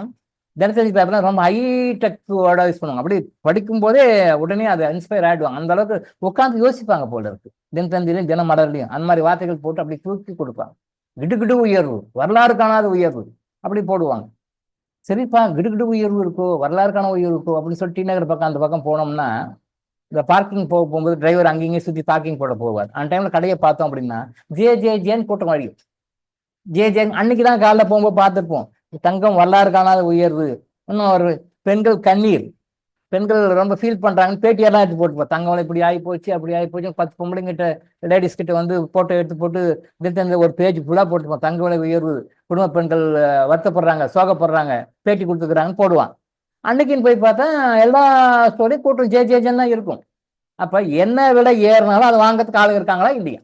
தினத்தந்தி பேப்பர்ல ரொம்ப ஹைடெக் வேர்டா யூஸ் பண்ணுவாங்க. அப்படி படிக்கும் போதே உடனே அதை இன்ஸ்பயர் ஆயிடுவாங்க, அந்த அளவுக்கு உட்காந்து யோசிப்பாங்க போல இருக்கு. தினத்தந்திலையும் தினமலர்லையும் அந்த மாதிரி வார்த்தைகள் போட்டு அப்படி தூக்கி கொடுப்பாங்க. கிடுகிடு உயர்வு, வரலாறு காணாத உயர்வு அப்படி போடுவாங்க. சரிப்பா, கிடுகிடு உயர்வு இருக்கோ, வரலாறு காண உயர்வு இருக்கோ அப்படின்னு சொல்லி டி நகர் பக்கம் அந்த பக்கம் போனோம்னா, இந்த பார்க்கிங் போகும்போது டிரைவர் அங்கேயும் சுற்றி பார்க்கிங் போட போவார். அந்த டைம்ல கடையை பார்த்தோம் அப்படின்னா ஜேன்னு கூட்டம் வழியும். ஜே அன்னைக்கு தான் காலைல போகும்போது பார்த்துருப்போம், தங்கம் வரலாறு காணாத உயர்வு. இன்னும் ஒரு பெண்கள் கண்ணீர், பெண்கள் ரொம்ப ஃபீல் பண்றாங்கன்னு பேட்டியெல்லாம் எடுத்து போட்டுப்போம், தங்கம் இப்படி ஆகி போச்சு அப்படி ஆகி போச்சு. 10 பொம்பளைங்கிட்ட லேடிஸ் கிட்ட வந்து போட்டோ எடுத்து போட்டு ஒரு பேஜ் ஃபுல்லா போட்டுப்போம், தங்க விலை உயர்வு, குடும்ப பெண்கள் வருத்தப்படுறாங்க, சோகப்படுறாங்க, பேட்டி கொடுத்துக்கிறாங்கன்னு போடுவான். அன்னைக்குன்னு போய் பார்த்தா எல்லா ஸ்டோரியும் கூட்டம் ஜேன்னு தான் இருக்கும். அப்ப என்ன விலை ஏறினாலும் அதை வாங்கறதுக்கு ஆளு இருக்காங்களா இல்லையா?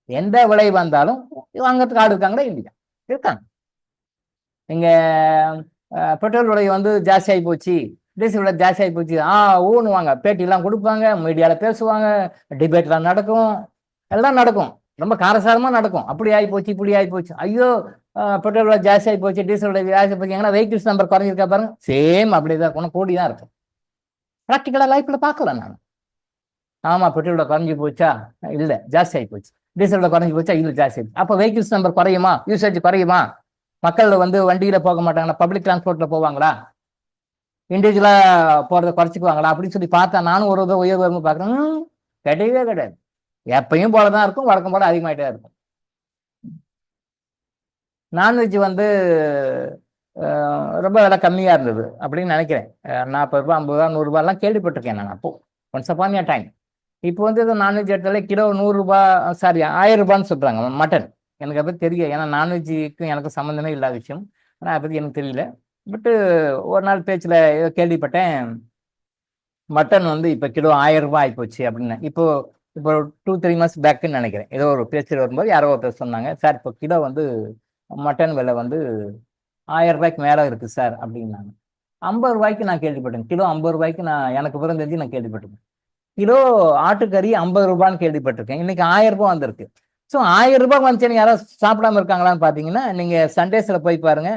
எந்த விலை வந்தாலும் வாங்கறதுக்கு ஆள் இருக்காங்களா இல்லையா? இருக்காங்க. நீங்க பெட்ரோல் விலை வந்து ஜாஸ்தி ஆகி போச்சு, டீசல் விலை ஜாஸ்தி ஆகி போச்சு, ஊன்னு வாங்க, பேட்டிலாம் கொடுப்பாங்க, மீடியால பேசுவாங்க, டிபேட்லாம் நடக்கும், எல்லாம் நடக்கும், ரொம்ப காரசாரமா நடக்கும். அப்படி ஆகி போச்சு இப்படி ஆகி போச்சு, ஐயோ பெட்ரோல் விலை ஜாஸ்தி ஆகி போச்சு, டீசல் விலை ஜாஸ்தி போச்சு, ஏன்னா வெஹிக்கிள்ஸ் நம்பர் குறைஞ்சிருக்கா பாருங்க, சேம் அப்படிதான் இருக்கும், கூடி தான் இருக்கும். ப்ராக்டிக்கலா லைஃப்ல பார்க்கல நான். ஆமா, பெட்ரோல் விலை குறைஞ்சி போச்சா, இல்லை ஜாஸ்தி ஆகி போச்சு. டீசல் விலை குறைஞ்சி போச்சா, இல்லை ஜாஸ்தி ஆகி. அப்போ வெஹிக்கிள்ஸ் நம்பர் குறையுமா, யூசேஜ் குறையுமா? மக்கள் வந்து வண்டியில போக மாட்டாங்கன்னா பப்ளிக் டிரான்ஸ்போர்ட்ல போவாங்களா, இண்டிவிஜுவலா போறதை குறைச்சிக்குவாங்களா அப்படின்னு சொல்லி பார்த்தா நானும் ஒரு உயர்வு வரும்போது பார்க்குறேன், கிடையவே கிடையாது. எப்பயும் போலதான் இருக்கும், வழக்கம் போல அதிகமாயிட்டே இருக்கும். நான்வெஜ் வந்து ரொம்ப விலை கம்மியா இருந்தது அப்படின்னு நினைக்கிறேன். 40 ரூபாய் 50 ரூபா 100 ரூபாய்லாம் கேள்விப்பட்டிருக்கேன் நான் அப்போ, ஒன்ஸ் அப்பான் ஏ டைம். இப்போ வந்து நான்வெஜ் எடுத்தாலே கிலோ 100 ரூபாய், சாரி 1000 ரூபான்னு சொல்றாங்க மட்டன். எனக்கு அதை பற்றி தெரியும், ஏன்னா நான்வெஜ்ஜுக்கும் எனக்கு சம்மந்தமே இல்லாத விஷயம், ஆனால் அதை பற்றி எனக்கு தெரியல. பட்டு ஒரு நாள் பேச்சில் ஏதோ கேள்விப்பட்டேன், மட்டன் வந்து இப்போ கிலோ 1000 ரூபாய் ஆகிப்போச்சு அப்படின்னு. இப்போ 2-3 months பேக்குன்னு நினைக்கிறேன், ஏதோ ஒரு பேச்சில் வரும்போது யாரோ ஒருத்தர் சொன்னாங்க, சார் இப்போ கிலோ வந்து மட்டன் விலை வந்து 1000 ரூபாய்க்கு மேலே இருக்குது சார் அப்படின்னாங்க. 50 ரூபாய்க்கு நான் கேள்விப்பட்டேன், கிலோ 50 ரூபாய்க்கு நான் எனக்கு பிறந்த தெரிஞ்சு நான் கேள்விப்பட்டிருக்கேன். கிலோ ஆட்டுக்கறி 50 ரூபான்னு கேள்விப்பட்டிருக்கேன், இன்னைக்கு 1000 ரூபாய் வந்திருக்கு. ஸோ 1000 ரூபாய் வந்துச்சுன்னு யாராவது சாப்பிடாம இருக்காங்களான்னு பார்த்தீங்கன்னா, நீங்க சண்டேஸ்ல போய் பாருங்க,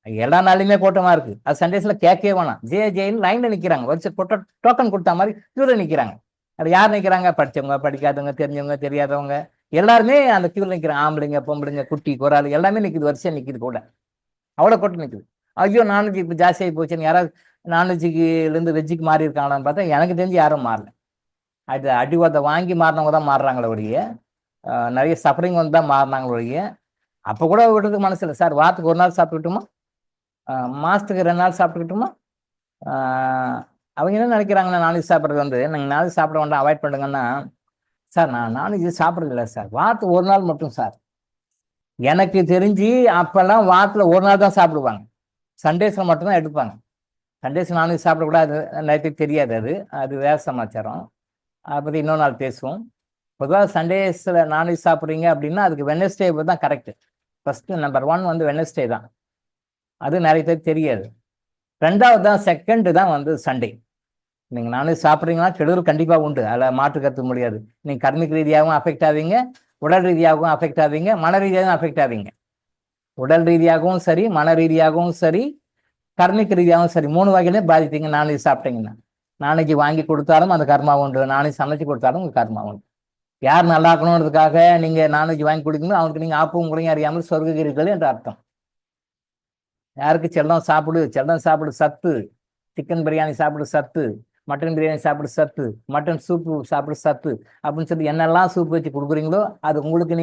எல்லா நாளையுமே கூட்டமா இருக்கு. அது சண்டேஸ்ல கேட்கவே வேணாம், ஜேன்னு லைன்ல நிக்கிறாங்க, வரிசை போட்ட டோக்கன் கொடுத்தா மாதிரி கியூல நிக்கிறாங்க. அது யார் நிக்கிறாங்க, படிச்சவங்க படிக்காதவங்க, தெரிஞ்சவங்க தெரியாதவங்க, எல்லாருமே அந்த கியூல நிக்கிறாங்க. ஆம்பளைங்க பொம்பளைங்க குட்டி குறால் எல்லாமே நிக்குது, வரிசையா நிக்குது, கூட அவ்வளவு கூட்டம் நிக்குது. ஐயோ நான்வெஜ் இப்போ ஜாஸ்தியாகி போச்சுன்னு யாராவது நான்வெஜ்ஜுக்குலேருந்து வெஜ்ஜுக்கு மாறி இருக்காங்களான்னு பார்த்தா எனக்கு தெரிஞ்சு யாரும் மாறல. அது அடிவாதத்தை வாங்கி மாறினவங்க தான் மாறுறாங்களே ஒழிய நிறைய சஃபரிங் வந்து தான் மாறினாங்களே ஒழிய அப்போ கூட விடுறதுக்கு மனசு இல்லை. சார் வாரத்துக்கு ஒரு நாள் சாப்பிட்டுக்கிட்டுமா, மாதத்துக்கு 2 நாள் சாப்பிட்டுக்கிட்டுமா. அவங்க என்ன நினைக்கிறாங்கன்னா நான்வெஜ் சாப்பிட்றது வந்து நீங்கள் நான்வெஜ் சாப்பிட வேண்டாம் அவாய்ட் பண்ணுங்கன்னா, சார் நான் நான்வெஜ் சாப்பிட்றது இல்லை சார், வாரத்துக்கு ஒரு நாள் மட்டும் சார். எனக்கு தெரிஞ்சு அப்போல்லாம் வாரத்தில் ஒரு நாள் தான் சாப்பிடுவாங்க, சண்டேஸில் மட்டும்தான் எடுப்பாங்க. சண்டேஸ் நான்வெஜ் சாப்பிடக்கூடாது நிறைய தெரியாது, அது அது வேற சமாச்சாரம். அதை பற்றி இன்னொரு நாள் பேசுவோம். பொதுவாக சண்டேஸில் நான்வெஜ் சாப்பிட்றீங்க அப்படின்னா அதுக்கு வெனஸ்டே தான் கரெக்டு. ஃபஸ்ட்டு நம்பர் 1 வந்து வெனஸ்டே தான், அது நிறைய பேர் தெரியாது. 2வது தான் செகண்டு தான் வந்து சண்டே. நீங்கள் நான்வெஜ் சாப்பிட்றீங்கன்னா கெடுதல் கண்டிப்பாக உண்டு, அதில் மாற்று கருத்து முடியாது. நீங்கள் கர்மிக் ரீதியாகவும் அஃபெக்ட் ஆவீங்க, உடல் ரீதியாகவும் அஃபெக்ட் ஆவீங்க, மன ரீதியாகவும் அஃபெக்ட் ஆவீங்க. உடல் ரீதியாகவும் சரி, மன ரீதியாகவும் சரி, கர்மிக் ரீதியாகவும் சரி, 3 வகையிலே பாதிப்பீங்க நான்வெஜ் சாப்பிட்டீங்கன்னா. நான்வெஜ் வாங்கி கொடுத்தாலும் அந்த கர்மா உண்டு, நான்வெஜ் சமைச்சு கொடுத்தாலும் உங்கள் கர்மா உண்டு. யார் நல்லா இருக்கணுன்றதுக்காக நீங்கள் நான்வெஜ் வாங்கி கொடுக்கணும், அவனுக்கு நீங்கள் ஆப்பும் முறையும் அறியாமல் சொர்க்குகிறீர்கள் என்று அர்த்தம். யாருக்கு செல்லம் சாப்பிடு, செல்லம் சாப்பிடு சத்து, சிக்கன் பிரியாணி சாப்பிடு சத்து, மட்டன் பிரியாணி சாப்பிடு சத்து, மட்டன் சூப்பு சாப்பிடு சத்து அப்படின்னு சொல்லி என்னெல்லாம் சூப்பு வச்சு கொடுக்குறீங்களோ அது உங்களுக்கு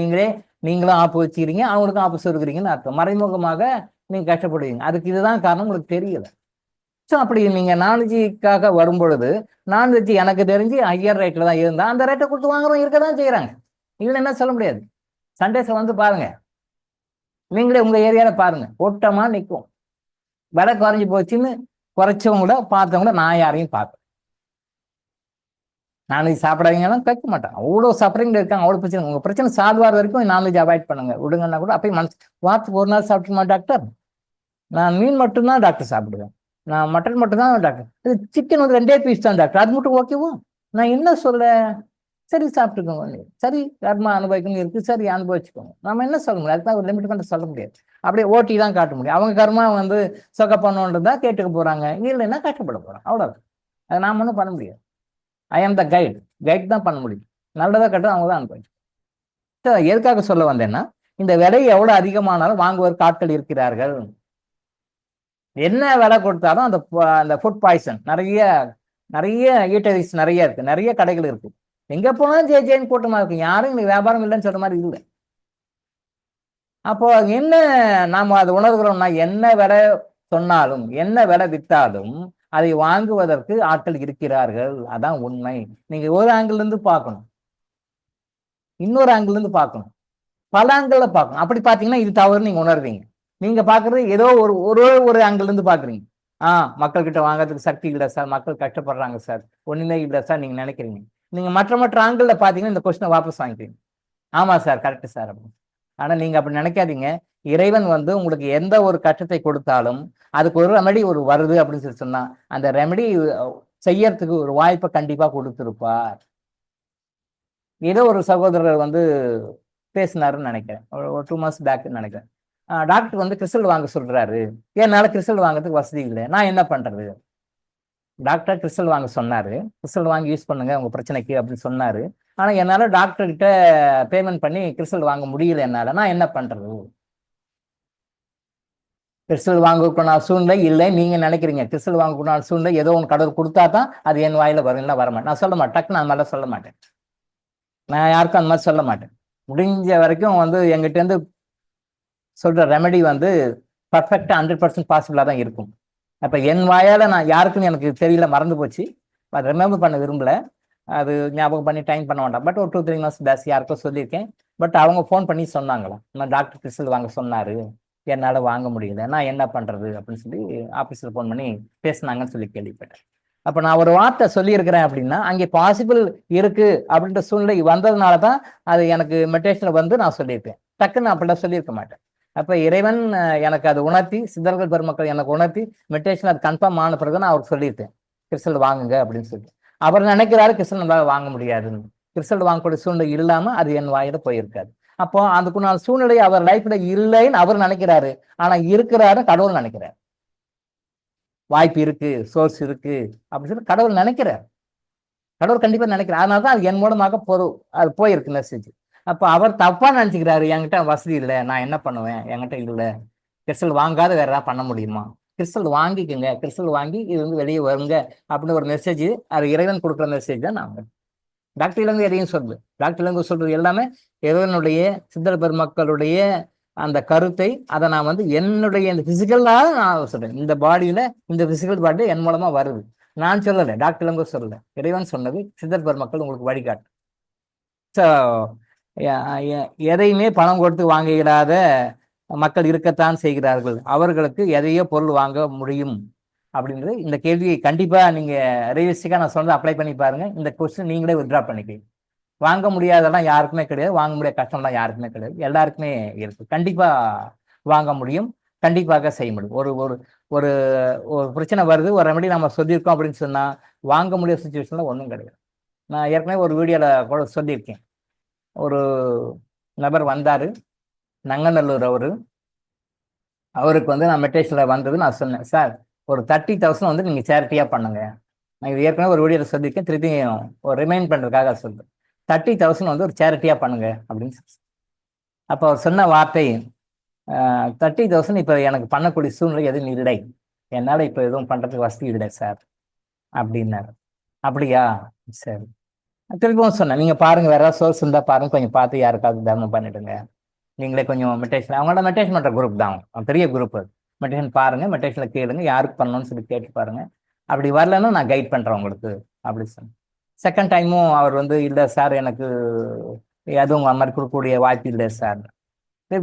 நீங்களும் ஆப்பு வச்சுக்கிறீங்க, அவங்களுக்கும் ஆப்பு சொருக்கிறீங்கன்னு அர்த்தம். மறைமுகமாக நீங்கள் கஷ்டப்படுவீங்க. அதுக்கு இதுதான் காரணம், உங்களுக்கு தெரியல. ஸோ அப்படி நீங்கள் நான்வெஜ்ஜுக்காக வரும்பொழுது நான்வெஜ் எனக்கு தெரிஞ்சு ஹையர் ரேட்டில் தான் இருந்தால் அந்த ரேட்டை கொடுத்து வாங்குறோம் இருக்க தான் செய்கிறாங்க, இல்லைன்னு என்ன சொல்ல முடியாது. சண்டேஸை வந்து பாருங்க, நீங்களே உங்கள் ஏரியாவில் பாருங்க, கூட்டமாக நிற்கும். விலை குறைஞ்சி போச்சுன்னு குறைச்சவங்கள பார்த்தவங்கள நான் யாரையும் பார்ப்பேன். நான்வெஜ் சாப்பிடாதீங்கன்னா கேட்க மாட்டேன், அவ்வளோ சஃபரிங் இருக்காங்க, அவ்வளோ பிரச்சனை. உங்கள் பிரச்சனை சால்வ் ஆகிற வரைக்கும் நான்வெஜ் அவாய்ட் பண்ணுங்க, விடுங்கன்னா கூட அப்பயும் மனசு வாரத்துக்கு ஒரு நாள் சாப்பிட்டுமா டாக்டர், நான் மீன் மட்டும்தான் டாக்டர் சாப்பிடுவேன், நான் மட்டன் மட்டும்தான் டாக்டர், இது சிக்கன் வந்து 2 பீஸ் தான் டாக்டர், அது மட்டும் ஓகேவா, நான் என்ன சொல்ல, சரி சாப்பிட்டுக்கோங்க, சரி கர்மா அனுபவிக்கணும் இருக்குது, சரி அனுபவிச்சுக்கோங்க, நம்ம என்ன சொல்ல முடியாது, அதுதான் ஒரு லிமிட் கொண்டு சொல்ல முடியாது. அப்படியே ஓட்டி தான் காட்ட முடியும். அவங்க கர்மா வந்து சொக்க பண்ணணுன்றதா கேட்டுக்க போறாங்க, இல்லைன்னா கஷ்டப்பட போறாங்க, அவ்வளோதான். அதை நாம் ஒன்றும் பண்ண முடியாது. ஐ ஆம் த கைட் தான் பண்ண முடியும். நல்லதாக கட்டும் அவங்க தான் அனுபவிச்சு. எதுக்காக சொல்ல வந்தேன்னா, இந்த விலை எவ்வளோ அதிகமானாலும் வாங்குவதற்கு ஆட்கள் இருக்கிறார்கள். என்ன விலை கொடுத்தாலும் அந்த ஃபுட் பாய்சன் நிறைய ஈட்டரிஸ் நிறைய இருக்கு, நிறைய கடைகள் இருக்கு. எங்க போனாலும் ஜேன்னு கூட்டமா இருக்கு, யாரும் இங்க வியாபாரம் இல்லைன்னு சொல்ற மாதிரி இல்லை. அப்போ என்ன நாம அதை உணர்கிறோம்னா, என்ன விலை சொன்னாலும் என்ன விலை வித்தாலும் அதை வாங்குவதற்கு ஆட்கள் இருக்கிறார்கள், அதான் உண்மை. நீங்க ஒரு ஆங்கிள் இருந்து பார்க்கணும், இன்னொரு ஆங்கிள் இருந்து பார்க்கணும், பல ஆங்கிள் பார்க்கணும். அப்படி பார்த்தீங்கன்னா இது தவறு நீங்க உணர்வீங்க. நீங்க பாக்குறது ஏதோ ஒரு ஆங்கிள் இருந்து பாக்குறீங்க. மக்கள் கிட்ட வாங்குறதுக்கு சக்தி இல்லை சார், மக்கள் கஷ்டப்படுறாங்க சார், ஒண்ணுமே இல்லை சார் நீங்க நினைக்கிறீங்க. நீங்க மற்ற ஆங்கிள் பாத்தீங்கன்னா இந்த கொஸ்டினை வாபஸ் வாங்கிக்கிறீங்க. ஆமா சார், கரெக்ட் சார் அப்படின்னு. ஆனா நீங்க அப்படி நினைக்காதீங்க. இறைவன் வந்து உங்களுக்கு எந்த ஒரு கஷ்டத்தை கொடுத்தாலும் அதுக்கு ஒரு ரெமெடி வருது அப்படின்னு சொல்லி சொன்னா அந்த ரெமெடி செய்யறதுக்கு ஒரு வாய்ப்பை கண்டிப்பா கொடுத்துருப்பார். ஏதோ ஒரு சகோதரர் வந்து பேசினாருன்னு நினைக்கிறேன், ஒரு 2 months பேக் நினைக்கிறேன். டாக்டர் வந்து கிறிஸ்டல் வாங்க சொல்றாரு, என்னால கிறிஸ்டல் வாங்குறதுக்கு வசதி இல்லை, நான் என்ன பண்றது. டாக்டர் கிறிஸ்டல் வாங்க சொன்னாரு, கிறிஸ்டல் வாங்கி யூஸ் பண்ணுங்க உங்க பிரச்சனைக்கு அப்படின்னு சொன்னாரு. ஆனா என்னால டாக்டர் கிட்ட பேமெண்ட் பண்ணி கிறிஸ்டல் வாங்க முடியல, என்னால, நான் என்ன பண்றது. கிறிஸ்டல் வாங்கக்கூடிய சூழ்நிலை இல்லை நீங்க நினைக்கிறீங்க. கிறிஸ்டல் வாங்கக்கூடிய சூழ்நிலை ஏதோ ஒன்று கடவுள் கொடுத்தா தான் அது என் வாயில வரும், இல்லை வரமாட்டேன். நான் சொல்ல மாட்டேன், டக்குன்னு அந்த மாதிரிலாம் சொல்ல மாட்டேன். நான் யாருக்கும் அந்த மாதிரி சொல்ல மாட்டேன். முடிஞ்ச வரைக்கும் வந்து எங்கிட்ட இருந்து சொல்ற ரெமெடி வந்து பர்ஃபெக்டா 100% பாசிபிளா தான் இருக்கும். அப்ப என் வாயால நான் யாருக்குன்னு எனக்கு தெரியல, மறந்து போச்சு, அதை ரிமெம்பர் பண்ண விரும்பல, அது ஞாபகம் பண்ணி டைம் பண்ண வேண்டாம். பட் ஒரு 2-3 months பேஸ் யாருக்கோ சொல்லியிருக்கேன். பட் அவங்க ஃபோன் பண்ணி சொன்னாங்களாம், நான் டாக்டர் கிறிஸ்டல் வாங்க சொன்னாரு, என்னால வாங்க முடியல, நான் என்ன பண்றது அப்படின்னு சொல்லி ஆபீஸ்ல ஃபோன் பண்ணி பேசினாங்கன்னு சொல்லி கேள்விப்பட்டேன். அப்ப நான் ஒரு வார்த்தை சொல்லியிருக்கிறேன் அப்படின்னா அங்கே பாசிபிள் இருக்கு அப்படின்ற சூழ்நிலை வந்ததுனால தான் அது எனக்கு மெடிடேஷன்ல வந்து நான் சொல்லியிருக்கேன். டக்குன்னு அப்படிலாம் சொல்லியிருக்க மாட்டேன். அப்ப இறைவன் எனக்கு அது உணர்த்தி, சித்தர்கள் பெருமக்கள் எனக்கு உணர்த்தி மெடிடேஷன் அது கன்ஃபார்ம் ஆன பிறகு நான் அவருக்கு சொல்லியிருக்கேன் கிறிஸ்டல் வாங்குங்க அப்படின்னு சொல்லி. அவர் நினைக்கிறாரு கிறிஸ்டல் நம்மளால வாங்க முடியாதுன்னு. கிறிஸ்டல் வாங்கக்கூடிய சூழ்நிலை இல்லாம அது என் வாயில போயிருக்காது. அப்போ அதுக்குள்ள சூழ்நிலை அவர் லைஃப்ல இல்லைன்னு அவர் நினைக்கிறாரு, ஆனா இருக்கிறாரு கடவுள் நினைக்கிறார். வாய்ப்பு இருக்கு, சோர்ஸ் இருக்கு அப்படின்னு சொல்லி கடவுள் நினைக்கிறார். கடவுள் கண்டிப்பா நினைக்கிறார். அதனாலதான் அது என் மூலமாக அது போயிருக்கு மெசேஜ். அப்ப அவர் தப்பா நினைச்சுக்கிறாரு, என்கிட்ட வசதி இல்லை, நான் என்ன பண்ணுவேன், என்கிட்ட இல்லை, கிறிஸ்டல் வாங்காத வேற ஏதாவது பண்ண முடியுமா, கிறிஸ்டல் வாங்கிக்கோங்க, கிறிஸ்டல் வாங்கி இது வந்து வெளியே வருங்க அப்படின்னு ஒரு மெசேஜ், அது இறைவன் கொடுக்குற மெசேஜ் தான் நாங்கள். டாக்டர் இளங்கோ எதையும் சொல்லு, டாக்டர் இளங்கோ சொல்றது எல்லாமே இறைவனுடைய சித்தர் பெருமக்களுடைய அந்த கருத்தை, அதை நான் வந்து என்னுடைய இந்த பிசிக்கலாக நான் சொல்றேன். இந்த பாடியில இந்த பிசிக்கல் பாடி என் மூலமா வருது, நான் சொல்லலை, டாக்டர் இளங்கோ சொல்லலை, இறைவன் சொன்னது. சித்தர் பெருமக்கள் உங்களுக்கு வழிகாட்டு. ஸோ எதையுமே பணம் கொடுத்து வாங்குகிறாத மக்கள் இருக்கத்தான் செய்கிறார்கள். அவர்களுக்கு எதையோ பொருள் வாங்க முடியும் அப்படின்றது இந்த கேள்வியை கண்டிப்பா நீங்க ரியலிஸ்டிக்கா நான் சொன்னதை அப்ளை பண்ணி பாருங்க. இந்த கொஸ்டின் நீங்களே வித்ட்ரா பண்ணிக்கலாம். வாங்க முடியாதெல்லாம் யாருக்குமே கிடையாது, வாங்க முடியாத கஷ்டம்லாம் யாருக்குமே கிடையாது, எல்லாருக்குமே இருக்கு. கண்டிப்பா வாங்க முடியும், கண்டிப்பாக செய்ய முடியும். ஒரு ஒரு ஒரு ஒரு பிரச்சனை வருது, ஒரு ரெமெடி நம்ம சொல்லியிருக்கோம் அப்படின்னு சொன்னா வாங்க முடியாத சுச்சுவேஷன்ல ஒன்றும் கிடையாது. நான் ஏற்கனவே ஒரு வீடியோல கூட சொல்லியிருக்கேன். ஒரு நபர் வந்தாரு, நங்கநல்லூர் அவருக்கு வந்து நான் மெட்ரேஷன்ல வந்தது நான் சொன்னேன், சார் ஒரு 30,000 வந்து நீங்க சேரிட்டியா பண்ணுங்க. நான் இது ஏற்கனவே ஒரு வீடியோல சொல்லியிருக்கேன், திருப்பியும் ஒரு ரிமைண்ட் பண்றதுக்காக சொல்றேன். 30,000 வந்து ஒரு சேரிட்டியா பண்ணுங்க அப்படின்னு சொல்லி. அப்போ அவர் சொன்ன வார்த்தை, 30,000 இப்போ எனக்கு பண்ணக்கூடிய சூழ்நிலை எதுவும் இல்லை, என்னால் இப்போ எதுவும் பண்றதுக்கு வசதி இல்லை சார் அப்படின்னாரு. அப்படியா, சரி. திரும்பவும் சொன்னேன், நீங்க பாருங்க, வேற ஏதாவது சோர்ஸ் இருந்தா பாருங்க, கொஞ்சம் பார்த்து யாருக்காவது தர்மம் பண்ணிடுங்க. நீங்களே கொஞ்சம் மெடிடேஷன், அவங்களோட மெடிடேஷன் பண்ற குரூப் தான், பெரிய குரூப் அது. மெடிடேஷன் பாருங்க, மெடிடேஷன்ல கேளுங்க, யாருக்கு பண்ணணும்னு சொல்லி கேட்டு பாருங்க. அப்படி வரலன்னா நான் கைட் பண்றேன் உங்களுக்கு அப்படி சொன்னேன். செகண்ட் டைமும் அவர் வந்து இல்லை சார் எனக்கு எதுவும் அந்த மாதிரி கொடுக்கக்கூடிய வாய்ப்பு இல்லை சார்.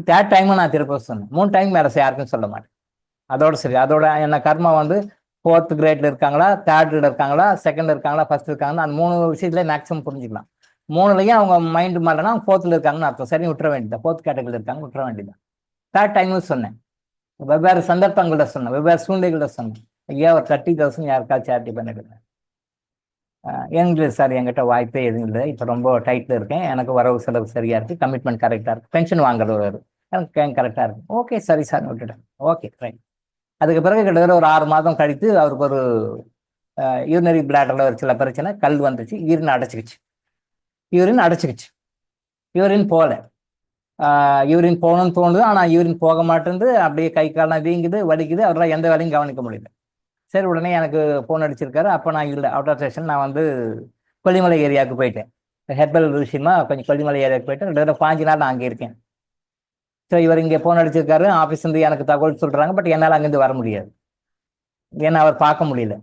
தேர்ட் டைமும் நான் திருப்ப சொன்னேன். 3 டைம் வேற யாருக்கும் சொல்ல மாட்டேன். அதோட சரி, அதோட என்ன கர்மா வந்து 4th கிரேட்ல இருக்காங்களா, 3rd இருக்காங்களா, 2nd இருக்காங்களா, 1st இருக்காங்களா, அந்த 3 விஷயத்துல மேக்ஸிமம் புரிஞ்சுக்கலாம். 3லயும் அவங்க மைண்ட் மாறலன்னா 4th இருக்காங்கன்னு அர்த்தம். சரி, விட்டுற வேண்டியது, 4th கேட்டகரியில் இருக்காங்க, விட்டுற வேண்டியது. தேர்ட் டைமும் சொன்னேன், வெவ்வேறு சந்தர்ப்பங்கள்ட்ட சொன்னேன், வெவ்வேறு சூழ்நிலைகள்ட்ட சொன்னேன். ஐயா ஒரு 30,000 யாருக்காவது சேரிட்டி பண்ணிடுங்க. எங்களுக்கு சார் என்கிட்ட வாய்ப்பே எதுவும் இல்லை, இப்போ ரொம்ப டைட்டில் இருக்கேன், எனக்கு வரவு செலவு சரியா இருக்கு, கமிட்மெண்ட் கரெக்டாக இருக்கு, பென்ஷன் வாங்குறவர் எனக்கு கரெக்டாக இருக்கு. ஓகே சரி சார் விட்டுட்டேன். Okay right. அதுக்கு பிறகு கிட்டத்தட்ட ஒரு 6 மாதம் கழித்து அவருக்கு ஒரு யூரினரி பிளாடர்ல ஒரு சில பிரச்சனை, கல் வந்துச்சு, யூரின் அடைச்சிக்கிச்சு. யூரின் போகல. யூரின் போகணும்னு தோணுது, ஆனால் யூரின் போக மாட்டேங்குது, அப்படியே கை காலெல்லாம் வீங்குது, வலிக்குது, அவரால் எந்த வேலையும் கவனிக்க முடியல. சரி, உடனே எனக்கு ஃபோன் அடிச்சிருக்காரு. அப்போ நான் இல்லை, அவுட் ஆஃப் ஸ்டேஷன், நான் வந்து கொல்லிமலை ஏரியாவுக்கு போயிட்டேன். ஹெர்பல் விஷயமா கொஞ்சம் கொல்லிமலை ஏரியாவுக்கு போயிட்டேன். 5 நாள் நான் அங்கே இருக்கேன். ஸோ இவர் இங்கே ஃபோன் அடிச்சிருக்காரு, ஆஃபீஸ் வந்து எனக்கு தகவல் சொல்கிறாங்க, பட் என்னால் அங்கேருந்து வர முடியாது, ஏன்னா அவர் பார்க்க முடியல.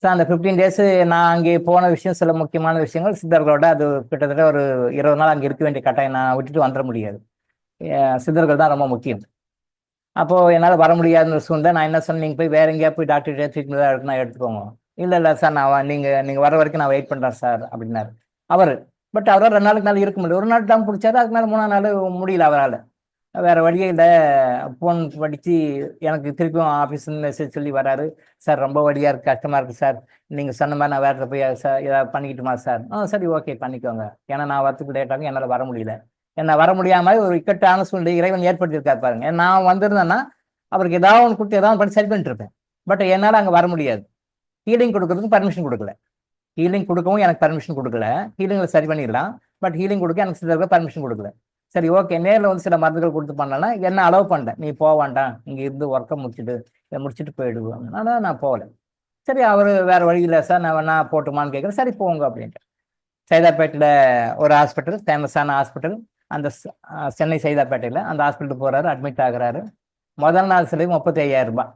ஸோ அந்த 15 டேஸ் நான் அங்கே போன விஷயம், சில முக்கியமான விஷயங்கள் சித்தர்களோட, அது கிட்டத்தட்ட ஒரு 20 நாள் அங்கே இருக்க வேண்டிய கட்டாயம், நான் விட்டுட்டு வந்துட முடியாது. சித்தர்கள் தான் ரொம்ப முக்கியம். அப்போது என்னால் வர முடியாதுன்னு சூழ்நிலை. நான் என்ன சொன்னேன், நீங்கள் போய் வேற எங்கேயா போய் டாக்டர் ட்ரீட்மெண்ட் தான் எடுக்கணும், எடுத்துக்கோங்க. இல்லை சார், நான் நீங்கள் வர வரைக்கும் நான் வெயிட் பண்ணுறேன் சார் அப்படின்னாரு அவர். பட் அவரால் 2 நாளுக்கு மேலே இருக்க முடியல. ஒரு நாள் தான் பிடிச்சாரு, அதுக்கு மேலே 3ஆம் நாள் முடியல அவரால். வேற வழியே இல்லை, ஃபோன் படித்து எனக்கு திருப்பியும் ஆஃபீஸ் மெசேஜ் சொல்லி வராரு, சார் ரொம்ப வழியாக இருக்குது, கஷ்டமாக இருக்குது சார், நீங்கள் சொன்ன மாதிரி நான் வேறு போய் சார் ஏதாவது பண்ணிக்கிட்டுமா சார்? சரி ஓகே பண்ணிக்கோங்க, ஏன்னா நான் வரத்துக்கு லேட்டாகும், என்னால் வர முடியல. என்ன வர முடியாமல் ஒரு இக்கட்டான சூழ்நிலை இறைவன் ஏற்படுத்தியிருக்காரு பாருங்க. நான் வந்திருந்தேன்னா அவருக்கு ஏதாவது ஒன்று கொடுத்து ஏதாவது பண்ணி சரி பண்ணிட்டு இருப்பேன். பட் என்னால் அங்கே வர முடியாது. ஹீலிங் கொடுக்கறதுக்கு பர்மிஷன் கொடுக்கல, ஹீலிங் கொடுக்கவும் எனக்கு பர்மிஷன் கொடுக்கல. ஹீலிங்கில் சரி பண்ணிடலாம், பட் ஹீலிங் கொடுக்க எனக்கு சில பர்மிஷன் கொடுக்கல. சரி ஓகே, நேரில் வந்து சில மருந்துகள் கொடுத்து பண்ணலாம், என்ன அலோவ் பண்ணிட்டேன், நீ போக வேண்டாம், இங்கே இருந்து ஒர்க்கை முடிச்சுட்டு இதை முடிச்சுட்டு போயிடுவோம், அதனால் நான் போகல. சரி, அவர் வேறு வழி இல்லை சார், நான் போட்டுமான்னு கேட்குறேன். சரி போங்க அப்படின்ட்டு சைதாப்பேட்டையில் ஒரு ஹாஸ்பிட்டல், ஃபேமஸான ஹாஸ்பிட்டல், அந்த சென்னை சைதாப்பேட்டையில் அந்த ஹாஸ்பிட்டலுக்கு போகிறாரு, அட்மிட் ஆகுறாரு. முதல் நாள் செலவு 35,000 ரூபாய்.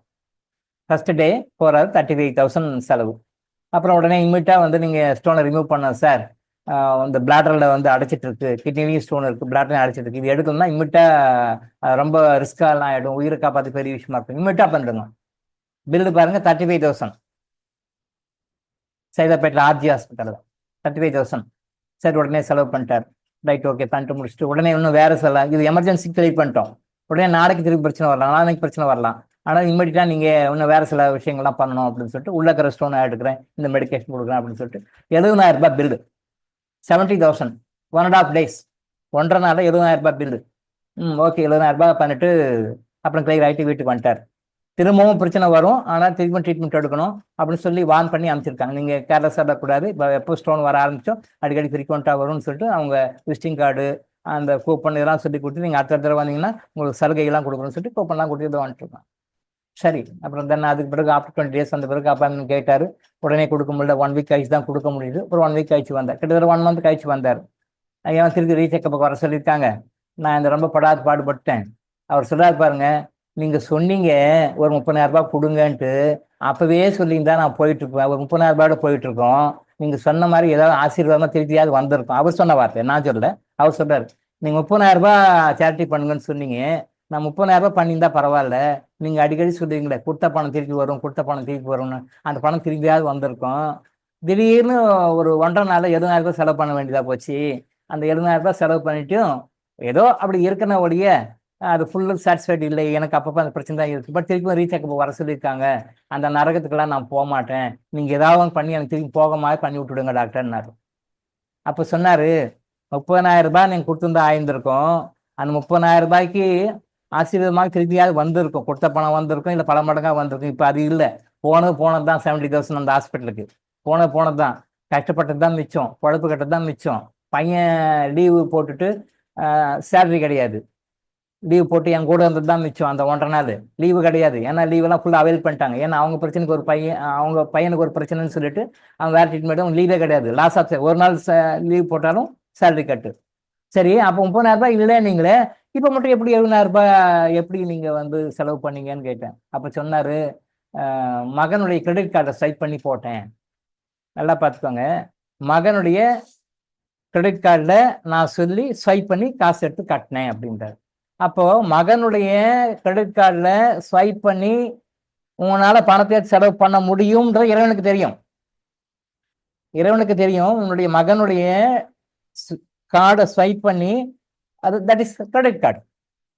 ஃபர்ஸ்ட் டே போகிறாரு, 35,000 செலவு. அப்புறம் உடனே இம்மிடியாக வந்து நீங்கள் ஸ்டோனை ரிமூவ் பண்ண சார், இந்த பிளாடரில் வந்து அடைச்சிட்டு இருக்கு, கிட்னிலையும் ஸ்டோன் இருக்குது, பிளாடர்லையும் அடைச்சிட்டு இருக்கு, இது எடுக்கணும்னா இம்மிடியாக ரொம்ப ரிஸ்காலாம் ஆகிடும், உயிரை காப்பாற்ற பெரிய விஷயமா இருக்கும், இம்மிடியாக பண்ணிடுங்க. பில்லு பாருங்க 35,000. சைதாப்பேட்டில் ஆர்ஜி ஹாஸ்பிட்டலில் 35,000. சரி உடனே செலவு பண்ணிட்டார். ரைட் ஓகே பண்ணிட்டு முடிச்சுட்டு உடனே இன்னும் வேறு செலவு, இது எமர்ஜென்சிக்கு கிளியர் பண்ணிட்டோம், உடனே நாளைக்கு திருப்பி பிரச்சனை வரலாம், நாளைக்கு பிரச்சனை வரலாம், ஆனால் இம்மிடியாக நீங்கள் இன்னும் வேறு சில விஷயங்கள்லாம் பண்ணணும் அப்படின்னு சொல்லிட்டு உள்ள இருக்கிற ஸ்டோனை எடுக்கிறேன், இந்த மெடிக்கேஷன் கொடுக்குறேன் அப்படின்னு சொல்லிட்டு 70,000 ரூபாய் பில்லு. 70,000 1.5 days, 1.5 நாள் 70,000 ரூபாய் பில்லு. ஓகே 70,000 ரூபாய் பண்ணிட்டு அப்புறம் கிளியர் ஆகிட்டு வீட்டுக்கு வந்துட்டார். திரும்பவும் பிரச்சனை வரும், ஆனால் திரும்ப ட்ரீட்மெண்ட் எடுக்கணும் அப்படின்னு சொல்லி வார்ன் பண்ணி அமைச்சிருக்காங்க. நீங்கள் கேர்லெஸ்ஸாக இருக்கக்கூடாது, இப்போ எப்போ ஸ்டோன் வர ஆரம்பிச்சோம் அடிக்கடி ஃப்ரீக்வெண்ட்டாக வரும்னு சொல்லிட்டு அவங்க விசிட்டிங் கார்டு, அந்த கூப்பன் இதெல்லாம் சொல்லி கொடுத்து நீங்கள் அடுத்த தடவை வந்தீங்கன்னா உங்களுக்கு சலுகைகள்லாம் கொடுக்கணும்னு சொல்லிட்டு கூப்பன்லாம் கொடுத்து இதை வந்துட்டுருக்காங்க. சரி, அப்புறம் தானே அதுக்கு பிறகு ஆஃப்டர் 20 டேஸ் வந்த பிறகு அப்பாயின்மெண்ட் கேட்டாரு. உடனே கொடுக்க முடியல, 1 வீக் கழிச்சு தான் கொடுக்க முடியுது. அப்புறம் 1 வீக் கழிச்சு வந்தார், கிட்டத்தட்ட 1 மந்த் கழிச்சு வந்தார். ஐயா திருப்பி ரீசெக்கப்புக்கு வர சொல்லியிருக்காங்க. நான் இந்த ரொம்ப பாடுபட்டேன். அவர் சொல்றாரு பாருங்க, நீங்க சொன்னீங்க ஒரு 30,000 ரூபாய் கொடுங்கன்ட்டு, அப்பவே சொல்லியிருந்தா நான் போயிட்டு இருப்பேன். ஒரு 30,000 ரூபாயோட போயிட்டு இருக்கோம். நீங்க சொன்ன மாதிரி ஏதாவது ஆசீர்வாதமா திருப்பியாவது வந்திருக்கும். அவர் சொன்ன வார்த்தை, நான் சொல்லல. அவர் சொல்றாரு, நீங்க 30,000 ரூபாய் சேரிட்டி பண்ணுங்கன்னு சொன்னீங்க. நான் 30,000 ரூபாய் பண்ணியிருந்தா பரவாயில்ல. நீங்க அடிக்கடி சொல்லுவீங்களே கொடுத்த பணம் திருப்பி வரும், கொடுத்த பணம் திருப்பி வரும்னு, அந்த பணம் திரும்பியாவது வந்திருக்கும். திடீர்னு ஒரு 1.5 நாள்ல 70,000 ரூபாய் செலவு பண்ண வேண்டியதா போச்சு. அந்த 70,000 ரூபாய் செலவு பண்ணிட்டும் ஏதோ அப்படி இருக்கன ஒழிய அது ஃபுல்லு சாட்டிஸ்ஃபைட் இல்லை. எனக்கு அப்பப்போ அந்த பிரச்சனை தான் இருக்கு. பட் திருப்பி ரீசெக்கப் வர சொல்லியிருக்காங்க. அந்த நரகத்துக்கெல்லாம் நான் போக மாட்டேன். நீங்க ஏதாவது ஒன்று பண்ணி எனக்கு திருப்பி போக மாதிரி பண்ணி விட்டுடுங்க டாக்டர்னாரு. அப்போ சொன்னாரு, 30,000 ரூபாய் நீங்க கொடுத்துருந்தா ஆயிருந்திருக்கும். அந்த 30,000 ரூபாய்க்கு ஆசீர்வாதமாக திருப்பியாவது வந்திருக்கும், கொடுத்த பணம் வந்திருக்கும், இல்லை பல மடங்காக வந்திருக்கும். இப்போ அது இல்லை. போனது தான் 70,000 அந்த ஹாஸ்பிட்டலுக்கு. போனது தான். கஷ்டப்பட்டது தான் மிச்சம், பொழப்பு கட்டது தான் மிச்சம். பையன் லீவு போட்டுட்டு சேலரி கிடையாது, லீவ் போட்டு என் கூட இருந்தது தான் மிச்சம். அந்த 1.5 நாள் லீவு கிடையாது. ஏன்னா லீவெல்லாம் ஃபுல்லாக அவைல் பண்ணிட்டாங்க. ஏன்னா அவங்க பிரச்சனைக்கு ஒரு அவங்க பையனுக்கு ஒரு பிரச்சனைன்னு சொல்லிட்டு அவங்க வேறு ட்ரீட்மெண்ட், அவங்க லீவே கிடையாது. லாஸ் ஆஃப் ஒரு நாள் லீவ் போட்டாலும் சேலரி கட்டு. சரி, அப்போ 30,000 ரூபாய் இல்லை நீங்களே, இப்போ மட்டும் எப்படி 70,000 ரூபாய் எப்படி நீங்கள் வந்து செலவு பண்ணீங்கன்னு கேட்டேன். அப்போ சொன்னார், மகனுடைய கிரெடிட் கார்டை ஸ்வைப் பண்ணி போட்டேன். நல்லா பார்த்துக்கோங்க, மகனுடைய கிரெடிட் கார்டில் நான் சொல்லி ஸ்வைப் பண்ணி காசு எடுத்து கட்டினேன் அப்படின்றார். அப்போ மகனுடைய கிரெடிட் கார்டில் ஸ்வைப் பண்ணி உங்களால பணத்தை செலவு பண்ண முடியும்ன்றது இறைவனுக்கு தெரியும். இறைவனுக்கு தெரியும் உன்னுடைய மகனுடைய கார்டை ஸ்வைப் பண்ணி, அது that is credit card.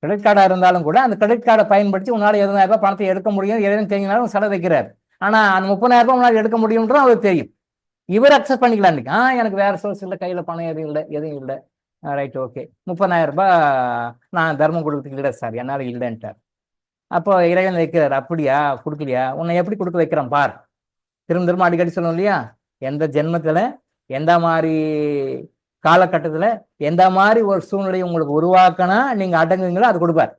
Credit கார்டாக இருந்தாலும் கூட அந்த கிரெடிட் கார்டை பயன்படுத்தி உன்னால் 70,000 ரூபாய் பணத்தை எடுக்க முடியும். இறைவன் தெரிஞ்சினாலும் செலவு வைக்கிறார். ஆனால் அந்த 30,000 ரூபாய் உன்னால் எடுக்க முடியும்ன்றது அவருக்கு தெரியும். இவர் அக்செப்ட் பண்ணிக்கலாம். எனக்கு வேற சோர்ஸ் இல்லை, கையில் பணம் எதுவும் இல்லை. ரைட், ஓகே, 30,000 ரூபாய் நான் தர்மம் கொடுக்கறதுக்கு இல்லை சார், என்னால் இல்லைன்ட்டார். அப்போ இறைவன் வைக்கிறார், அப்படியா, கொடுக்கலையா, உன்னை எப்படி கொடுக்க வைக்கிறேன் பார். திரும்ப அடிக்கடி சொல்லணும் இல்லையா, எந்த ஜென்மத்தில் எந்த மாதிரி காலகட்டத்தில் எந்த மாதிரி ஒரு சூழ்நிலையை உங்களுக்கு உருவாக்கினா நீங்கள் அடங்குவீங்களோ அது கொடுப்பார்.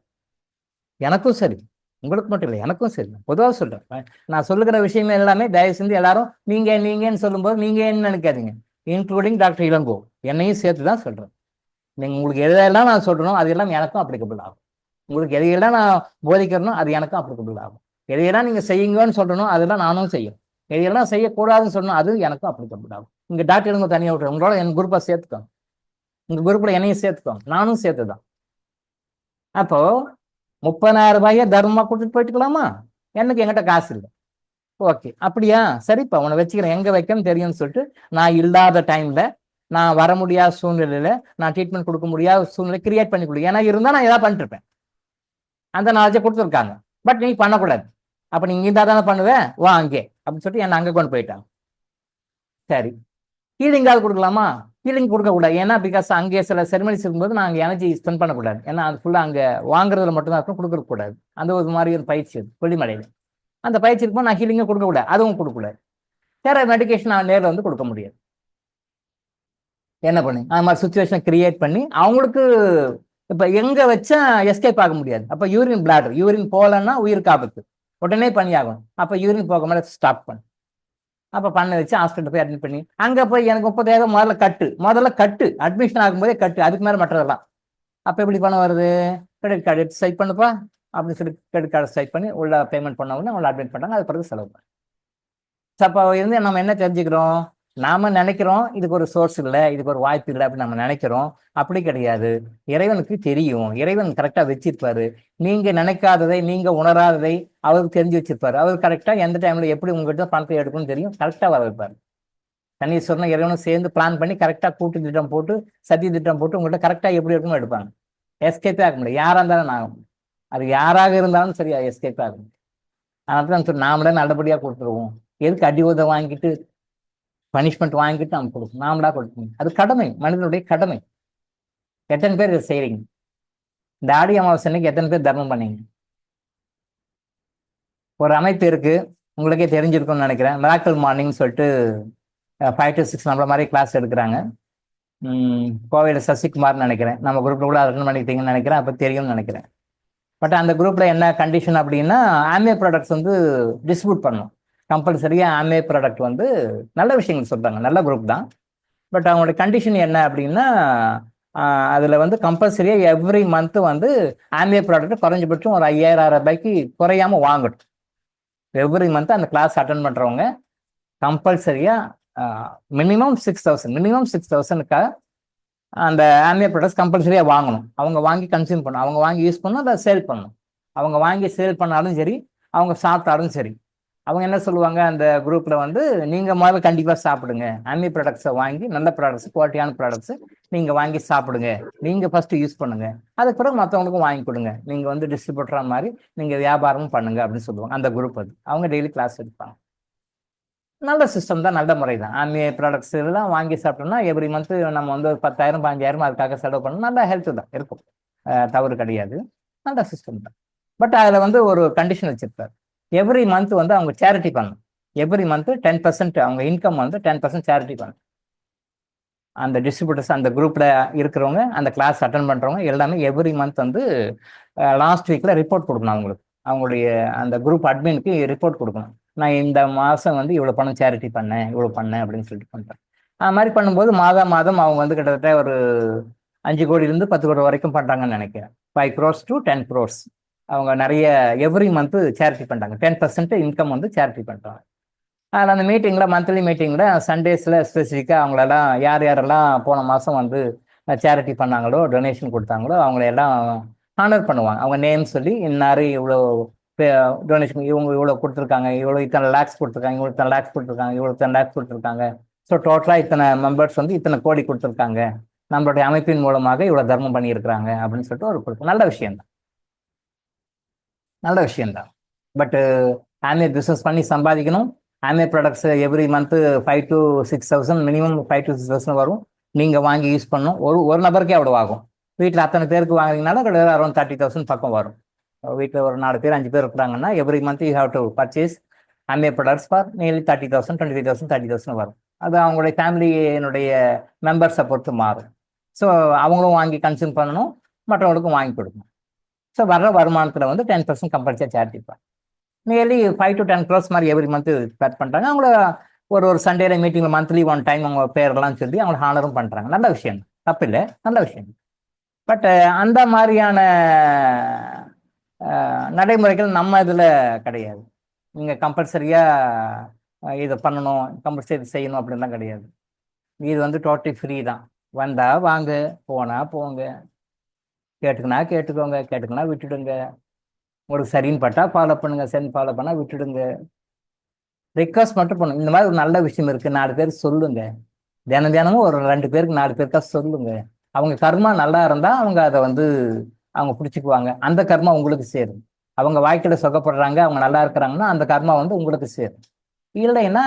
எனக்கும் சரி, உங்களுக்கு மட்டும் இல்லை, எனக்கும் சரி. பொதுவாக சொல்கிறேன், நான் சொல்லுகிற விஷயமே எல்லாமே தயவு செஞ்சு எல்லாரும் நீங்கன்னு சொல்லும்போது நீங்கள் என்ன நினைக்காதீங்க, இன்க்ளூடிங் டாக்டர் இளங்கோ, என்னையும் சேர்த்து தான் சொல்கிறேன். நீங்கள் உங்களுக்கு எதையெல்லாம் நான் சொல்கிறனோ அது எல்லாம் எனக்கும் அப்ளிகபிள் ஆகும். உங்களுக்கு எதையெல்லாம் நான் போதிக்கிறனோ அது எனக்கும் அப்ளிகபிள் ஆகும். எதையெல்லாம் நீங்கள் செய்யுங்கன்னு சொல்கிறனோ அதெல்லாம் நானும் செய்யும். எதையெல்லாம் செய்யக்கூடாதுன்னு சொல்லணும் அது எனக்கும் அப்ளிகபிள் ஆகும். இங்கே டாக்டர் இளங்கோ தனியாக விட்டுரு, உங்களோட என் குரூப்பை சேர்த்துக்கோங்க, உங்கள் குரூப்பில் என்னையும் சேர்த்துக்கோங்க, நானும் சேர்த்து தான். அப்போது 30,000 ரூபாயை தர்மமாக கொடுத்துட்டு போயிட்டுக்கலாமா? எனக்கு என்கிட்ட காசு இல்லை. ஓகே, அப்படியா, சரிப்பா, உன்னை வச்சுக்கிறேன், எங்கே வைக்கணும்னு தெரியும்னு சொல்லிட்டு நான் இல்லாத டைமில், நான் வர முடியாத சூழ்நிலையில், நான் ட்ரீட்மெண்ட் கொடுக்க முடியாத சூழ்நிலை கிரியேட் பண்ணி கொடுங்க. ஏன்னா இருந்தால் நான் ஏதாவது பண்ணிட்டுருப்பேன். அந்த நாலேஜை கொடுத்துருக்காங்க. பட் நீ பண்ணக்கூடாது. அப்போ நீங்கள் இருந்தால் தானே பண்ணுவேன், வா அங்கே அப்படின்னு சொல்லிட்டு என்னை அங்கே கொண்டு போயிட்டாங்க. சரி, ஹீலிங்காவது கொடுக்கலாமா? ஹீலிங் கொடுக்கக்கூடாது. ஏன்னா பிகாஸ் அங்கே சில செரிமனிஸ் இருக்கும்போது நான் அங்கே எனர்ஜி ஸ்பெண்ட் பண்ணக்கூடாது. ஏன்னா அது ஃபுல்லாக அங்கே வாங்குறதுல மட்டும்தான் இருக்கும், கொடுக்கக்கூடாது. அந்த ஒரு மாதிரி ஒரு பயிற்சி அது கொல்லிமலையில். அந்த பயிற்சி இருக்கும்போது நான் ஹீலிங்கும் கொடுக்கக்கூடாது, அதுவும் கொடுக்கக்கூடாது. வேற மெடிக்கேஷன் நான் நேரில் வந்து கொடுக்க முடியாது. என்ன பண்ணி அந்த மாதிரி சுச்சுவேஷன் கிரியேட் பண்ணி அவங்களுக்கு இப்போ எங்கே வச்சா எஸ்கேப் ஆக முடியாது. அப்போ யூரின் பிளாடர், யூரின் போகலன்னா உயிருக்கு ஆபத்து, உடனே பண்ணியாகணும். அப்போ யூரின் போக மேலே ஸ்டாப் பண்ணு. அப்போ பண்ண வச்சு ஹாஸ்பிட்டல் போய் அட்மிட் பண்ணி, அங்கே போய் எனக்கு 30,000 முதல்ல கட்டு அட்மிஷன் ஆகும்போதே கட்டு, அதுக்கு மேலே மற்றதெல்லாம். அப்போ எப்படி பணம் வருது? கிரெடிட் கார்டு எடுத்து ஸ்வைப் பண்ணுப்பா அப்படின்னு சொல்லி கிரெடிட் கார்டு ஸ்வைப் பண்ணி உள்ள பேமெண்ட் பண்ண உடனே அவங்களை அட்மிட் பண்ணாங்க. அது பிறகு செலவு பண்ணு. அப்போ இருந்து நம்ம என்ன தெரிஞ்சுக்கிறோம்? நாம நினைக்கிறோம் இதுக்கு ஒரு சோர்ஸ் இல்லை, இதுக்கு ஒரு வாய்ப்பு இல்லை அப்படின்னு நம்ம நினைக்கிறோம். அப்படி கிடையாது. இறைவனுக்கு தெரியும், இறைவன் கரெக்டா வச்சிருப்பாரு. நீங்க நினைக்காததை, நீங்க உணராததை அவருக்கு தெரிஞ்சு வச்சிருப்பாரு. அவர் கரெக்டா எந்த டைம்ல எப்படி உங்ககிட்ட பணத்தை எடுக்கணும்னு தெரியும், கரெக்டா வர வைப்பாரு. சனீஸ்வரனும் இறைவனும் சேர்ந்து பிளான் பண்ணி கரெக்டா கூட்டு திட்டம் போட்டு சதி திட்டம் போட்டு உங்கள்கிட்ட கரெக்டா எப்படி இருக்குன்னு எடுப்பாங்க. எஸ்கேப்பே ஆக முடியும். யாரா இருந்தாலும் ஆகும், அது யாராக இருந்தாலும் சரியா எஸ்கேப்பே ஆக முடியும். அதனால தான் சொல்லி நாமளே நல்லபடியா கொடுத்துருவோம். எதுக்கு அடி உதை வாங்கிட்டு பனிஷ்மெண்ட் வாங்கிட்டு நம்ம கொடுக்கணும், நாமளா கொடுக்கணும். அது கடமை, மனிதனுடைய கடமை. எத்தனை பேர் இதை செய்றீங்க? இந்த ஆடி அமாவாசைக்கு எத்தனை பேர் தர்மம் பண்ணீங்க? ஒரு அமைப்பு இருக்கு, உங்களுக்கே தெரிஞ்சிருக்கும்னு நினைக்கிறேன். மிராக்கிள் மார்னிங் சொல்லிட்டு 5 to 6 நம்மள மாதிரி கிளாஸ் எடுக்கிறாங்க. கோவையில் சசிகுமார்னு நினைக்கிறேன், நம்ம குரூப்ல கூட அட்டன் பண்ணிக்கிட்டீங்கன்னு நினைக்கிறேன், அப்போ தெரியும்னு நினைக்கிறேன். பட் அந்த குரூப்பில் என்ன கண்டிஷன் அப்படின்னா ஆம்வே ப்ராடக்ட்ஸ் வந்து டிஸ்ட்ரிபியூட் பண்ணணும். கம்பல்சரியாக ஆம்வே ப்ராடக்ட் வந்து நல்ல விஷயங்கள் சொல்கிறாங்க, நல்ல குரூப் தான். பட் அவங்களோட கண்டிஷன் என்ன அப்படின்னா அதில் வந்து கம்பல்சரியாக எவ்ரி மந்த்து வந்து ஆம்வே ப்ராடக்ட் குறைஞ்சபட்சம் ஒரு 5000 ரூபாய்க்கு குறையாமல் வாங்கணும். எவ்ரி மந்த் அந்த கிளாஸ் அட்டன் பண்ணுறவங்க கம்பல்சரியாக மினிமம் 6000க்காக அந்த ஆம்வே ப்ராடக்ட்ஸ் கம்பல்சரியாக வாங்கணும். அவங்க வாங்கி கன்சியூம் பண்ணணும், அவங்க வாங்கி யூஸ் பண்ணணும், அதை சேல் பண்ணணும். அவங்க வாங்கி சேல் பண்ணாலும் சரி, அவங்க சாப்பிட்டாலும் சரி. அவங்க என்ன சொல்லுவாங்க அந்த குரூப்பில் வந்து, நீங்கள் முதல்ல கண்டிப்பாக சாப்பிடுங்க, ஆம்வே ப்ராடக்ட்ஸை வாங்கி நல்ல ப்ராடக்ட்ஸ், குவாலிட்டியான ப்ராடக்ட்ஸ் நீங்கள் வாங்கி சாப்பிடுங்க, நீங்கள் ஃபஸ்ட்டு யூஸ் பண்ணுங்க, அதுக்கு பிறகு மற்றவங்களுக்கும் வாங்கி கொடுங்க, நீங்கள் வந்து டிஸ்ட்ரிபியூட்டர் மாதிரி நீங்கள் வியாபாரமும் பண்ணுங்க அப்படின்னு சொல்லுவாங்க அந்த குரூப். அது அவங்க டெய்லி கிளாஸ் எடுப்பாங்க. நல்ல சிஸ்டம் தான், நல்ல முறை தான். ஆம்வே ப்ராடக்ட்ஸ் எல்லாம் வாங்கி சாப்பிட்டோம்னா எவ்ரி மந்த் நம்ம வந்து 10,000 15,000 அதுக்காக செலவு பண்ணணும். நல்ல ஹெல்த் தான் இருக்கும், தவறு கிடையாது, நல்ல சிஸ்டம் தான். பட் அதில் வந்து ஒரு கண்டிஷன் வச்சிருப்பார். எவ்ரி மந்த் வந்து அவங்க சேரிட்டி பண்ணணும். எவ்ரி மந்த் 10% அவங்க இன்கம் வந்து 10% சேரிட்டி பண்ணணும். அந்த டிஸ்ட்ரிபியூட்டர்ஸ், அந்த குரூப்பில் இருக்கிறவங்க, அந்த கிளாஸ் அட்டன் பண்ணுறவங்க எல்லாமே எவ்ரி மந்த் வந்து லாஸ்ட் வீக்கில் ரிப்போர்ட் கொடுக்கணும். அவங்களுக்கு, அவங்களுடைய அந்த குரூப் அட்மினுக்கு ரிப்போர்ட் கொடுக்கணும். நான் இந்த மாதம் வந்து இவ்வளோ பணம் சேரிட்டி பண்ணேன், இவ்வளோ பண்ணேன் அப்படின்னு சொல்லிட்டு பண்ணுறேன். அது மாதிரி பண்ணும்போது மாதம் அவங்க வந்து கிட்டத்தட்ட ஒரு 5 கோடியிலேருந்து 10 கோடி வரைக்கும் பண்ணுறாங்கன்னு நினைக்கிறேன். 5 crores to 10 crores அவங்க நிறைய எவ்ரி மந்த் சேரிட்டி பண்ணுறாங்க. 10% இன்கம் வந்து சேரிட்டி பண்ணுறாங்க. அதில் அந்த மீட்டிங்கில், மந்த்லி மீட்டிங்கில் சண்டேஸில் ஸ்பெசிஃபிக்காக அவங்களெல்லாம் யாரெல்லாம் போன மாதம் வந்து சேரிட்டி பண்ணாங்களோ, டொனேஷன் கொடுத்தாங்களோ அவங்களையெல்லாம் ஹானர் பண்ணுவாங்க. அவங்க நேம் சொல்லி, இன்னார் இவ்வளோ டொனேஷன், இவங்க இவ்வளோ கொடுத்துருக்காங்க, இத்தனை லேக்ஸ் கொடுத்துருக்காங்க, இவ்வளோ இத்தனை லேக்ஸ் கொடுத்துருக்காங்க, இவ்வளோ இத்தனை லேக்ஸ் கொடுத்துருக்காங்க. ஸோ டோட்டலாக இத்தனை மெம்பர்ஸ் வந்து இத்தனை கோடி கொடுத்துருக்காங்க, நம்மளுடைய அமைப்பின் மூலமாக இவ்வளோ தர்மம் பண்ணியிருக்கிறாங்க அப்படின்னு சொல்லிட்டு ஒரு கொடுக்கும். நல்ல விஷயம்தான், நல்ல விஷயம்தான். பட்டு ஆம்வே பிஸ்னஸ் பண்ணி சம்பாதிக்கணும். Amway products every month 5 to 6,000, minimum 5 to 6,000 வரும். நீங்கள் வாங்கி யூஸ் பண்ணணும். ஒரு நபருக்கே அவ்வளோ ஆகும். வீட்டில் அத்தனை பேருக்கு வாங்கினீங்கனாலும் கிட்டத்தட்ட அரௌண்ட் 30,000 பக்கம் வரும். வீட்டில் ஒரு 4 பேர் 5 பேர் இருக்கிறாங்கன்னா every month you have to purchase Amway products for nearly 30,000, 25,000, 30,000 வரும். அது அவங்களுடைய ஃபேமிலியினுடைய மெம்பர்ஸை பொறுத்து மாறும். ஸோ அவங்களும் வாங்கி கன்சியூம் பண்ணணும், மற்றவங்களுக்கும் வாங்கி கொடுக்கணும். ஸோ வர்ற வருமானத்தில் வந்து 10% கம்பல்சரி சேரிட்டி பண்ணணும். நியர்லி 5 to 10 crores மாதிரி எவ்ரி மந்த் ஸ்டார்ட் பண்ணுறாங்க. அவங்கள ஒரு சண்டேல மீட்டிங்கில் மந்த்லி 1 time அவங்க பேரெல்லாம் சொல்லி அவங்களை ஹானரும் பண்ணுறாங்க. நல்ல விஷயம், தப்பு இல்லை, நல்ல விஷயம். பட் அந்த மாதிரியான நடைமுறைகள் நம்ம இதில் கிடையாது. நீங்கள் கம்பல்சரியாக இதை பண்ணணும், கம்பல்சரி செய்யணும் அப்படின்லாம் கிடையாது. இது வந்து டோட்டலி ஃப்ரீ தான். வந்தா வாங்க, போனா போங்க, கேட்டுக்கினா கேட்டுக்கோங்க, கேட்டுக்கினா விட்டுடுங்க. உங்களுக்கு சரின்னு பட்டா ஃபாலோ பண்ணுங்க, சரின்னு ஃபாலோ பண்ணா விட்டுடுங்க. ரிக்வஸ்ட் மட்டும் பண்ணுங்க. இந்த மாதிரி ஒரு நல்ல விஷயம் இருக்கு, 4 பேர் சொல்லுங்க. தினமும் ஒரு 2 பேருக்கு 4 பேருக்கா சொல்லுங்க. அவங்க கர்மா நல்லா இருந்தா அவங்க அதை வந்து அவங்க பிடிச்சிக்குவாங்க. அந்த கர்மா உங்களுக்கு சேரும். அவங்க வாழ்க்கையில சுகப்படுறாங்க, அவங்க நல்லா இருக்கிறாங்கன்னா அந்த கர்மா வந்து உங்களுக்கு சேரும். இல்லைன்னா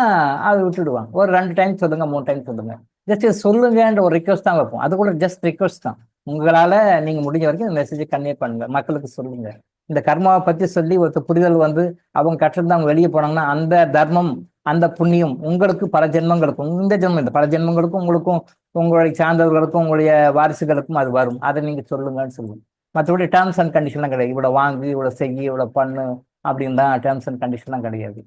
அதை விட்டுடுவாங்க. ஒரு 2 டைம் சொல்லுங்க, 3 டைம் சொல்லுங்க. ஜஸ்ட் சொல்லுங்கன்ற ஒரு ரிக்வஸ்ட் தான் வைப்போம். அது கூட ஜஸ்ட் ரிக்வஸ்ட் தான். உங்களால நீங்க முடிஞ்ச வரைக்கும் இந்த மெசேஜை கன்வே பண்ணுங்க, மக்களுக்கு சொல்லுங்க. இந்த கர்மாவை பத்தி சொல்லி ஒரு புரிதல் வந்து அவங்க கற்றிருந்து அவங்க வெளியே போனாங்கன்னா அந்த தர்மம், அந்த புண்ணியம் உங்களுக்கு பல ஜென்மங்களுக்கும், இந்த ஜென்மம் இல்லை, பல ஜென்மங்களுக்கும் உங்களுக்கும், உங்களுடைய சார்ந்தவர்களுக்கும், உங்களுடைய வாரிசுகளுக்கும் அது வரும். அதை நீங்க சொல்லுங்கன்னு சொல்லுங்க. மற்றபடி டேர்ம்ஸ் அண்ட் கண்டிஷன்லாம் கிடையாது. இவ்வளோ வாங்கு, இவ்வளோ செய்ய, இவ்வளோ பண்ணு அப்படின்னு தான் டேர்ம்ஸ் அண்ட் கண்டிஷன்லாம் கிடையாது.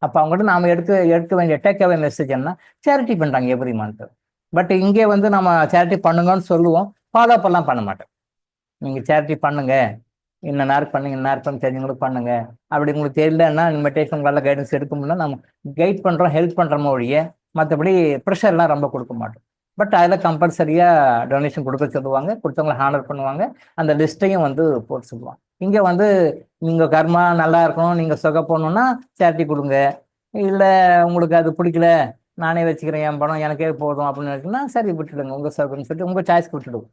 அப்போ அவங்கள்ட்ட நாம எடுக்க வேண்டிய டேக் அவே மெசேஜ் என்ன, சேரிட்டி பண்றாங்க எவ்ரி மந்த். பட் இங்கே வந்து நம்ம சேரிட்டி பண்ணுங்கன்னு சொல்லுவோம், ஃபாலோ அப்பெல்லாம் பண்ண மாட்டோம். நீங்க சேரிட்டி பண்ணுங்க, இன்ன நேரம் பண்ணுங்க, இன்ன நேரம் பண்ணி தெரிஞ்சவங்களுக்கு பண்ணுங்க. அப்படி உங்களுக்கு தெரியலன்னா இன்விடேஷன் உங்களால் கைடன்ஸ் எடுக்க முடியல, நம்ம கைட் பண்றோம், ஹெல்ப் பண்றோமோ ஒழிய மற்றபடி ப்ரெஷர்லாம் ரொம்ப கொடுக்க மாட்டோம். பட் அதில் கம்பல்சரியாக டொனேஷன் கொடுக்க சொல்லுவாங்க, கொடுத்தவங்களை ஹானர் பண்ணுவாங்க, அந்த லிஸ்ட்டையும் வந்து போட்டு சொல்லுவாங்க. இங்கே வந்து நீங்கள் கர்மா நல்லா இருக்கணும், நீங்கள் சுக போகணுன்னா சேரிட்டி கொடுங்க. இல்லை உங்களுக்கு அது பிடிக்கல, நானே வச்சுக்கிறேன், என் பணம் எனக்கே போதும் அப்படின்னு இருக்குன்னா சரி விட்டுடுங்க, உங்கள் சர்க்குன்னு சொல்லிட்டு உங்கள் சாய்ஸ்க்கு விட்டுடுவோம்.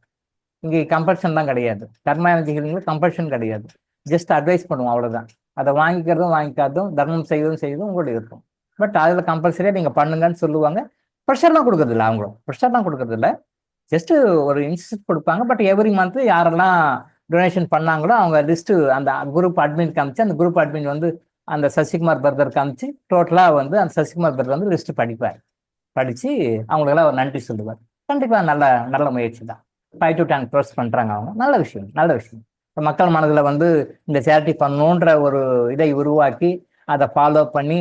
இங்கே கம்பல்ஷன் தான் கிடையாது. கர்மா எனர்ஜிகளுக்கு கம்பல்ஷன் கிடையாது. ஜஸ்ட் அட்வைஸ் பண்ணுவோம், அவ்வளோதான். அதை வாங்கிக்கிறதும் வாங்கிக்காதும், தர்மம் செய்வதும் உங்களுடைய இருக்கும். பட் அதில் கம்பல்சரியாக நீங்கள் பண்ணுங்கன்னு சொல்லுவாங்க. ப்ரெஷர்லாம் கொடுக்கறதில்ல, அவங்களும் ப்ரெஷர்லாம் கொடுக்கறதில்ல. ஜஸ்ட் ஒரு இன்ஸ்டியூட் கொடுப்பாங்க. பட் எவ்ரி மந்த் யாரெல்லாம் டொனேஷன் பண்ணாங்களோ அவங்க லிஸ்ட்டு அந்த குரூப் அட்மின் காமிச்சு, அந்த குரூப் அட்மின் வந்து அந்த சசிகுமார் பிரதர் காமிச்சு டோட்டலாக வந்து அந்த சசிகுமார் பிரதர் வந்து லிஸ்ட் படிப்பார். படித்து அவங்களுக்கெல்லாம் ஒரு நன்றி சொல்லுவார். கண்டிப்பாக நல்ல நல்ல முயற்சி தான். 5 to 10 crores பண்ணுறாங்க அவங்க. நல்ல விஷயம், நல்ல விஷயம். மக்கள் மனதில் வந்து இந்த சேரிட்டி பண்ணணுன்ற ஒரு இதை உருவாக்கி அதை ஃபாலோ பண்ணி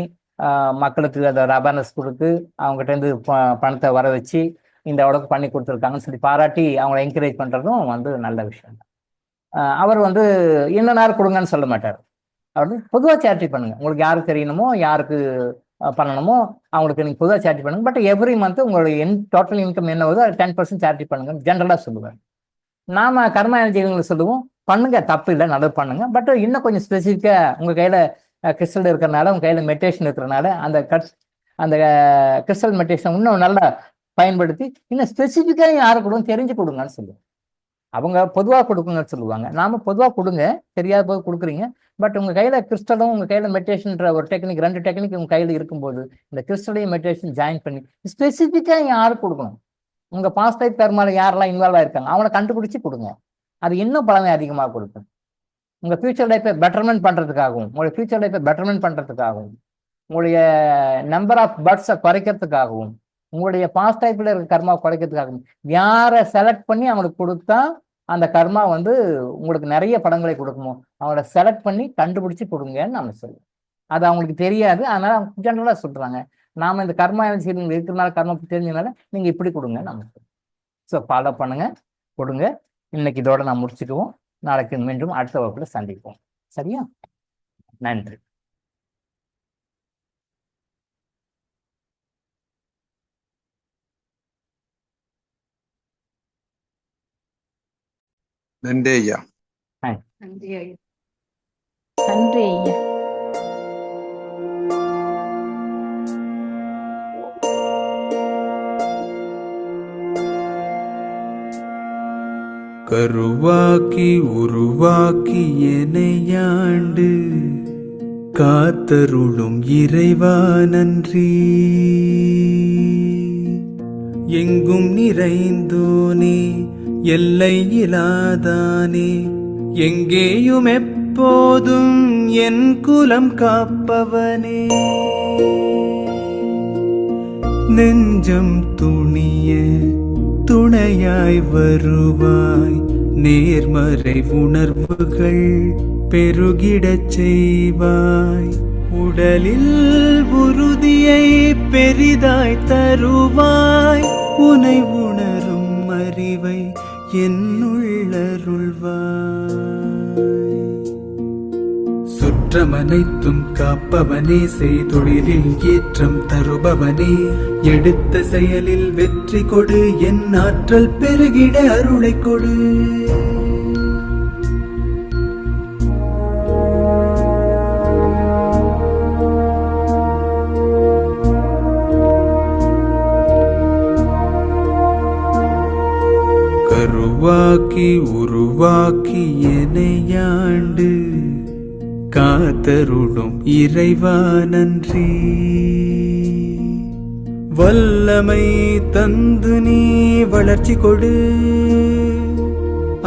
மக்களுக்கு அதை அவேர்னஸ் கொடுத்து அவங்ககிட்ட இருந்து பணத்தை வர வச்சு இந்த அளவுக்கு பண்ணி கொடுத்துருக்காங்கன்னு சொல்லி பாராட்டி அவங்கள என்கரேஜ் பண்ணுறதும் வந்து நல்ல விஷயம் தான். அவர் வந்து என்ன நேரம் கொடுங்கன்னு சொல்ல மாட்டார். அவர் பொதுவாக சேரிட்டி பண்ணுங்க, உங்களுக்கு யாருக்கு தெரியணுமோ யாருக்கு பண்ணணுமோ அவங்களுக்கு நீங்கள் பொதுவாக சேரிட்டி பண்ணுங்க. பட் எவ்ரி மந்த் உங்களுடைய டோட்டல் இன்கம் என்ன வருதோ அது 10% சேரிட்டி பண்ணுங்க ஜென்ரலாக சொல்லுவேன். நாம கர்மா எனர்ஜிகளுக்கு சொல்லுவோம் பண்ணுங்க, தப்பு இல்லை, நல்லது பண்ணுங்க. பட் இன்னும் கொஞ்சம் ஸ்பெசிஃபிக்காக உங்கள் கையில் கிறிஸ்டல் இருக்கிறனால, உங்கள் கையில் மெடிடேஷன் இருக்கிறனால அந்த கிறிஸ்டல் மெடிடேஷன் இன்னும் நல்லா பயன்படுத்தி இன்னும் ஸ்பெசிஃபிக்காக யாரை கொடுங்க தெரிஞ்சு கொடுங்கன்னு சொல்லுவோம். அவங்க பொதுவாக கொடுக்குங்கன்னு சொல்லுவாங்க, நாம பொதுவாக கொடுங்க, தெரியாத போது கொடுக்குறீங்க. பட் உங்கள் கையில் கிறிஸ்டலும் உங்கள் கையில் மெடிடேஷன்ற ஒரு டெக்னிக், 2 டெக்னிக் உங்கள் கையில் இருக்கும்போது இந்த கிறிஸ்டலையும் மெடிடேஷன் ஜாயின் பண்ணி ஸ்பெசிஃபிக்காக யாருக்கு கொடுக்கணும், உங்கள் பாஸ்ட் லைஃப் கர்மால யாரெல்லாம் இன்வால்வ் ஆயிருக்காங்க அவங்கள கண்டுபிடிச்சி கொடுங்க. அது இன்னும் பலனை அதிகமாக கொடுக்கும். உங்கள் ஃபியூச்சர் லைஃப்பை பெட்டர்மெண்ட் பண்ணுறதுக்காகவும், உங்களுடைய ஃபியூச்சர் லைஃப்பை பெட்டர்மெண்ட் பண்ணுறதுக்காகவும், உங்களுடைய நம்பர் ஆஃப் பர்த்ஸை குறைக்கிறதுக்காகவும், உங்களுடைய பாஸ்ட் லைஃப்ல இருக்க கர்மாவை குறைக்கிறதுக்காகவும் யாரை செலக்ட் பண்ணி அவங்களுக்கு கொடுத்தா அந்த கர்மா வந்து உங்களுக்கு நிறைய படங்களை கொடுக்குமோ அவங்கள செலக்ட் பண்ணி கண்டுபிடிச்சி கொடுங்கன்னு நம்ம சொல்லுவோம். அது அவங்களுக்கு தெரியாது, அதனால அவங்க ஜென்ரலாக சொல்றாங்க, நாம இந்த கர்மா இருக்கிறனால கர்மா தெரிஞ்சதுனால நீங்க இப்படி கொடுங்க நம்ம சொல்லுவோம். ஸோ ஃபாலோ பண்ணுங்க, கொடுங்க. இன்னைக்கு இதோட நான் முடிச்சுக்குவோம். நாளைக்கு மீண்டும் அடுத்த வகுப்புல சந்திப்போம். சரியா? நன்றி. நன்றி ஐயா. நன்றி ஐயா. நன்றி ஐயா. கருவாக்கி உருவாக்கி எனையாண்டு காத்தருளும் இறைவா நன்றி. எங்கும் நிறைந்தோனே எல்லை இலாதானே, எங்கேயும் எப்போதும் என் குலம் காப்பவனே. நெஞ்சம் துணிய துணையாய் வருவாய், நேர்மறை உணர்வுகள் பெருகிடச் செய்வாய். உடலில் உறுதியை பெரிதாய் தருவாய், உனை உணரும் அறிவை என்னுள்ளருள்வாய். சுற்றமனைத்தும் காப்பவனே, செய்தொழிலில் ஏற்றம் தருபவனே, எடுத்த செயலில் வெற்றி கொடு, என் ஆற்றல் பெருகிட அருளை கொடு. கருவாக்கி உருவாக்கி எனையாண்டு காத்தருளும் இறைவா நன்றி. வல்லமை தந்து நீ வளர்ச்சி கொடு,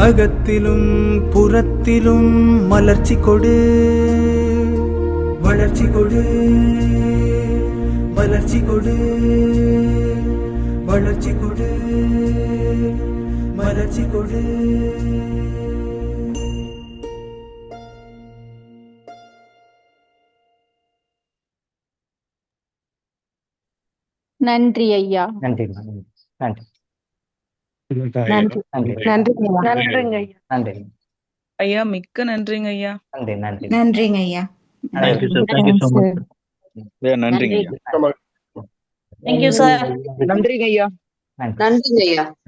அகத்திலும் புறத்திலும் மலர்ச்சி கொடு. வளர்ச்சி கொடு, மலர்ச்சி கொடு, வளர்ச்சி கொடு, மலர்ச்சி கொடு. நன்றி ஐயா. நன்றி நன்றி நன்றி நன்றி நன்றி நன்றிங்க ஐயா. நன்றி ஐயா மிக்க நன்றிங்க ஐயா. நன்றி நன்றி நன்றிங்க ஐயா. நன்றி. நன்றிங்க ஐயா. Thank you sir. நன்றி. நன்றிங்க ஐயா. நன்றி. நன்றிங்க ஐயா.